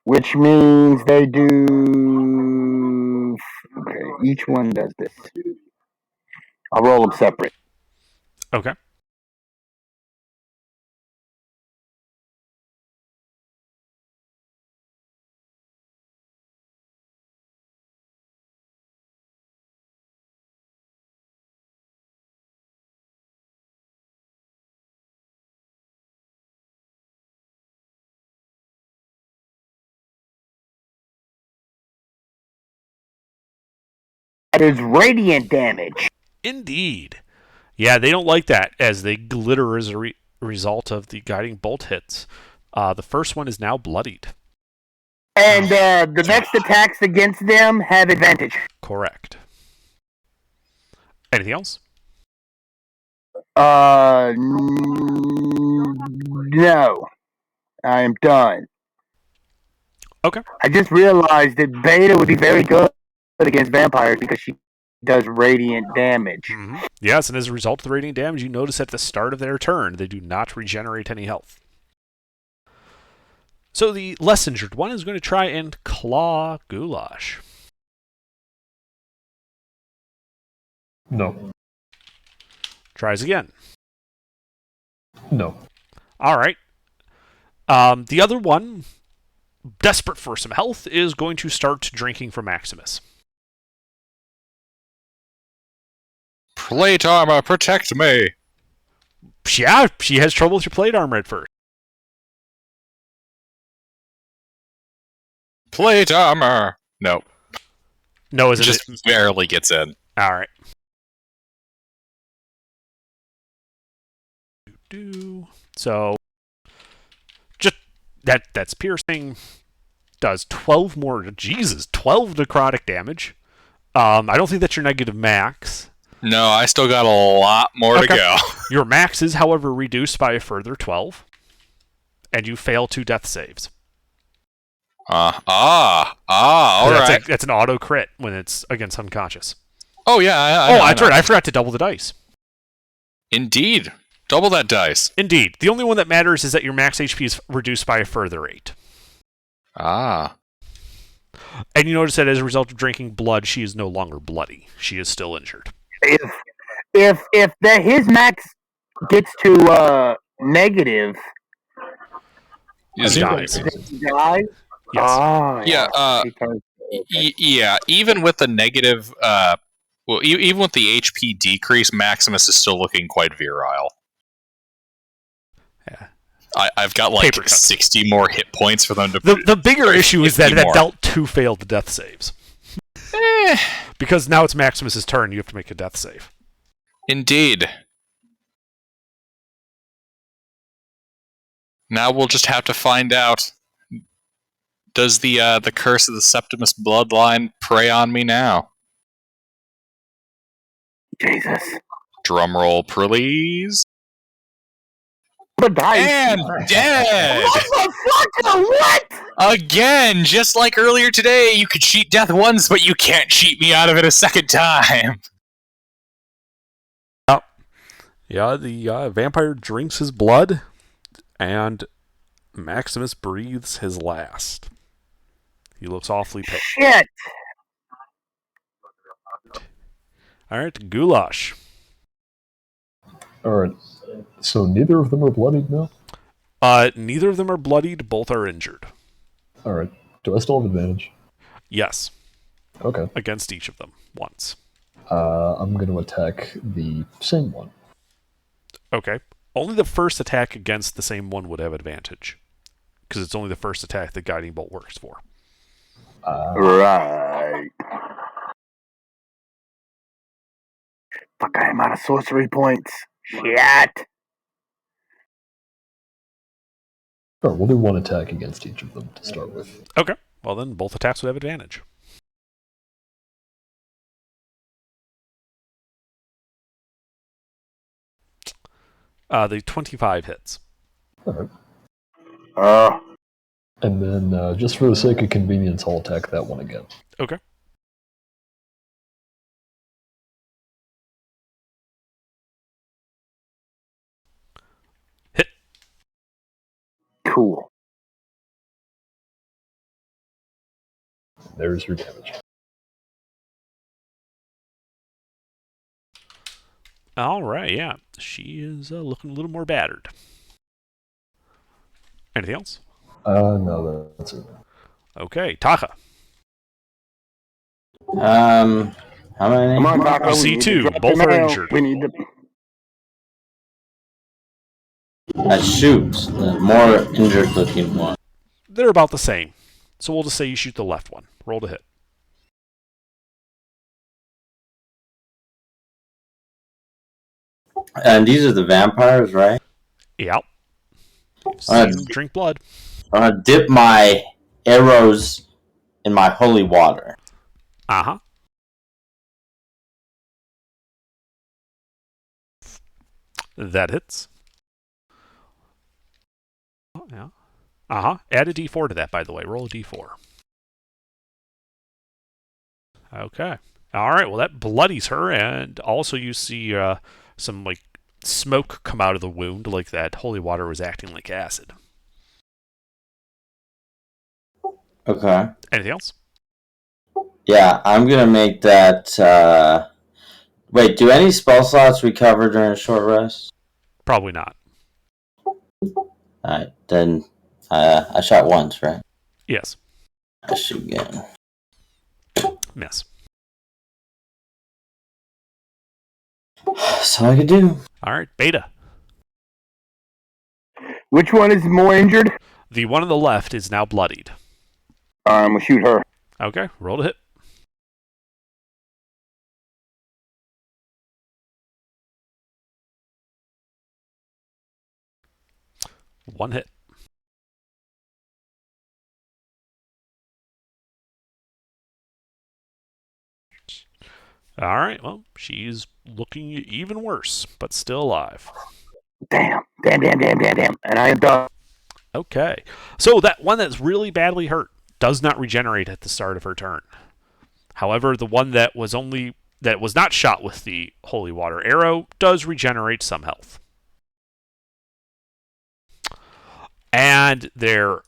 Which means they do... Okay, each one does this. I'll roll them separate. Okay. That is radiant damage. Indeed. Yeah, they don't like that as they glitter as a result of the guiding bolt hits. The first one is now bloodied. And the next attacks against them have advantage. Correct. Anything else? No. I am done. Okay. I just realized that Beta would be very good against vampires because she does radiant damage. Mm-hmm. Yes, and as a result of the radiant damage, you notice at the start of their turn, they do not regenerate any health. So the less injured one is going to try and claw Goulash. No. Tries again. No. All right. The other one, desperate for some health, is going to start drinking from Maximus. Plate armor, protect me. Yeah, she has trouble with your plate armor at first. Plate armor. No, No, it just barely gets in. All right. So, just that's piercing. Does 12 more. Jesus, 12 necrotic damage. I don't think that's your negative max. No, I still got a lot more to Okay. go. Your max is, however, reduced by a further 12, and you fail 2 death saves. All right. That's an auto crit when it's against unconscious. Oh, yeah. I That's know. right. I forgot to double the dice. Indeed. Double that dice. Indeed. The only one that matters is that your max HP is reduced by a further 8. Ah. And you notice that as a result of drinking blood, she is no longer bloody. She is still injured. If his max gets to negative, Is He it? dies. he dies. Yes. Oh, Yeah, yeah, even with the negative, even with the HP decrease, Maximus is still looking quite virile. Yeah. I've got like Paper cuts. 60 more hit points for them to. The bigger issue is that 50 more. dealt 2 failed the death saves. Because now it's Maximus's turn, you have to make a death save. Indeed. Now we'll just have to find out. Does the curse of the Septimus bloodline prey on me now? Jesus. Drum roll, please. The dice. And dead! Motherfucker, what? Again, just like earlier today, you could cheat death once, but you can't cheat me out of it a second time. Yeah, the vampire drinks his blood, and Maximus breathes his last. He looks awfully pale. Shit. Alright, Goulash. Alright. So neither of them are bloodied now? Neither of them are bloodied, both are injured. Alright. Do I still have advantage? Yes, Okay. against each of them, once. I'm going to attack the same one. Okay. Only the first attack against the same one would have advantage. Because it's only the first attack that Guiding Bolt works for. Right. Fuck, I am out of sorcery points. Shit. Alright, we'll do one attack against each of them to start with. Okay. Well, then both attacks would have advantage. The 25 hits. Alright. And then, just for the sake of convenience, I'll attack that one again. Okay. Hit. Cool. There's your damage. All right, yeah. She is looking a little more battered. Anything else? No, that's it. Okay, Taha. How many? Come on, Taco. You see two. Both are injured. We need to. Shoot. The more injured looking one. They're about the same. So we'll just say you shoot the left one. Roll to hit. And these are the vampires, right? Yep. See Alright. them drink blood. I'm gonna dip my arrows in my holy water. Uh-huh. That hits. Oh, yeah. Uh-huh. Add a d4 to that, by the way. Roll a d4. Okay. All right. Well, that bloodies her, and also you see some like smoke come out of the wound, like that holy water was acting like acid. Okay. Anything else? Yeah, I'm gonna make that. Wait, do any spell slots recover during a short rest? Probably not. Alright, then I shot once, right? Yes. I shoot again. Miss. That's all I could do. All right. Beta. Which one is more injured? The one on the left is now bloodied. We'll shoot her. Okay. Roll to hit. One hit. All right, well, she's looking even worse, but still alive. Damn. And I am done. Okay, so that one that's really badly hurt does not regenerate at the start of her turn. However, the one that was not shot with the holy water arrow does regenerate some health. And their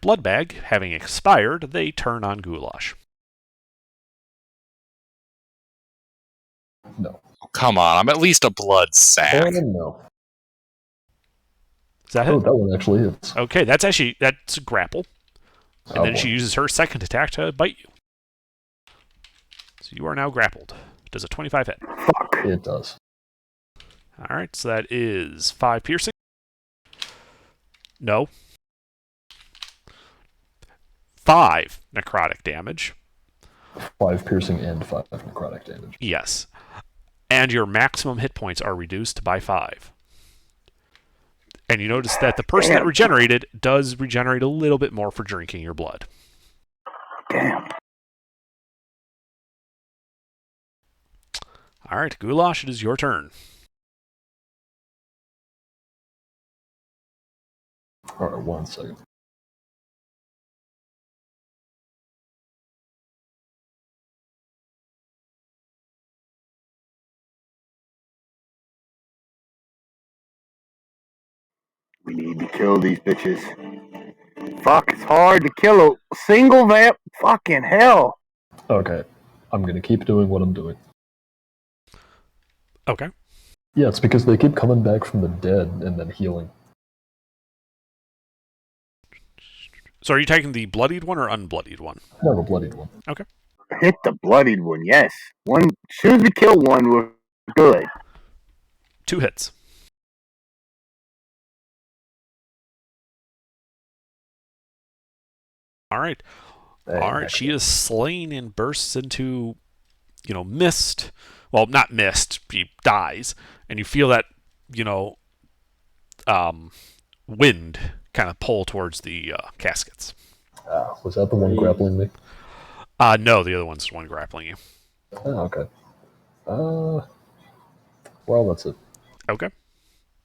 blood bag having expired, they turn on Goulash. No. Come on, I'm at least a blood sack. No. Is that Oh, it? that one actually hits. Okay, that's a grapple. And Oh, then boy. she uses her second attack to bite you. So you are now grappled. Does a 25 hit? Fuck. It does. All right, so that is 5 piercing. No. 5 necrotic damage. 5 piercing and 5 necrotic damage. Yes. And your maximum hit points are reduced by 5. And you notice that the person that regenerated does regenerate a little bit more for drinking your blood. Damn. All right, Goulash, it is your turn. Alright, 1 second. We need to kill these bitches. Fuck, it's hard to kill a single vamp. Fucking hell. Okay. I'm gonna keep doing what I'm doing. Okay. Yeah, it's because they keep coming back from the dead and then healing. So are you taking the bloodied one or unbloodied one? I have a bloodied one. Hit the bloodied one, yes. One, as soon as we kill one, we're good. 2 hits. All right. All right, she is slain and bursts into, mist. Well, not mist. She dies, and you feel that, wind kind of pull towards the caskets. Was that the one grappling me? No, the other one's the one grappling you. Oh, okay. Well, that's it. Okay.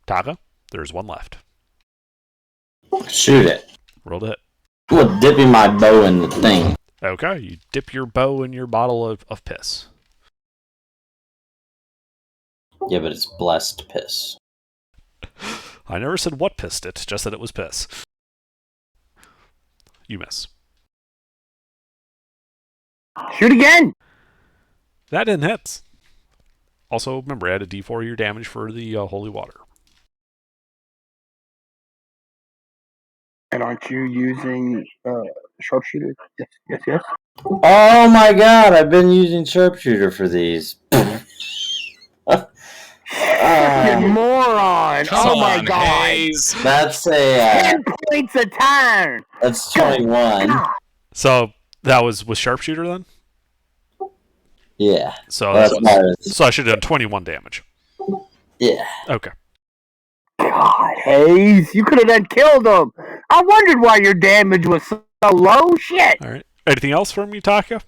Taka, there's one left. Shoot it. Roll to hit. I'm dipping my bow in the thing. Okay, you dip your bow in your bottle of piss. Yeah, but it's blessed piss. I never said what pissed it, just that it was piss. You miss. Shoot again! That didn't hit. Also, remember, add a d4 of your damage for the holy water. And aren't you using sharpshooter? Yes. Oh my god, I've been using sharpshooter for these. Fucking moron! Come Oh my on, god! Hayes. That's a 10 points a turn! that's 21. God. So, that was with sharpshooter then? Yeah. So, That's why so I should have done 21 damage. yeah. Okay. God, Hayes, you could have done killed him. I wondered why your damage was so low. Shit. All right. Anything else from you, Taka?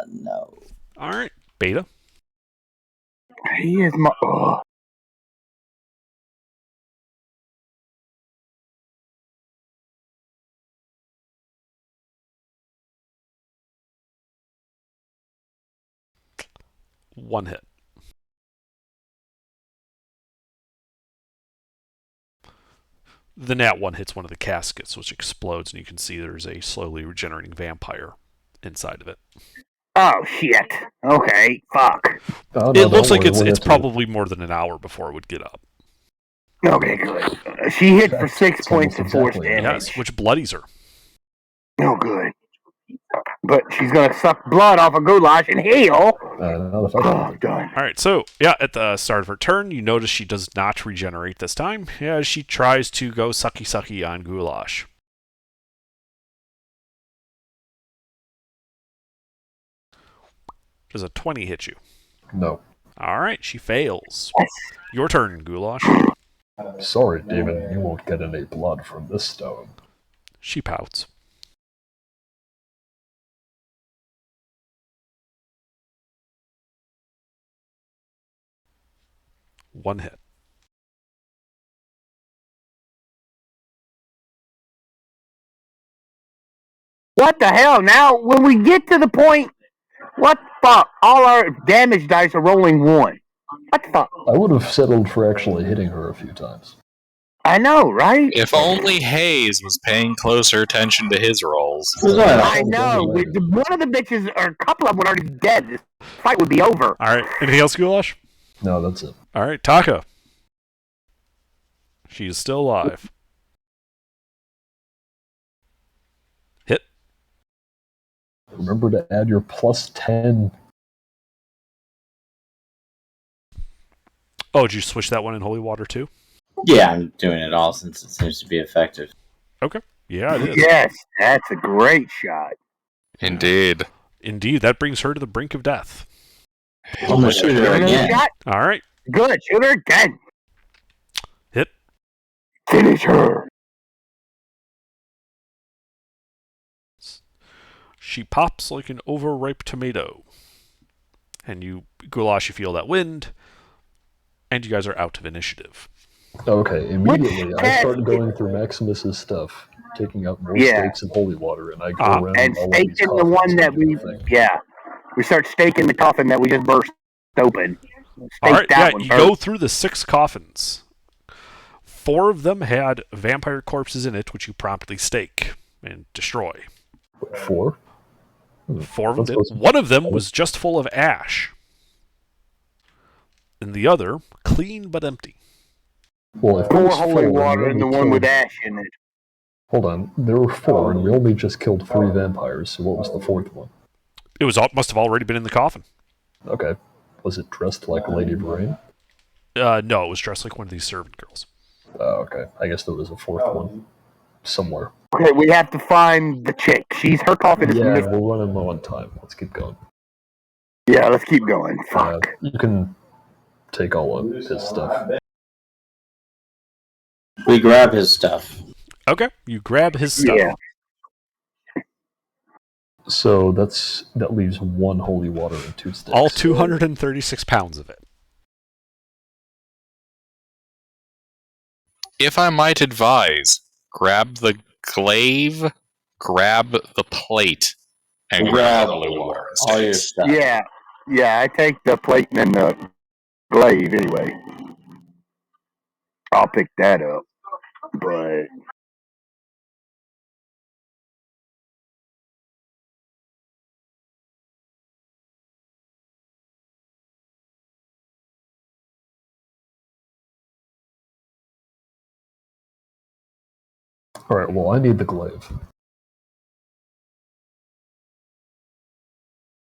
No. All right. Beta. He is my. Ugh. One hit. The nat 1 hits one of the caskets, which explodes, and you can see there's a slowly regenerating vampire inside of it. Oh shit. Okay. Fuck. Oh, no, It looks don't like worry, it's we'll it's get to it. probably more than an hour before it would get up. Okay, good. She hit for 6 It's points almost of force exactly damage. Yes, which bloodies her. Oh, good. But she's gonna suck blood off of Goulash and heal. Now the Oh, fact done. All right, so yeah, at the start of her turn, you notice she does not regenerate this time. Yeah, she tries to go sucky sucky on Goulash. Does a 20 hit you? No. All right, she fails. Your turn, Goulash. Sorry, demon, you won't get any blood from this stone. She pouts. One hit. What the hell? Now, when we get to the point, what the fuck? All our damage dice are rolling 1. What the fuck? I would have settled for actually hitting her a few times. I know, right? If only Hayes was paying closer attention to his rolls. I know. One of the bitches, or a couple of them, were already dead. This fight would be over. All right. Anything else, Goulash? No, that's it. All right. Taka. She is still alive. Hit. Remember to add your plus 10. Oh, did you switch that one in holy water too? Yeah, I'm doing it all since it seems to be effective. Okay. Yeah, it is. Yes, that's a great shot. Indeed. Indeed, that brings her to the brink of death. I'm gonna shoot her Another again. shot? All right. Good. Shoot her again. Hit. Finish her. She pops like an overripe tomato. And you, Goulash, you feel that wind. And you guys are out of initiative. Okay, immediately Which I start going through Maximus's stuff, taking out more Yeah. stakes in holy water, and I go around And all of these staking the one coffins that and we, everything. we start staking the coffin that we just burst open. Stake All right, that yeah, one you first. go through the 6 coffins. 4 of them had vampire corpses in it, which you promptly stake and destroy. Wait, 4? 4 of them That's did. One of them was just full of ash. And the other, clean but empty. Well, if there 4 was holy 4, water we and the only one with killed- ash in it. Hold on, there were 4, and we only just killed 3 vampires, so what was the 4th one? It must have already been in the coffin. Okay. Was it dressed like Lady Vrain? No, it was dressed like one of these servant girls. Oh, okay. I guess there was a 4th one. Somewhere. Okay, we have to find the chick. Her coffin is Yeah, missing. we're running low on time. Let's keep going. Yeah, let's keep going. Fuck. You can take all of his stuff. We grab his stuff. Okay, you grab his stuff. Yeah. So that leaves 1 holy water and 2 sticks. All 236 pounds of it. If I might advise, grab the glaive, grab the plate, and grab the holy water all your instead. stuff. Yeah, I take the plate and the glaive anyway. I'll pick that up. But Alright, well, I need the glaive.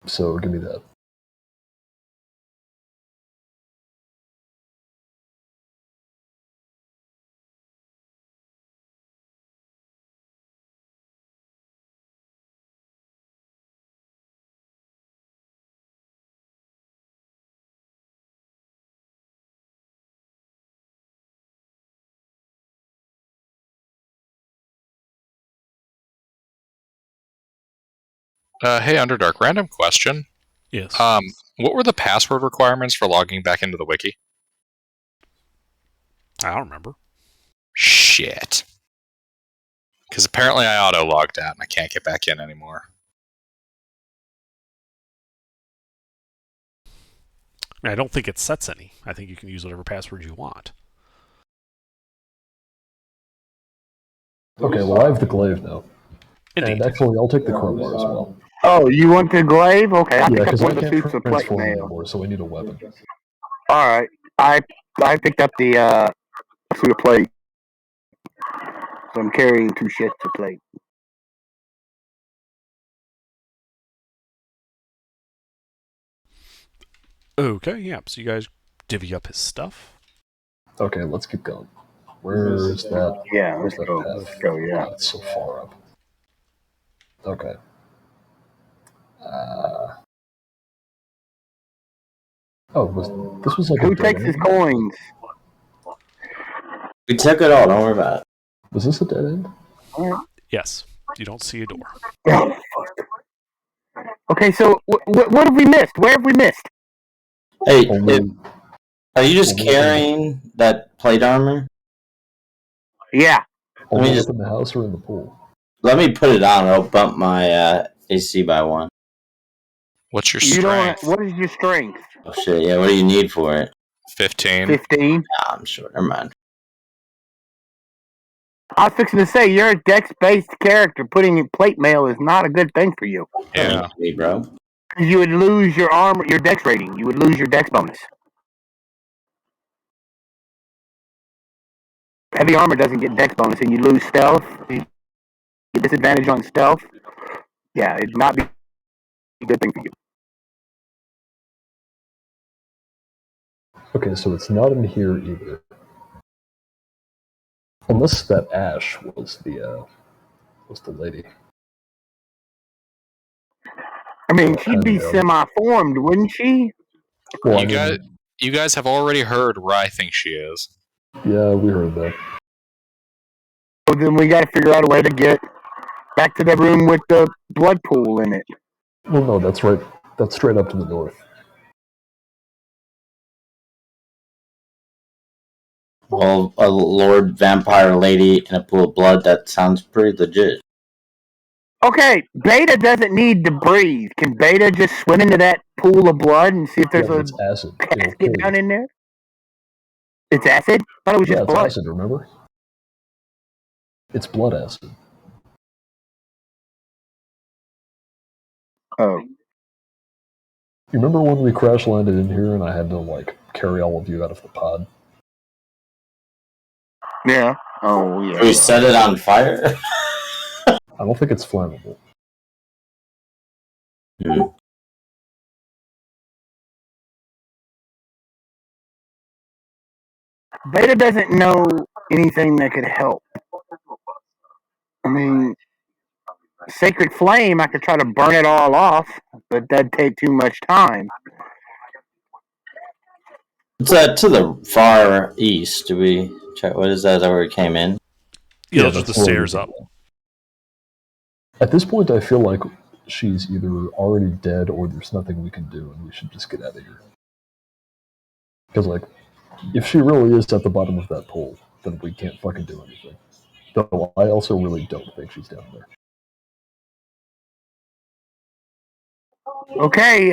So, give me that. Hey, Underdark, random question. Yes. What were the password requirements for logging back into the wiki? I don't remember. Shit. Because apparently I auto-logged out and I can't get back in anymore. I don't think it sets any. I think you can use whatever password you want. Okay, well, I have the glaive now. Indeed. And actually, I'll take the crowbar as well. oh, you want the glaive? Okay, I'll Yeah, pick up because one I of the can't suits of plate transform mail. anymore, so I need a weapon. All right, I picked up the suit of plate, so I'm carrying 2 shits of plate. Okay, yeah. So you guys divvy up his stuff. Okay, let's keep going. Where's that? Yeah, Where's let's that go. path? Let's go. Yeah. Oh, it's so far up. Okay. This was like Who a takes dead his end? coins? We took it all. Don't worry about it. Was this a dead end? Yes, you don't see a door. Oh, fuck. Okay, so what have we missed? Where have we missed? Hey, Only, are you just only- carrying that plate armor? Yeah. only just- up in the house or in the pool? Let me put it on. It'll bump my AC by 1. What's your You don't. strength? What is your strength? Oh shit! Yeah. What do you need for it? 15. 15. Nah, I'm sure. Never mind. I was fixing to say you're a dex-based character. Putting in plate mail is not a good thing for you. Yeah. Me, bro. You would lose your armor, your dex rating. You would lose your dex bonus. Heavy armor doesn't get dex bonus, and you lose stealth. You get disadvantage on stealth. Yeah, it'd not be a good thing for you. Okay, so it's not in here either. Unless that Ash was the lady. I mean, she'd be Yeah. semi-formed, wouldn't she? Well, You guys have already heard where I think she is. yeah, we heard that. So then we got to figure out a way to get back to the room with the blood pool in it. Well, no, that's right. That's straight up to the north. Well, a Lord Vampire Lady in a pool of blood. That sounds pretty legit. Okay, Beta doesn't need to breathe. Can Beta just swim into that pool of blood and see if there's Yeah, a it's acid. It'll casket kill down you. in there? It's acid? I thought it was Yeah, just it's blood. acid, remember? It's blood acid. Oh. You remember when we crash landed in here and I had to, carry all of you out of the pod? Yeah. Oh, yeah. Can we set it on fire? I don't think it's flammable. Beta doesn't know anything that could help. I mean, Sacred Flame, I could try to burn it all off, but that'd take too much time. It's to the far east. Do we check? What is that? Is that where we came in? Yeah, Yeah, just the that's where we stairs go. up. At this point, I feel like she's either already dead or there's nothing we can do and we should just get out of here. Because, if she really is at the bottom of that pool, then we can't fucking do anything. Though I also really don't think she's down there. Okay,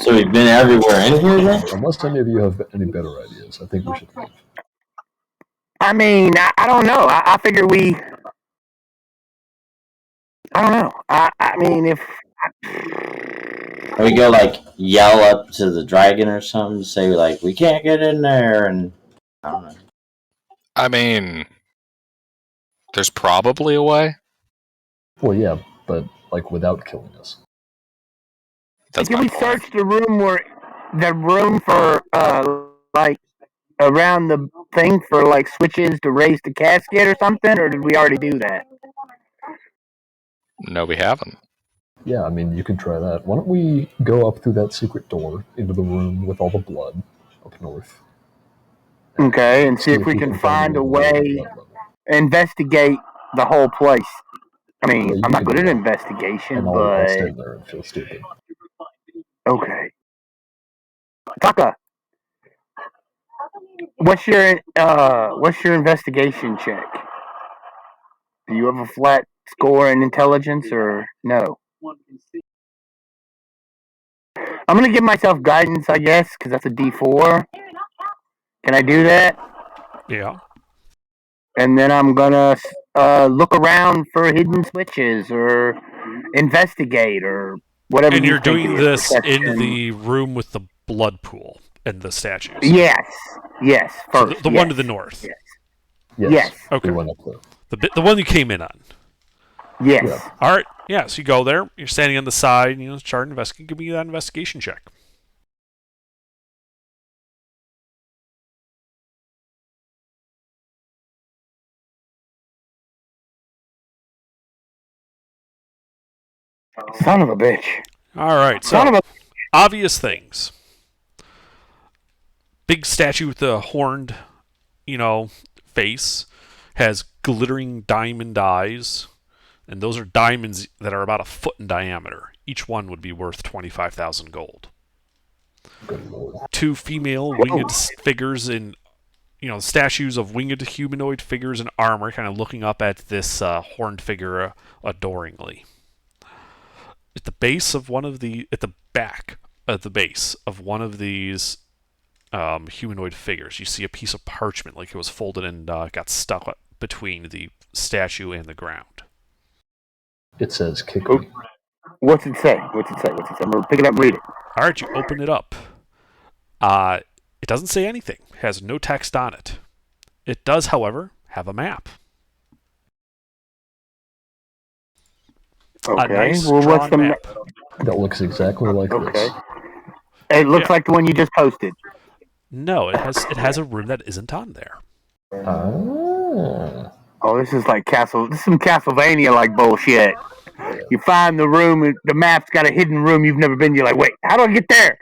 So we've been everywhere in here then? Unless any of you have any better ideas, I think we should leave. I mean, I don't know. I figure we... I don't know. I mean, if... Can we go yell up to the dragon or something? Say we can't get in there, and I don't know. I mean, there's probably a way. Well, yeah, but, without killing us. That's can my we point. search the room for, around the thing for, switches to raise the casket or something, or did we already do that? No, we haven't. Yeah, I mean, you can try that. Why don't we go up through that secret door into the room with all the blood up north? Okay, and see if we can find a way blood level. investigate the whole place. I mean, Yeah, you I'm not can good do at that. investigation, And I'll but stand there and feel stupid. okay. Taka, what's your investigation check? Do you have a flat score in intelligence or no? I'm gonna give myself guidance, I guess, because that's a D4. Can I do that? Yeah. And then I'm gonna look around for hidden switches or investigate or whatever. And you you're think doing it is. this in Perception. the room with the blood pool and the statues. Yes. So First, the yes. one to the north. Yes. Yes. Okay. We went up there. The one you came in on. Yes. Yeah. All right. Yeah. So you go there. You're standing on the side. Start investigating. Give me that investigation check. Son of a bitch. All right. So Son of a. obvious things. Big statue with the horned face has glittering diamond eyes, and those are diamonds that are about a foot in diameter. Each one would be worth 25,000 gold. Good lord. 2 female winged figures in, statues of winged humanoid figures in armor, kind of looking up at this horned figure adoringly. At the base of at the back of the base of one of these humanoid figures, you see a piece of parchment, like it was folded and got stuck between the statue and the ground. It says kick me. What's it say? What's it say? What's it say? I'm gonna pick it up and read it. All right, you open it up. It doesn't say anything. It has no text on it. It does, however, have a map. Okay. A nice well, what's drawn the map. That looks exactly like Okay. this. It looks Yeah. like the one you just posted. No, it has a room that isn't on there. Ah. Oh, this is like This is some Castlevania like bullshit. You find the room, and the map's got a hidden room you've never been. You're like, wait, how do I get there?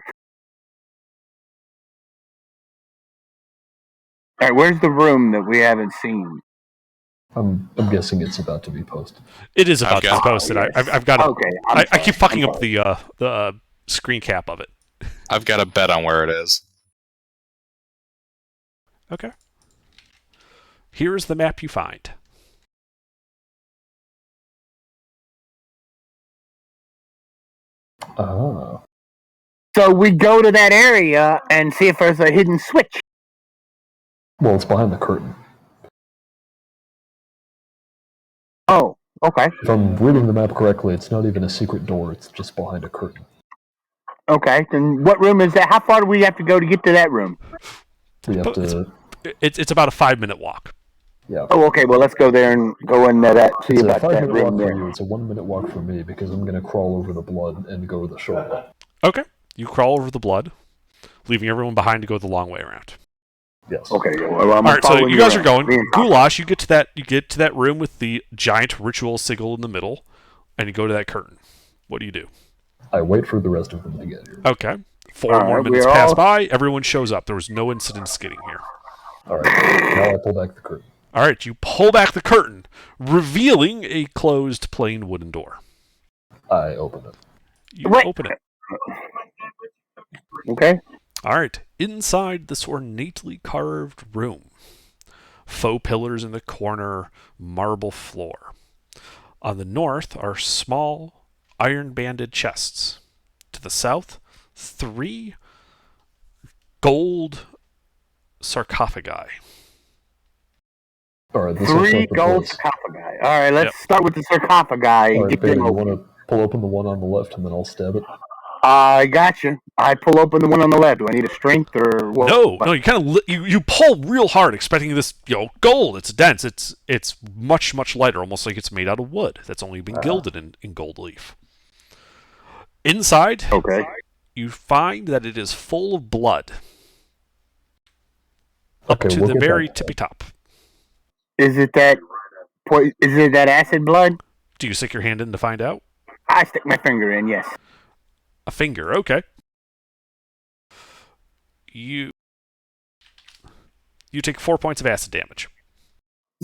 All right, where's the room that we haven't seen? I'm guessing it's about to be posted. It is about to be got- posted. I've got it. Okay, I keep fucking up the screen cap of it. I've got a bet on where it is. Okay. Here's the map you find. Ah. So we go to that area and see if there's a hidden switch. Well, it's behind the curtain. Oh, okay, If I'm reading the map correctly, it's not even a secret door. It's just behind a curtain. okay. Then what room is that? How far do we have to go to get to that room? We have But to. It's about a 5-minute walk. Yeah. Oh, okay. Well, let's go there and go in that. See It's a about that 5-minute walk room for there. you. It's a 1-minute walk for me because I'm gonna crawl over the blood and go to the shoulder. Okay. You crawl over the blood, leaving everyone behind to go the long way around. Yes. Okay. Well, I'm All right, so following you guys are around. going. Goulash, you get to that room with the giant ritual sigil in the middle, and you go to that curtain. What do you do? I wait for the rest of them to get here. Okay. 4 All more right, minutes we're pass all- by. Everyone shows up. There was no incidents getting here. All right. Now I pull back the curtain. All right, you pull back the curtain, revealing a closed, plain wooden door. I open it. You Wait. open it. Okay. All right, inside this ornately carved room, faux pillars in the corner, marble floor. On the north are small, iron-banded chests. To the south, 3 gold sarcophagi. All right. This will 3 start the gold place. sarcophagi. All right, let's Yep. start with the sarcophagi All and right, get Bailey, them you open. want to pull open the one on the left, and then I'll stab it. I got you. I pull open the one on the left. Do I need a strength or what? No, you kind of you pull real hard, expecting this, gold. It's dense. It's much lighter, almost like it's made out of wood that's only been gilded in gold leaf. Inside, Okay. you find that it is full of blood up Okay, to we'll the get very that. tippy top. Is it that? Is it that acid blood? Do you stick your hand in to find out? I stick my finger in. Yes. A finger, okay. You take 4 points of acid damage.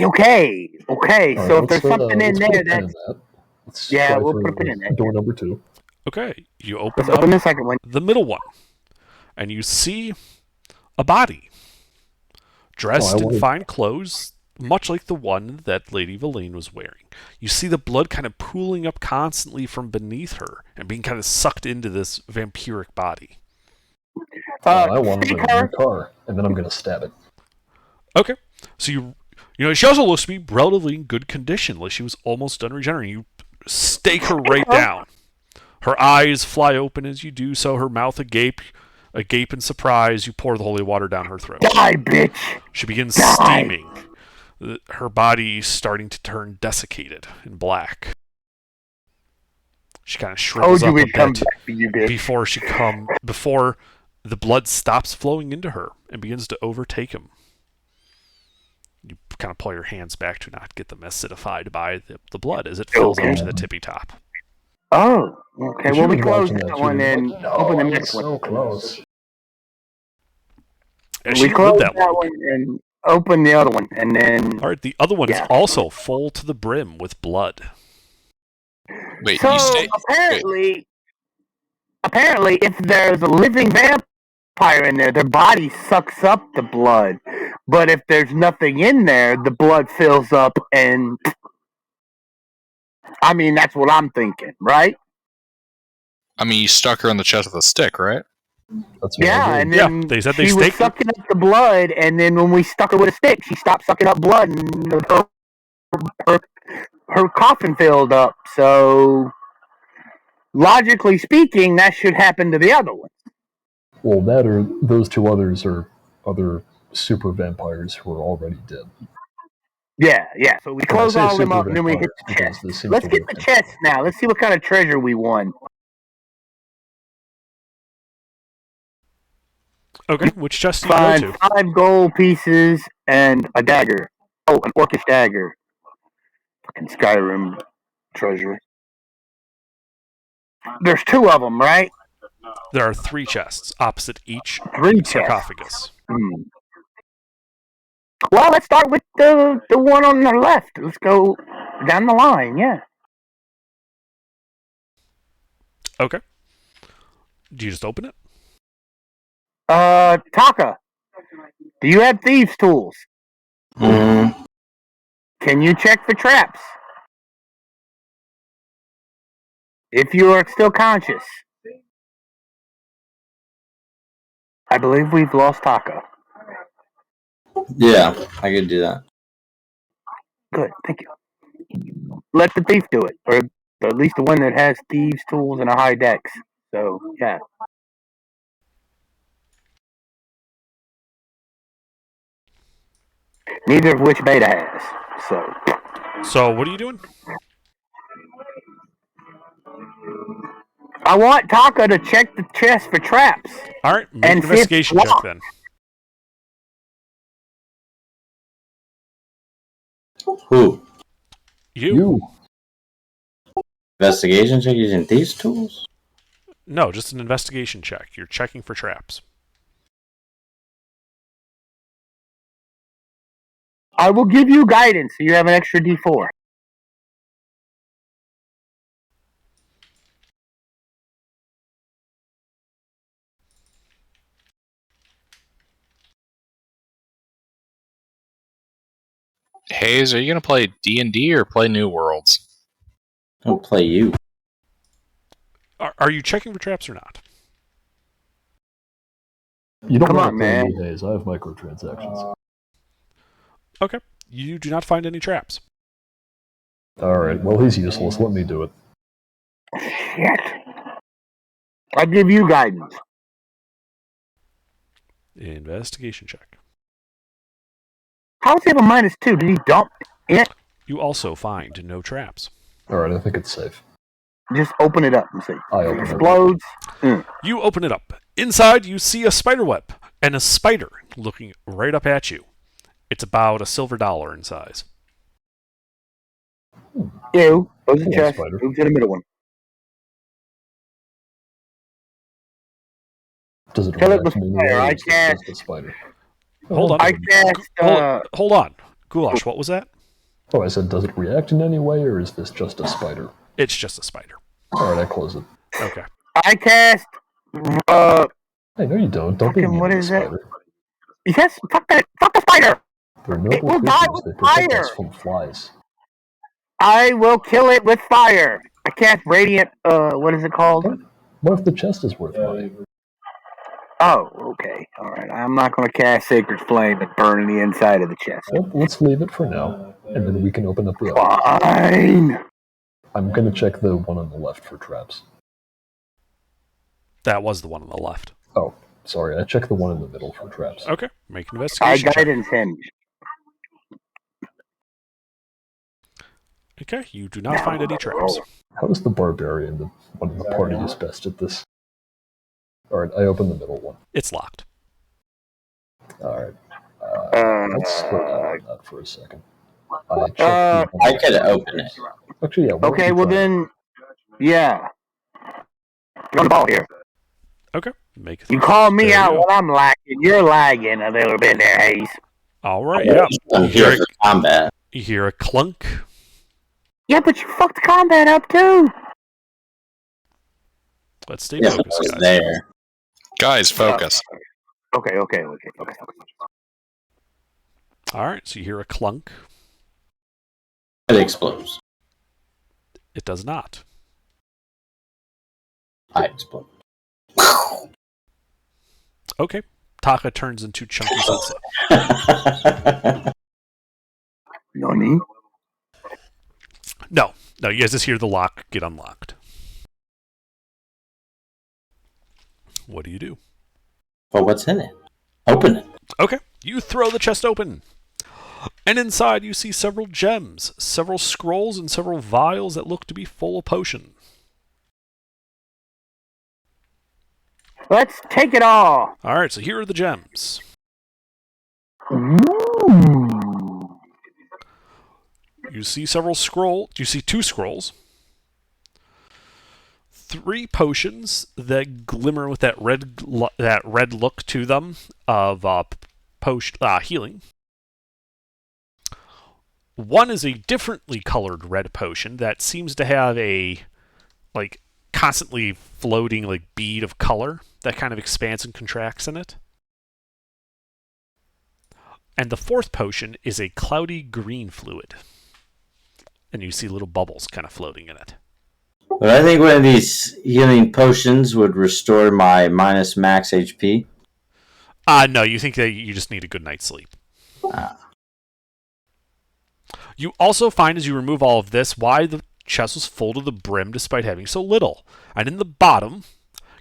Okay. Okay. All So right, if there's let's, something in let's put a there, pin in that's that. Let's Yeah, try we'll for put a pin in that. Door number 2. Okay, you open let's up open the second one. the middle one, and you see a body dressed I in wanted- fine clothes, much like the one that Lady Valine was wearing. You see the blood kind of pooling up constantly from beneath her and being kind of sucked into this vampiric body. I want Stick to her. in the car, and then I'm going to stab it. Okay, so she also looks to be relatively in good condition, like she was almost done regenerating. You stake her right down. Her eyes fly open as you do so, her mouth agape in surprise. You pour the holy water down her throat. Die, bitch. She begins Die. steaming, her body starting to turn desiccated and black. She kind of shrivels Told you up a we'd come bit back for you, bitch. before the blood stops flowing into her and begins to overtake him. You kind of pull your hands back to not get them acidified by the blood as it fills up to the tippy top. Oh, okay. If well, you we were close watching that that, one you'd be and like, "No, open the I next was one. so close." And We she close lit that one. and open the other one, and then. All right, the other one is Yeah. also full to the brim with blood. Wait, So you stay. apparently, if there's a living vampire in there, their body sucks up the blood. But if there's nothing in there, the blood fills up, and I mean that's what I'm thinking, right? I mean, you stuck her in the chest with a stick, right? That's what Yeah, I and did. Yeah, then they said they she was staked her. sucking up the blood, and then when we stuck her with a stick, she stopped sucking up blood, and her coffin filled up. So, logically speaking, that should happen to the other one. Well, that or those two others are other super vampires who are already dead. Yeah. So we When I close say all them super up, and then we hit the vampires, chest. because this seems Let's to get work the in- chest now. Let's see what kind of treasure we won. Okay, which chest do you go Find to? 5 gold pieces and a dagger. Oh, an orcish dagger. Fucking Skyrim treasure. There's 2 of them, right? There are 3 chests opposite each 3 chests. sarcophagus. Well, let's start with the one on the left. Let's go down the line, yeah. Okay. Do you just open it? Taka, do you have thieves' tools? Mm, Can you check for traps? If you are still conscious. I believe we've lost Taka. yeah, I could do that. Good, thank you. Let the thief do it, or at least the one that has thieves' tools and a high dex. So, yeah. Neither of which Beta has. So, what are you doing? I want Taka to check the chest for traps. All right, make And an see if it's investigation check locked. then. Who? You? Investigation check using these tools? No, just an investigation check. You're checking for traps. I will give you guidance, so you have an extra D4. Hayes, are you gonna play D&D or play New Worlds? I'll play you. Are you checking for traps or not? You don't Come want on, to play man. me, Hayes. I have microtransactions. Okay. You do not find any traps. Alright, well, he's useless. Let me do it. Shit. I give you guidance. Investigation check. How does he have a -2? Did he dump it? You also find no traps. Alright, I think it's safe. Just open it up and see. I If open it it. explodes. You open it up. Inside, you see a spider web and a spider looking right up at you. It's about a silver dollar in size. Ew. Close the Come on, chest. spider. Move to the middle one. Does it Kill it react with in any fire. way, or I is it can't. just a spider? Hold on. I cast. Hold on. Goulash, what was that? Oh, I said, does it react in any way, or is this just a spider? It's just a spider. Alright, I close it. Okay. I cast. Hey, no you don't. Don't be Fucking mean what to the is that? spider. Yes. Fuck that. Fuck the spider. They're It noble will die creatures. with They protect us fire. from flies. I will kill it with fire. I cast radiant. What is it called? What if the chest is worth money? Oh, okay. All right. I'm not going to cast Sacred Flame and burn the inside of the chest. Well, let's leave it for now, and then we can open up the other. Fine. I'm going to check the one on the left for traps. That was the one on the left. Oh, sorry. I checked the one in the middle for traps. Okay. Make an I investigation check. guidance him. Okay. You do not find any traps. How is the barbarian, the one in the party, is best at this? Alright, I open the middle one. It's locked. Alright. Let's slow down on that for a second. I checked the I one- could open it. Actually, yeah. why don't Okay, you well try it? then, yeah. You're on the ball here. Okay. Make You call me There you out go. while I'm lagging. You're lagging a little bit there, Hayes. All right, yeah. I'm here for combat. You hear a clunk. Yeah, but you fucked combat up too. Let's stay Yes, I focused, was guys. there. Guys, focus. Okay. All right, so you hear a clunk. It explodes. It does not. I explode. Okay. Taka turns into Chunky Salsa. Nani? No, you guys just hear the lock get unlocked. What do you do? But what's in it? Open it. Okay, you throw the chest open. And inside you see several gems, several scrolls, and several vials that look to be full of potion. Let's take it all. All right, so here are the gems. Ooh. You see several scrolls. You see 2 scrolls. 3 potions that glimmer with that red look to them of healing. 1 is a differently colored red potion that seems to have a constantly floating bead of color that kind of expands and contracts in it. And the 4th potion is a cloudy green fluid. And you see little bubbles kind of floating in it. But I think one of these healing potions would restore my minus max HP. No, you think that you just need a good night's sleep. You also find as you remove all of this why the chest was full to the brim despite having so little. And in the bottom,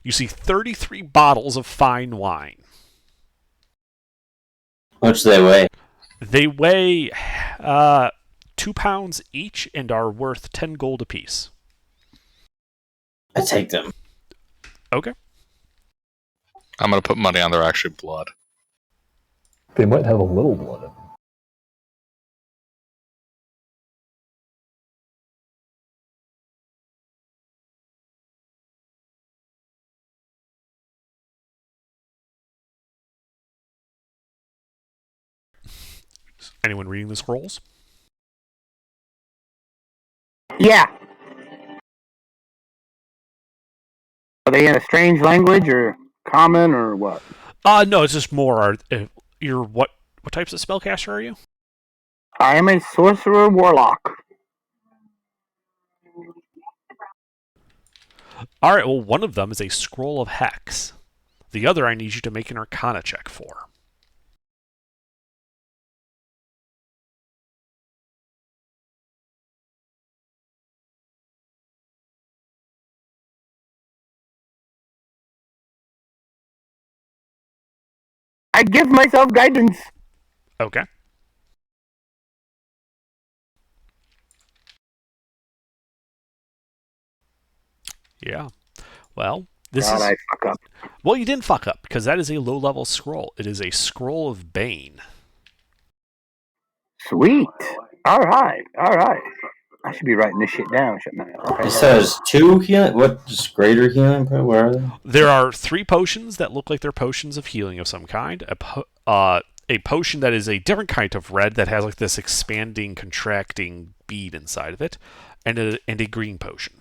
you see 33 bottles of fine wine. How much do they weigh? They weigh 2 pounds each and are worth 10 gold apiece. I take them. Okay. I'm going to put money on they're actually blood. They might have a little blood in them. Anyone reading the scrolls? Yeah. Are they in a strange language or common or what? No, it's just more. You're what types of spellcaster are you? I am a sorcerer warlock. All right. Well, one of them is a scroll of hex. The other, I need you to make an Arcana check for. I give myself guidance. Okay. Yeah. Well, this God, is. I fuck up. Well, you didn't fuck up because that is a low-level scroll. It is a scroll of Bane. Sweet. All right. I should be writing this shit down, shouldn't I? Okay. It says 2 healing. What? Just greater healing? Where are they? There are 3 potions that look like they're potions of healing of some kind. A potion that is a different kind of red that has this expanding, contracting bead inside of it, and a green potion.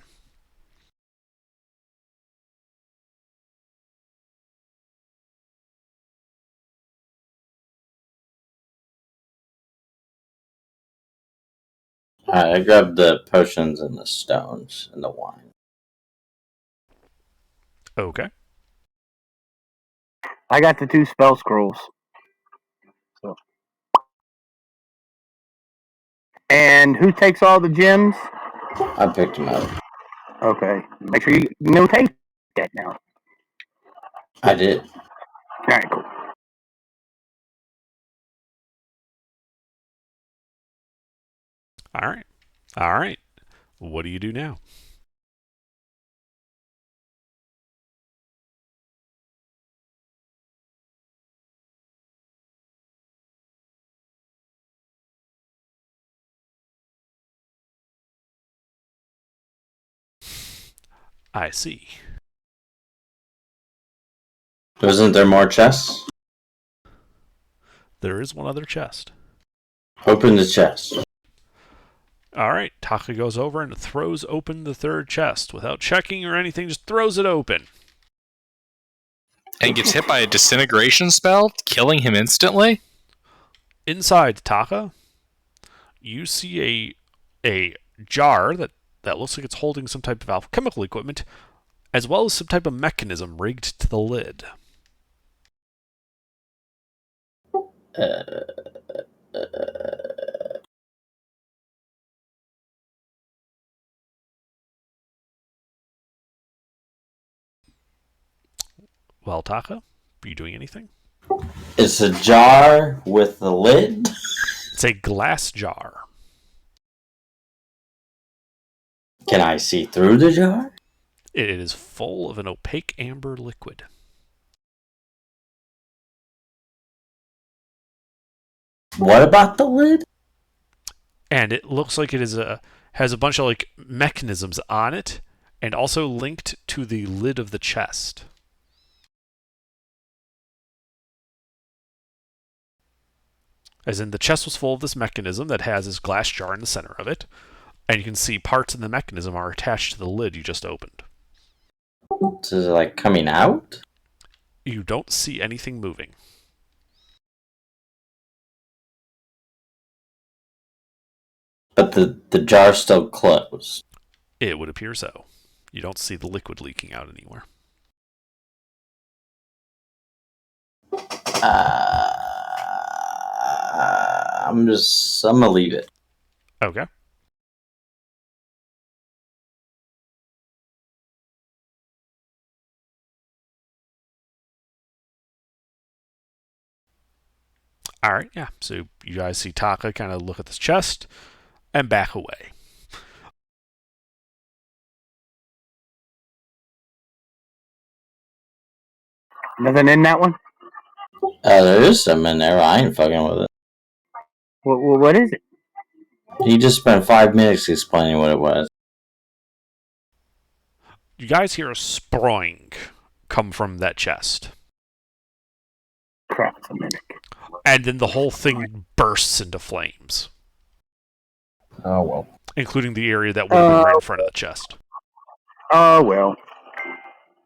Alright, I grabbed the potions and the stones and the wine. Okay. I got the 2 spell scrolls. So. And who takes all the gems? I picked them up. Okay. Make sure you notate that now. I did. All right, cool. All right. What do you do now? I see. Wasn't there more chests? there is one other chest. Open the chest. All right, Taka goes over and throws open the third chest without checking or anything, just throws it open. And gets hit by a disintegration spell, killing him instantly? Inside Taka, you see a jar that looks like it's holding some type of alchemical equipment, as well as some type of mechanism rigged to the lid. Well, Taka, are you doing anything? It's a jar with a lid. It's a glass jar. Can I see through the jar? It is full of an opaque amber liquid. What about the lid? And it looks like it has a bunch of like mechanisms on it, and also linked to the lid of the chest. As in, the chest was full of this mechanism that has this glass jar in the center of it, and you can see parts of the mechanism are attached to the lid you just opened. So is it like coming out? You don't see anything moving. But the jar's still closed. It would appear so. You don't see the liquid leaking out anywhere. I'm gonna leave it. Okay. All right, yeah. So you guys see Taka kind of look at this chest and back away. Nothing in that one? There is some in there. I ain't fucking with it. What is it? He just spent 5 minutes explaining what it was. You guys hear a sproing come from that chest. Crap, it's a minute. And then the whole thing bursts into flames, Oh, well. including the area that would have been right in front of the chest. Oh, well.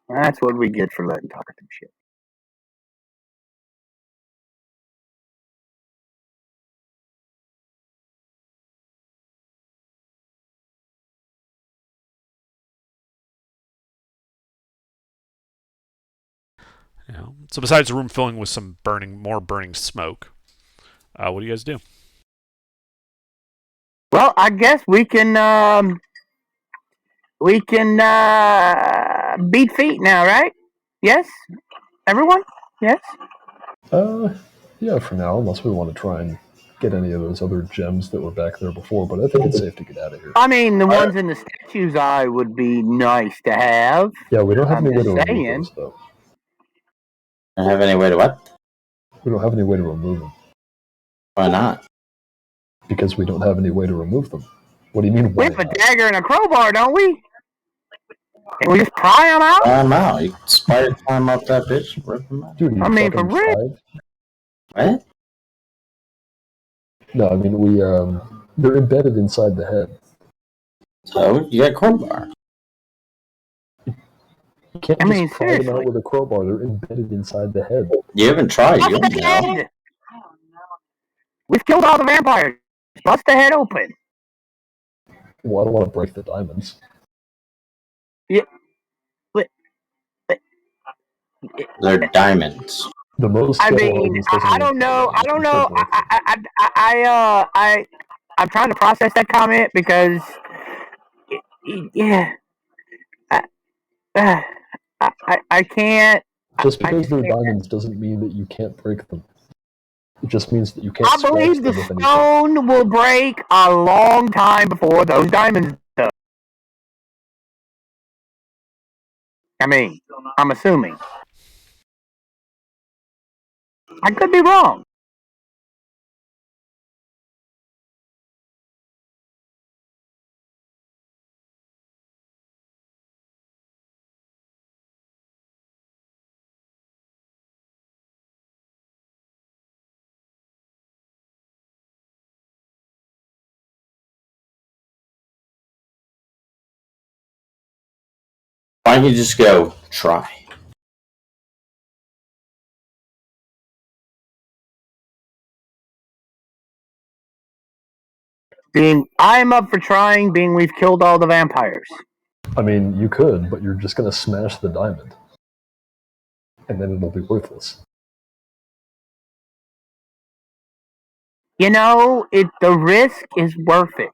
That's what we get for letting Taka do shit. You know? So besides the room filling with some more burning smoke, what do you guys do? Well, I guess we can beat feet now, right? Yes? Everyone? Yes? Yeah, for now, unless we want to try and get any of those other gems that were back there before, but I think it's safe to get out of here. I mean, the ones in the statue's eye would be nice to have. Yeah, we don't have I'm any way to just remove saying. those, though. Don't have any way to what? We don't have any way to remove them. Why not? Because we don't have any way to remove them. What do you mean, We why have a not? dagger and a crowbar, don't we? Can we just pry them out? I'm out. You can spider climb up that bitch and rip them out. Dude, you I mean, for fucking real. tried? What? No, I mean, they're embedded inside the head. So, you got a crowbar. You can't I just mean, pry them out seriously. with a crowbar. They're embedded inside the head. You haven't tried. You Bust don't the know. head! We've killed all the vampires. Bust the head open. Well, I don't want to break the diamonds. They're diamonds. The most I skill mean, elements doesn't I mean don't know. I diamonds. don't You know. still break them. I'm trying to process that comment because, yeah, I can't. Just I because just they're can't. diamonds doesn't mean that you can't break them. It just means that you can't I scratch believe the them with anything. stone will break a long time before those diamonds do. I mean, I'm assuming. I could be wrong. Why don't you just go try? Being, I'm up for trying, being we've killed all the vampires. I mean, you could, but you're just going to smash the diamond. And then it'll be worthless. You know, the risk is worth it.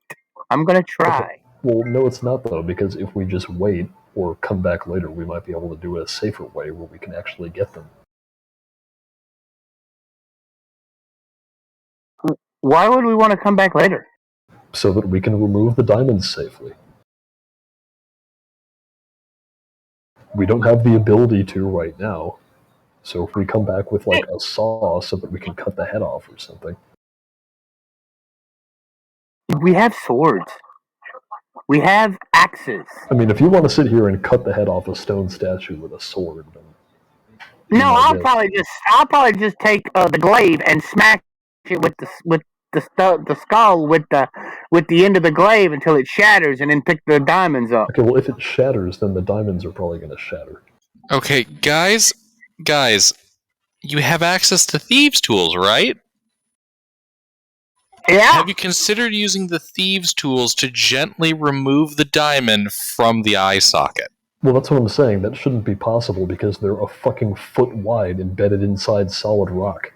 I'm gonna try. Okay. Well, no, it's not, though, because if we just wait or come back later, we might be able to do it a safer way where we can actually get them. Why would we want to come back later? So that we can remove the diamonds safely. We don't have the ability to right now. So if we come back with, like, a saw so that we can cut the head off or something. We have swords. We have axes. I mean, if you want to sit here and cut the head off a stone statue with a sword, then No, I'll Yeah. probably just take the glaive and smash it with the skull with the end of the glaive until it shatters, and then pick the diamonds up. okay, well, if it shatters, then the diamonds are probably going to shatter. Okay, guys, you have access to thieves' tools, right? Yeah. Have you considered using the thieves' tools to gently remove the diamond from the eye socket? Well, that's what I'm saying. That shouldn't be possible because they're a fucking foot wide embedded inside solid rock.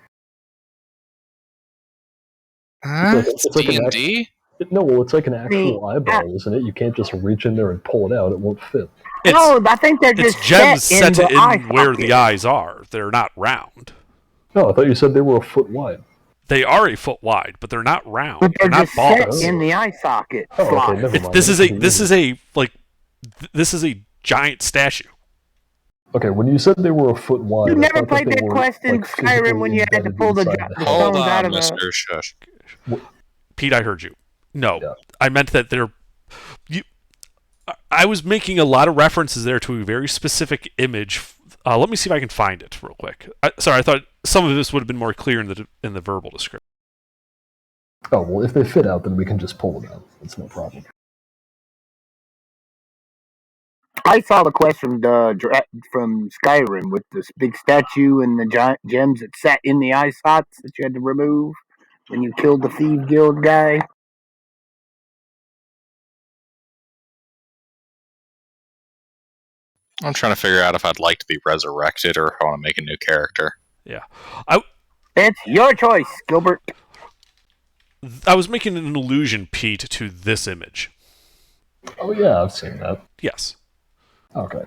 Huh? It's like an D&D? No, well, it's like an actual eyeball, isn't it? You can't just reach in there and pull it out. It won't fit. No, I think they're It's just gems set set in the eye in where socket. the eyes are. They're not round. No, I thought you said they were a foot wide. They are a foot wide, but they're not round. But They're they're not just set balls. in the eye socket Oh, slot. okay, never mind. This is a giant statue. Okay, when you said they were a foot wide, You I never thought played they that were, quest in like, Skyrim when you had to physically pull the embedded the inside Hold stones out on, of the. Mr. Shush. Pete, I heard you. No, Yeah. I meant that I was making a lot of references there to a very specific image. Let me see if I can find it real quick. Sorry, I thought some of this would have been more clear in the verbal description. Oh, well, if they fit out, then we can just pull them out. It's no problem. I saw the quest from from Skyrim with this big statue and the giant gems that sat in the eye sockets that you had to remove when you killed the Thief Guild guy. I'm trying to figure out if I'd like to be resurrected or if I want to make a new character. It's your choice, Gilbert. I was making an allusion, Pete, to this image. Oh, yeah, I've seen that. Yes. Okay.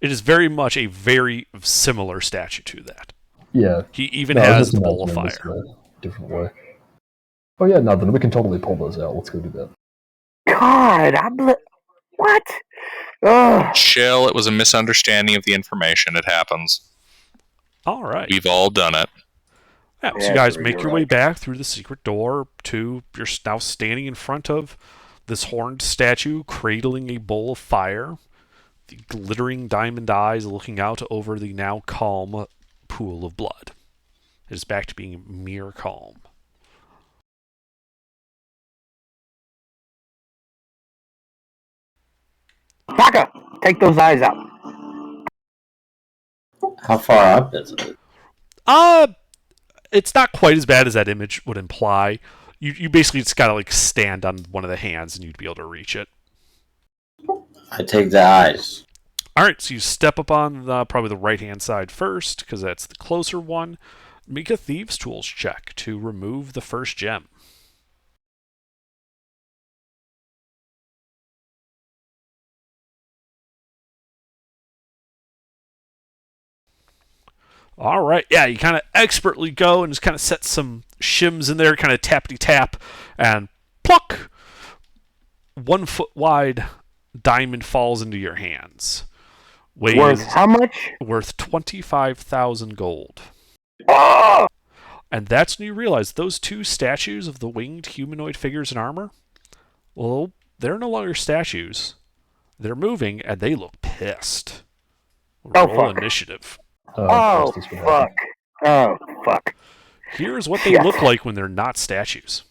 It is very much a very similar statue to that. Yeah. He even No, I was has just the bowl of imagining this fire. in a different way. Oh, yeah, no, then we can totally pull those out. Let's go do that. God, what? Ugh. Chill, it was a misunderstanding of the information. It happens. All right. We've all done it. Yeah, so Yeah, you guys you're make your way right. back through the secret door to you're now standing in front of this horned statue cradling a bowl of fire, the glittering diamond eyes looking out over the now calm pool of blood. It is back to being mere calm. Baka, take those eyes out. How far up is it? It's not quite as bad as that image would imply. You basically just gotta like stand on one of the hands and you'd be able to reach it. I take the eyes. All right, so you step up on probably the right-hand side first, because that's the closer one. Make a Thieves' Tools check to remove the first gem. All right, yeah, you kind of expertly go and just kind of set some shims in there, kind of tappity-tap, and pluck! 1 foot wide diamond falls into your hands. Worth Weighs how much? worth 25,000 gold. Oh! And that's when you realize those two statues of the winged humanoid figures in armor, well, they're no longer statues. They're moving, and they look pissed. Oh, Roll fuck. initiative. Oh, Justice would happen. fuck. Oh, fuck. Here's what they Shit. look like when they're not statues.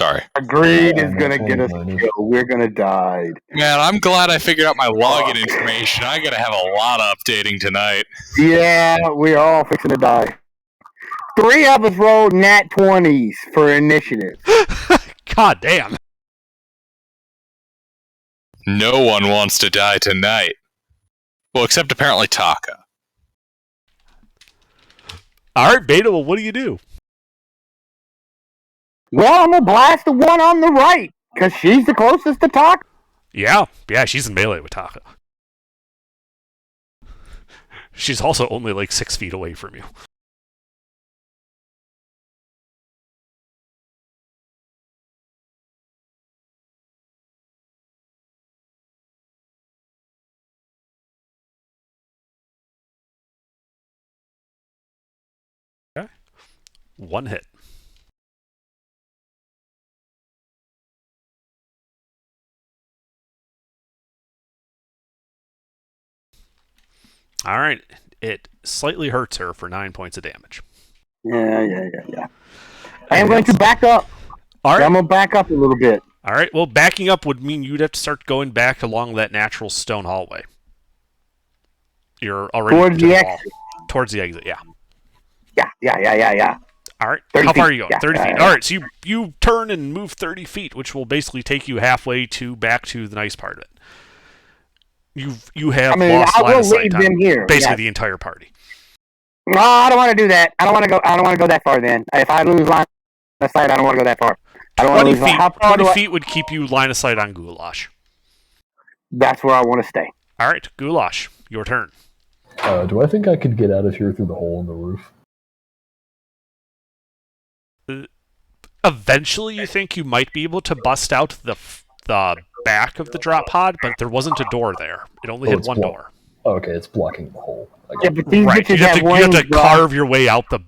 Sorry. Greed is Yeah, gonna get us minus. killed. We're gonna die. Man, I'm glad I figured out my login information. I gotta have a lot of updating tonight. Yeah, we're all fixing to die. 3 of us rolled nat 20s for initiative. God damn. No one wants to die tonight. Well, except apparently Taka. All right, Beta. Well, what do you do? Well, I'm gonna blast the one on the right, because she's the closest to talk. Yeah, she's in melee with Taka. She's also only like 6 feet away from you. Okay. 1 hit. All right. It slightly hurts her for 9 points of damage. Yeah. I am going to back up. All right. I'm gonna back up a little bit. All right. Well, backing up would mean you'd have to start going back along that natural stone hallway. You're already Towards to the wall. exit. Towards the exit. Yeah. Yeah. All right. 30 How far are feet. you going? Yeah, 30 feet. yeah. All right. So you turn and move 30 feet, which will basically take you halfway back to the nice part of it. You have lost I line will of sight leave on them here. basically Yeah. the entire party. No, I don't want to do that. I don't want to go that far. Then, if I lose line of sight, I don't want to go that far. I don't want to 20 lose line. feet. How far 20 feet would keep you line of sight on Goulash. That's where I want to stay. All right, Goulash, your turn. Do I think I could get out of here through the hole in the roof? Eventually, you think you might be able to bust out the back of the drop pod, but there wasn't a door there. It only had it's one blocked. door. Oh, okay, it's blocking the hole. Yeah, but these Right. bitches You have wings, to bro. carve your way out the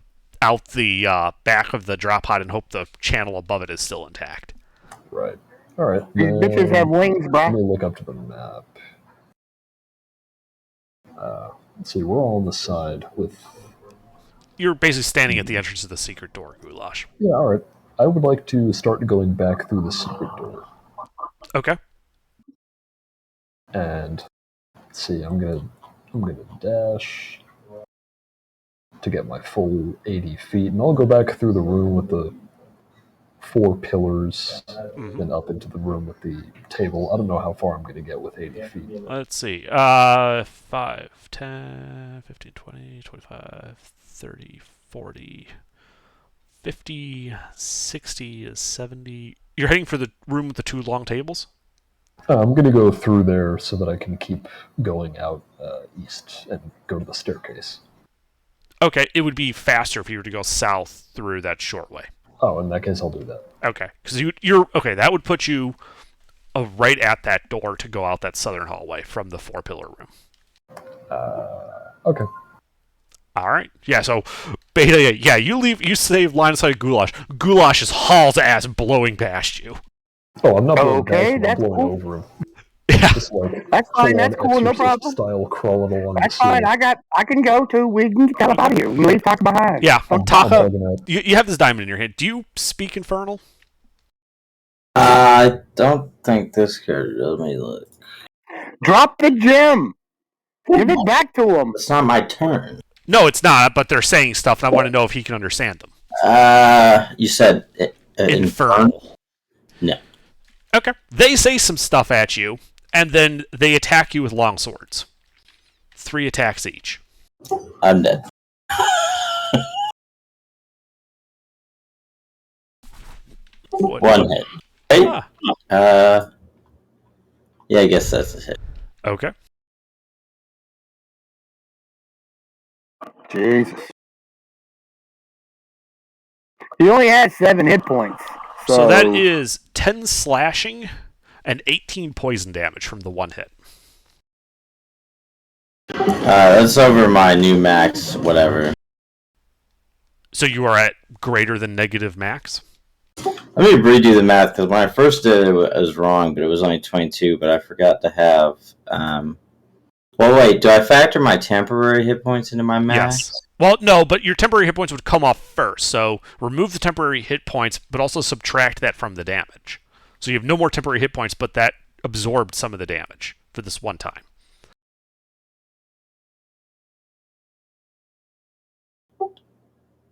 back of the drop pod and hope the channel above it is still intact. Right. All right. These bitches have wings, Let bro. me look up to the map. Let's see, we're all on the side with... You're basically standing at the entrance of the secret door, Goulash. Yeah, all right. I would like to start going back through the secret door. Okay. And let's see, I'm gonna dash to get my full 80 feet, and I'll go back through the room with the 4 pillars, and up into the room with the table. I don't know how far I'm gonna get with 80 feet. Let's see. 5, 10, 15, 20, 25, 30, 40, 50, 60, 70. You're heading for the room with the 2 long tables? I'm gonna go through there so that I can keep going out east and go to the staircase. Okay, it would be faster if you were to go south through that short way. Oh, in that case, I'll do that. Okay, because you're okay. That would put you right at that door to go out that southern hallway from the 4-pillar room. Okay. All right. Yeah. So, Beta. Yeah. You leave. You save line of sight of Goulash. Goulash is hauls ass blowing past you. Oh, I'm not blowing Okay, past him, I'm that's blowing cool. over him. Yeah. Just like That's fine. full-on That's cool. No Exorcist problem. Style crawling along That's the fine. ceiling. I can go too. We can get out of here. We leave talk behind. Yeah. I'm Taka. bugging out. You have this diamond in your hand. Do you speak Infernal? I don't think this character does. Let me look. Drop the gem. Give it back to him. It's not my turn. No, it's not. But they're saying stuff, and I want to know if he can understand them. You said Infernal. No. Okay. They say some stuff at you, and then they attack you with long swords. 3 attacks each. I'm dead. What? 1 hit. Hey. Ah, Yeah, I guess that's a hit. okay. Jesus. He only has 7 hit points. So that is 10 slashing and 18 poison damage from the 1 hit. That's over my new max, whatever. So you are at greater than negative max? Let me redo the math, because when I first did it, it was wrong, but it was only 22, but I forgot to have... Well, wait, do I factor my temporary hit points into my max? Yes. Well, no, but your temporary hit points would come off first. So remove the temporary hit points, but also subtract that from the damage. So you have no more temporary hit points, but that absorbed some of the damage for this one time.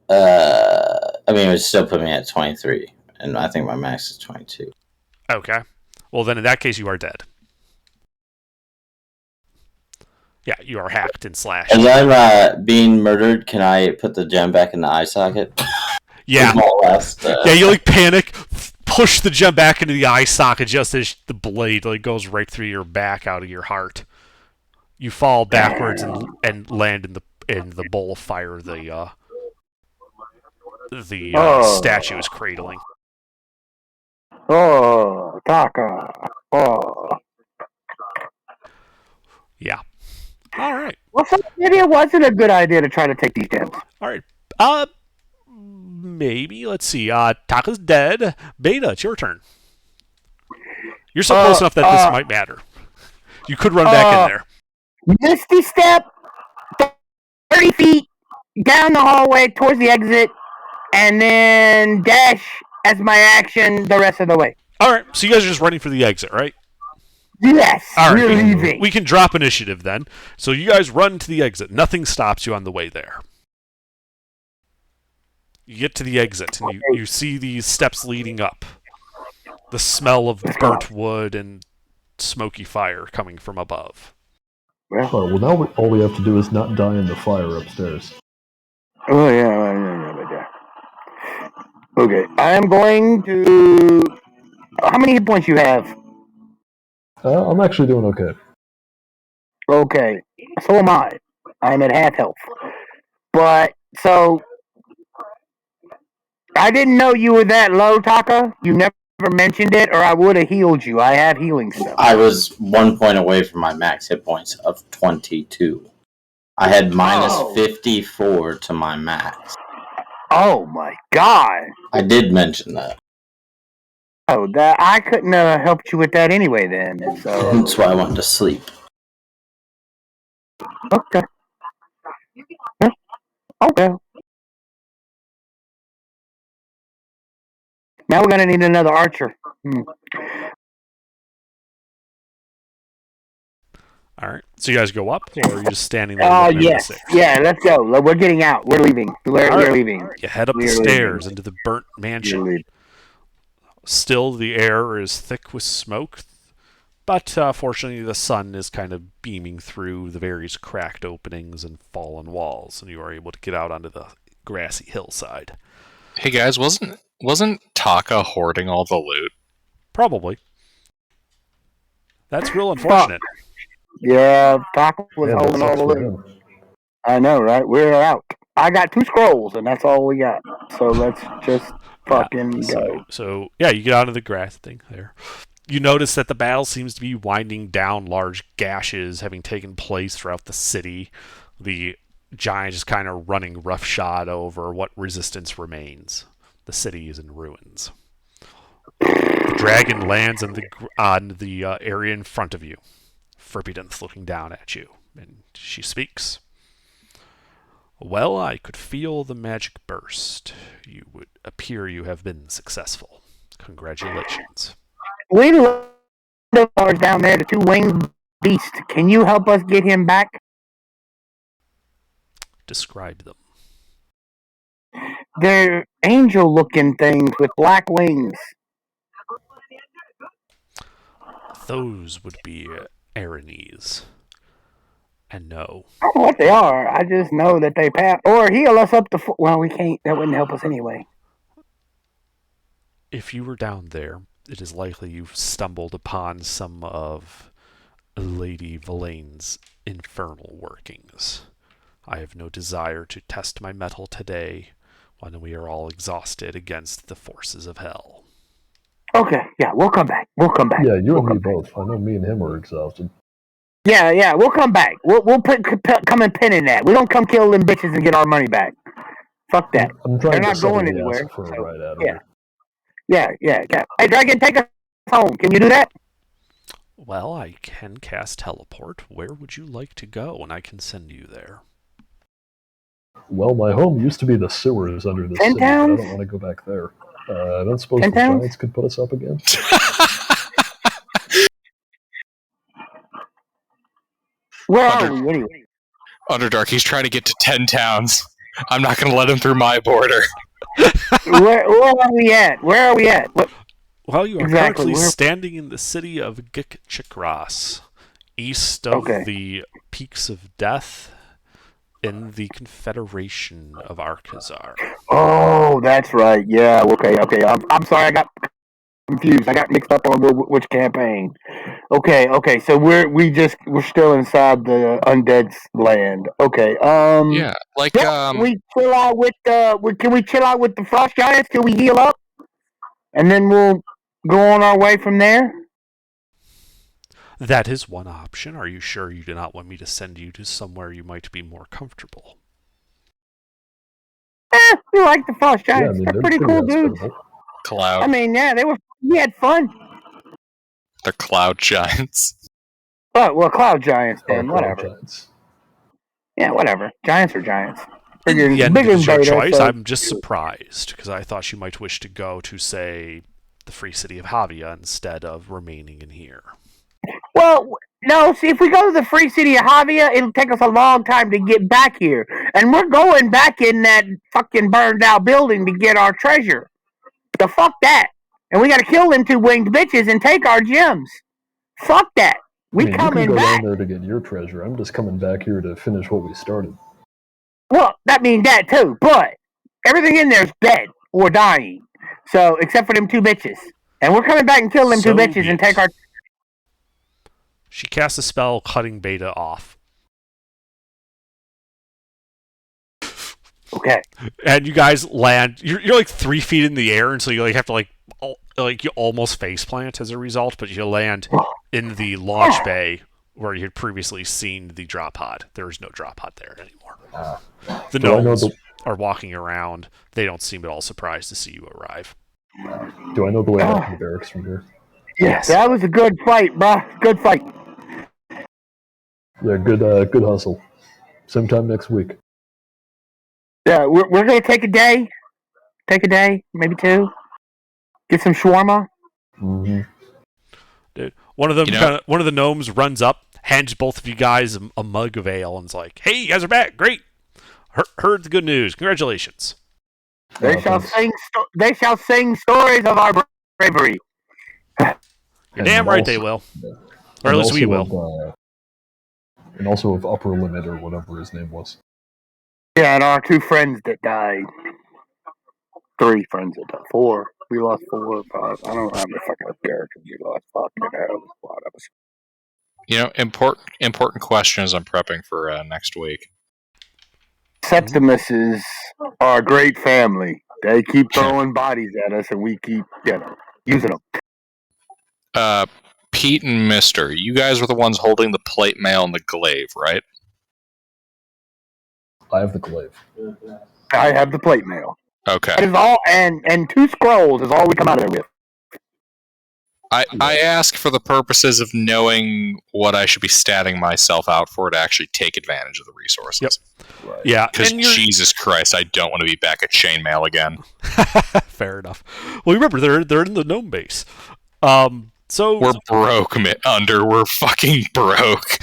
I mean, it would still put me at 23, and I think my max is 22. Okay. Well, then in that case, you are dead. Yeah, you are hacked and slashed. As I'm being murdered, can I put the gem back in the eye socket? Yeah. Last, Yeah, you like panic, push the gem back into the eye socket just as the blade like goes right through your back out of your heart. You fall backwards and land in the bowl of fire the statue is cradling. Oh, Taka. Oh. Yeah. All right. Well, so maybe it wasn't a good idea to try to take these gems. All right. Maybe. Let's see. Taka's dead. Beta, it's your turn. You're so close enough that this might matter. You could run back in there. Misty step 30 feet down the hallway towards the exit, and then dash as my action the rest of the way. All right. So you guys are just running for the exit, right? Yes, All right. we're leaving. We can drop initiative then. So you guys run to the exit. Nothing stops you on the way there. You get to the exit, and you see these steps leading up. The smell of burnt wood and smoky fire coming from above. Well, now all we have to do is not die in the fire upstairs. Oh, yeah. Okay, I am going to... How many hit points you have? I'm actually doing okay. Okay, so am I. I'm at half health. But, so... I didn't know you were that low, Taka. You never mentioned it, or I would have healed you. I have healing stuff. I was 1 point away from my max hit points of 22. I had minus 54 to my max. Oh my god. I did mention that. Oh, that I couldn't have helped you with that anyway then. So That's why I went to sleep. okay. Yeah. Okay. Now we're gonna need another archer. All right. So you guys go up, or are you just standing there? Oh, looking at the yes. stairs? Yeah, let's go. We're getting out. We're leaving. We're leaving. You head up the We're stairs leaving. into the burnt mansion. We're leaving. Still, the air is thick with smoke, but fortunately, the sun is kind of beaming through the various cracked openings and fallen walls, and you are able to get out onto the grassy hillside. Hey guys, wasn't Taka hoarding all the loot? Probably. That's real unfortunate. Yeah, Taka was Yeah, that holding all sucks the for loot. him. I know, right? We're out. I got 2 scrolls, and that's all we got. So let's just fucking go. So yeah, you get out of the grass thing there. You notice that the battle seems to be winding down, large gashes having taken place throughout the city. The giant is kind of running roughshod over what resistance remains. The city is in ruins. The dragon lands on the area in front of you. Forbidden's looking down at you, and she speaks. Well, I could feel the magic burst. You would appear you have been successful. Congratulations. We left ours down there, the 2-winged beast. Can you help us get him back? Describe them. They're angel-looking things with black wings. Those would be Aranese. And no. I don't know what they are. I just know that they pass or heal us up to. Well, we can't. That wouldn't help us anyway. If you were down there, it is likely you've stumbled upon some of Lady Valaine's infernal workings. I have no desire to test my mettle today when we are all exhausted against the forces of hell. Okay, yeah, we'll come back. Yeah, you and me both. I know me and him are exhausted. Yeah, we'll come back. We'll come and pin in that. We don't come kill them bitches and get our money back. Fuck that. I'm trying They're to not going subtly anywhere. ask for a So, ride out of yeah. her. Yeah. Hey, Dragon, take us home. Can you do that? Well, I can cast teleport. Where would you like to go? And I can send you there. Well, my home used to be the sewers under the Ten city, but I towns? don't want to go back there. I don't suppose Ten the towns? Giants could put us up again? Where are we anyway? Underdark, he's trying to get to 10 towns. I'm not going to let him through my border. Where are we at? Where are we at? What? Well, you are Exactly, currently where- standing in the city of Gikchikras, east of Okay. the Peaks of Death in the Confederation of Arkazar. Oh, that's right. Yeah. Okay. I'm sorry. I got confused. I got mixed up on which campaign. Okay. So we're still inside the undead's land. Okay. Yeah, like, Can we chill out with can we chill out with the frost giants till we heal up, and then we'll go on our way from there? That is one option. Are you sure you do not want me to send you to somewhere you might be more comfortable? We like the frost Yeah, I giants. mean, They're they're pretty cool dudes. hospitable. Cloud. I mean, yeah, we had fun. The Cloud Giants. Oh, well, cloud giants then. Cloud Whatever. Giants. Yeah, whatever. Giants are giants. In the end, Big it is your invader, choice. so- I'm just surprised because I thought you might wish to go to, say, the free city of Havia instead of remaining in here. Well, no, see, if we go to the free city of Havia, it'll take us a long time to get back here. And we're going back in that fucking burned out building to get our treasure. So fuck that. And we gotta kill them two winged bitches and take our gems. Fuck that. We I mean, you coming can go back. down there to get your treasure. I'm just coming back here to finish what we started. Well, that means that too, but everything in there's dead or dying. So, except for them two bitches. And we're coming back and kill them two So bitches be and it. take our... She casts a spell cutting Beta off. Okay. And you guys land. You're like 3 feet in the air, and so you like have to you almost face plant as a result, but you land in the launch bay where you had previously seen the drop pod. There is no drop pod there anymore. The Do I know gnomes the- are walking around. They don't seem at all surprised to see you arrive. Do I know the way back to the barracks from here? Yes. That was a good fight, bruh. Good fight. Yeah, good hustle. Same time next week. Yeah, we're gonna take a day. Take a day, maybe two. Get some shawarma. Mm-hmm. Dude, one of them, You know- one of the gnomes runs up, hands both of you guys a mug of ale, and is like, "Hey, you guys are back! Great! Heard the good news. Congratulations!" They shall sing stories of our bravery. You're damn right they will, or at least we will. And also of Upper Limit or whatever his name was. Yeah, and our two friends that died. 3 friends that died. 4. We lost 4 or 5. I don't know how many fucking characters we lost. Fucking hell, there's a lot of us. You know, important questions I'm prepping for next week. Septimus is our great family. They keep throwing bodies at us, and we keep, using them. Pete and Mister, you guys were the ones holding the plate mail and the glaive, right? I have the glaive. I have the plate mail. Okay. That is all, and 2 scrolls is all we come out of there with. I ask for the purposes of knowing what I should be statting myself out for to actually take advantage of the resources. Yep. Yeah, Because and you're- Jesus Christ, I don't want to be back at chainmail again. Fair enough. Well, remember they're in the gnome base. So We're broke, Under. We're fucking broke.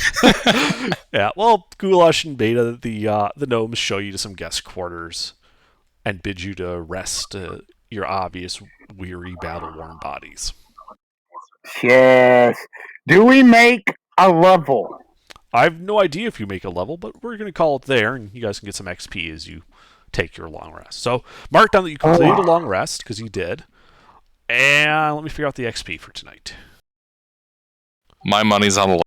yeah. Well, Goulash and Beta, the gnomes show you to some guest quarters and bid you to rest your obvious weary, battle-worn bodies. Yes. Do we make a level? I have no idea if you make a level, but we're going to call it there, and you guys can get some XP as you take your long rest. So mark down that you completed a long rest, because you did. And let me figure out the XP for tonight. My money's on the